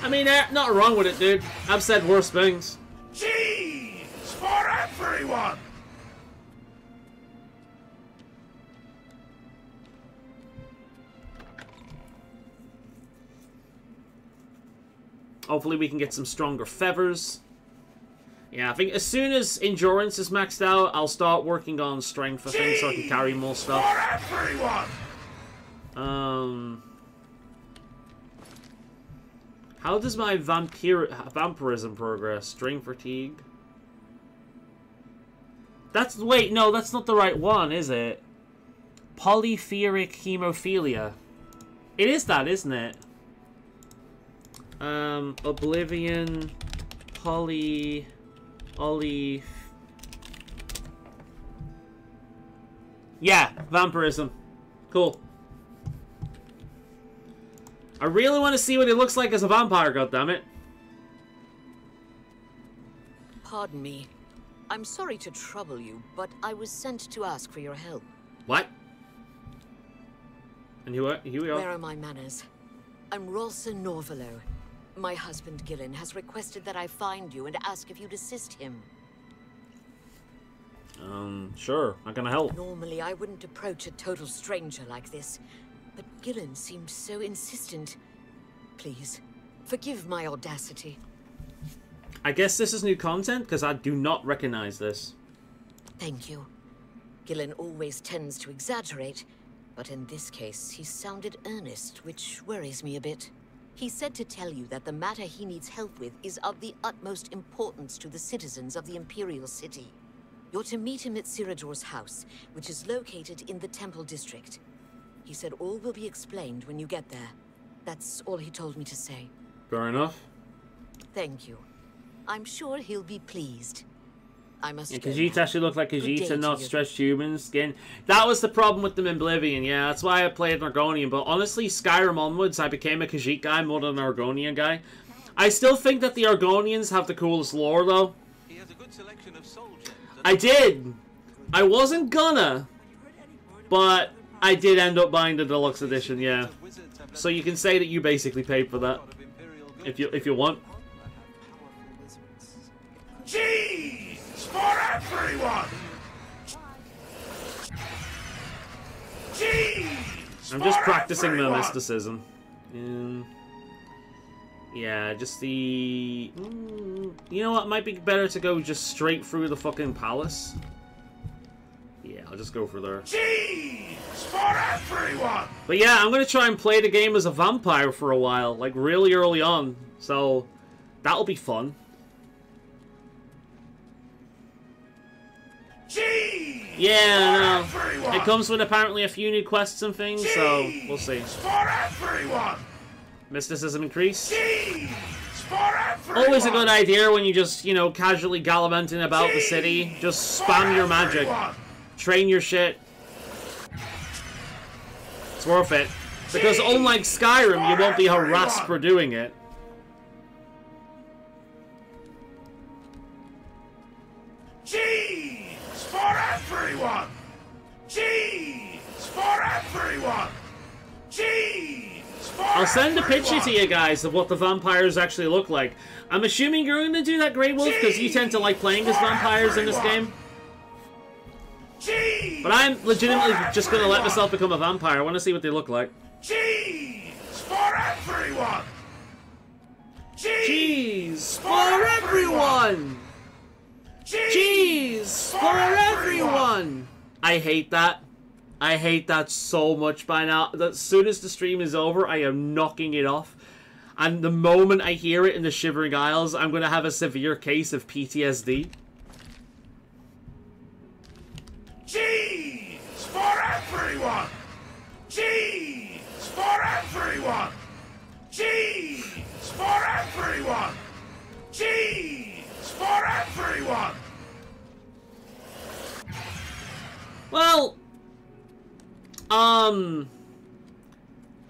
I mean, not wrong with it, dude. I've said worse things. Cheese for everyone! Hopefully we can get some stronger feathers. Yeah, I think as soon as endurance is maxed out, I'll start working on strength, I think, so I can carry more stuff. For everyone! How does my vampirism progress? Strain fatigue? That's... Wait, no, that's not the right one, is it? Polypheric hemophilia. It is that, isn't it? Oblivion, yeah, vampirism. Cool. I really want to see what it looks like as a vampire, goddammit. Pardon me. I'm sorry to trouble you, but I was sent to ask for your help. What? And here we are. Where are my manners? I'm Rolsa Norvalo. My husband, Gillen, has requested that I find you and ask if you'd assist him. Sure. How can I help? Normally, I wouldn't approach a total stranger like this, but Gillen seemed so insistent. Please, forgive my audacity. I guess this is new content, because I do not recognize this. Thank you. Gillen always tends to exaggerate, but in this case, he sounded earnest, which worries me a bit. He said to tell you that the matter he needs help with is of the utmost importance to the citizens of the Imperial City. You're to meet him at Ciridor's house, which is located in the Temple District. He said all will be explained when you get there. That's all he told me to say. Fair enough. Thank you. I'm sure he'll be pleased. I must Yeah, go Khajiit now. actually looked like Good day Khajiit to and not you. stretched human skin. That was the problem with them in Oblivion, yeah. That's why I played an Argonian. But honestly, Skyrim onwards, I became a Khajiit guy more than an Argonian guy. I still think that the Argonians have the coolest lore, though. He has a good selection of soul gems. I did. I wasn't gonna, but I did end up buying the deluxe edition, yeah. So you can say that you basically paid for that, if you want. Cheese for everyone! Cheese! I'm just for practicing my everyone! mysticism. Yeah, just the... you know what? It might be better to go just straight through the fucking palace. Yeah, I'll just go for there. Cheese for everyone! But yeah, I'm gonna try and play the game as a vampire for a while, like really early on. So, that'll be fun. Cheese Yeah, for no. everyone! It comes with apparently a few new quests and things, so we'll see. For everyone! Mysticism increase. Cheese for everyone! Always a good idea when you just, you know, casually gallivanting about the city. Just spam your magic. Train your shit. It's worth it. Because unlike Skyrim, you won't be harassed for doing it. Cheese for everyone! Cheese for everyone! Cheese for I'll send a picture to you guys of what the vampires actually look like. I'm assuming you're going to do that, Grey Wolf, because you tend to like playing as vampires in this game. But I'm legitimately just going to let myself become a vampire. I want to see what they look like. Cheese for everyone! Cheese for everyone! Cheese for everyone! I hate that. I hate that so much by now. As soon as the stream is over, I am knocking it off. And the moment I hear it in the Shivering Isles, I'm going to have a severe case of PTSD. Cheese for everyone! Cheese for everyone! Cheese for everyone! Cheese for everyone! Well,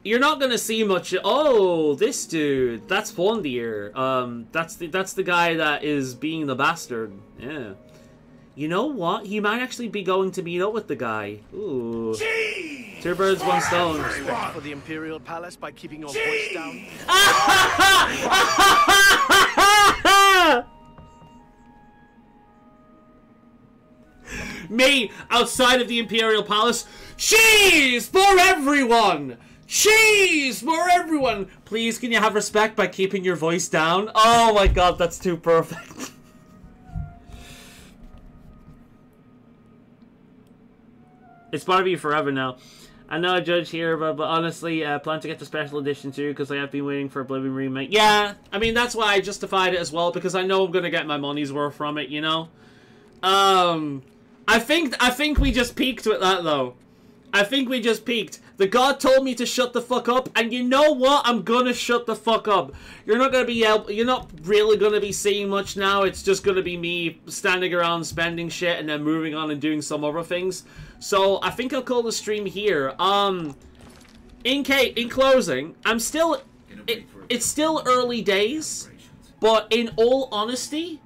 you're not gonna see much. Oh, this dude, that's Fondir. That's the guy that is being the bastard. Yeah. You know what? He might actually be going to meet up with the guy. Ooh. Two birds, one stone. Respect for the Imperial Palace by keeping your voice down. Me, outside of the Imperial Palace. Cheese for everyone! Cheese for everyone! Please, can you have respect by keeping your voice down? Oh my god, that's too perfect. It's part of you forever now. I know I judge here, but honestly, plan to get the special edition too, because I have been waiting for Oblivion Remake. Yeah, I mean, that's why I justified it as well, because I know I'm going to get my money's worth from it, you know? I think we just peaked with that, though. I think we just peaked. The god told me to shut the fuck up, and you know what? I'm gonna shut the fuck up. You're not really gonna be seeing much now. It's just gonna be me standing around spending shit and then moving on and doing some other things. So I think I'll call the stream here. In closing, I'm still. It's still early days, but in all honesty,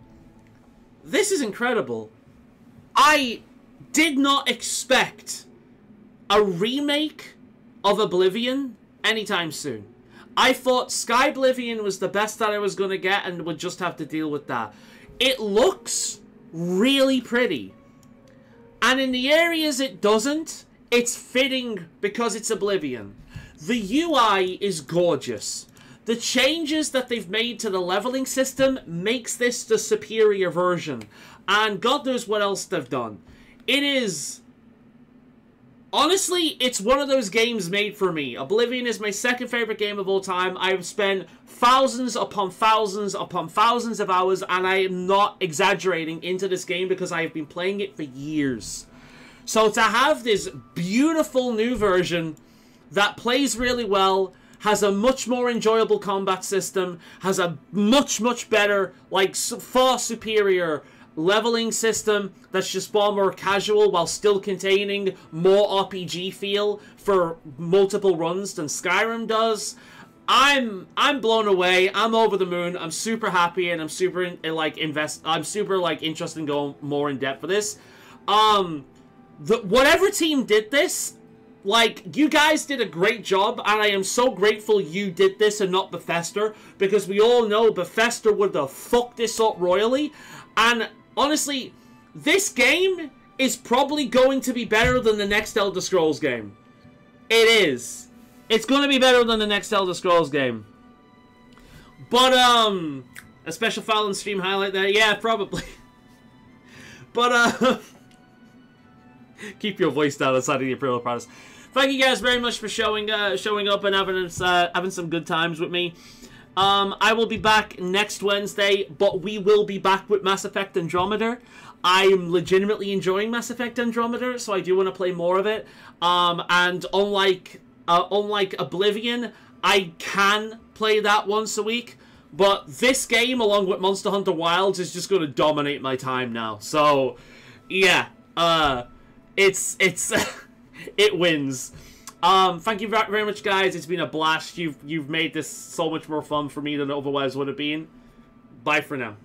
this is incredible. I did not expect a remake of Oblivion anytime soon. I thought Sky Oblivion was the best that I was going to get and would just have to deal with that. It looks really pretty. And in the areas it doesn't, it's fitting because it's Oblivion. The UI is gorgeous. The changes that they've made to the leveling system makes this the superior version. And God knows what else they've done. It is... Honestly, it's one of those games made for me. Oblivion is my second favorite game of all time. I've spent thousands upon thousands upon thousands of hours, and I am not exaggerating, into this game because I have been playing it for years. So to have this beautiful new version that plays really well, has a much more enjoyable combat system, has a much, much better, like, far superior leveling system that's just far more casual while still containing more RPG feel for multiple runs than Skyrim does. I'm blown away. I'm over the moon. I'm super happy, and I'm super interested in going more in depth for this. Whatever team did this, like, you guys did a great job, and I am so grateful you did this and not Bethesda, because we all know Bethesda would have fucked this up royally. And honestly, this game is probably going to be better than the next Elder Scrolls game. It is. It's going to be better than the next Elder Scrolls game. But, a special file and stream highlight there? Yeah, probably. But, keep your voice down outside of the Imperial Palace. Thank you guys very much for showing up and having some good times with me. I will be back next Wednesday, but we will be back with Mass Effect Andromeda. I am legitimately enjoying Mass Effect Andromeda, so I do want to play more of it. And unlike Oblivion, I can play that once a week. But this game, along with Monster Hunter Wilds, is just going to dominate my time now. So, yeah, it wins. Thank you very much, guys. It's been a blast. You've made this so much more fun for me than it otherwise would have been. Bye for now.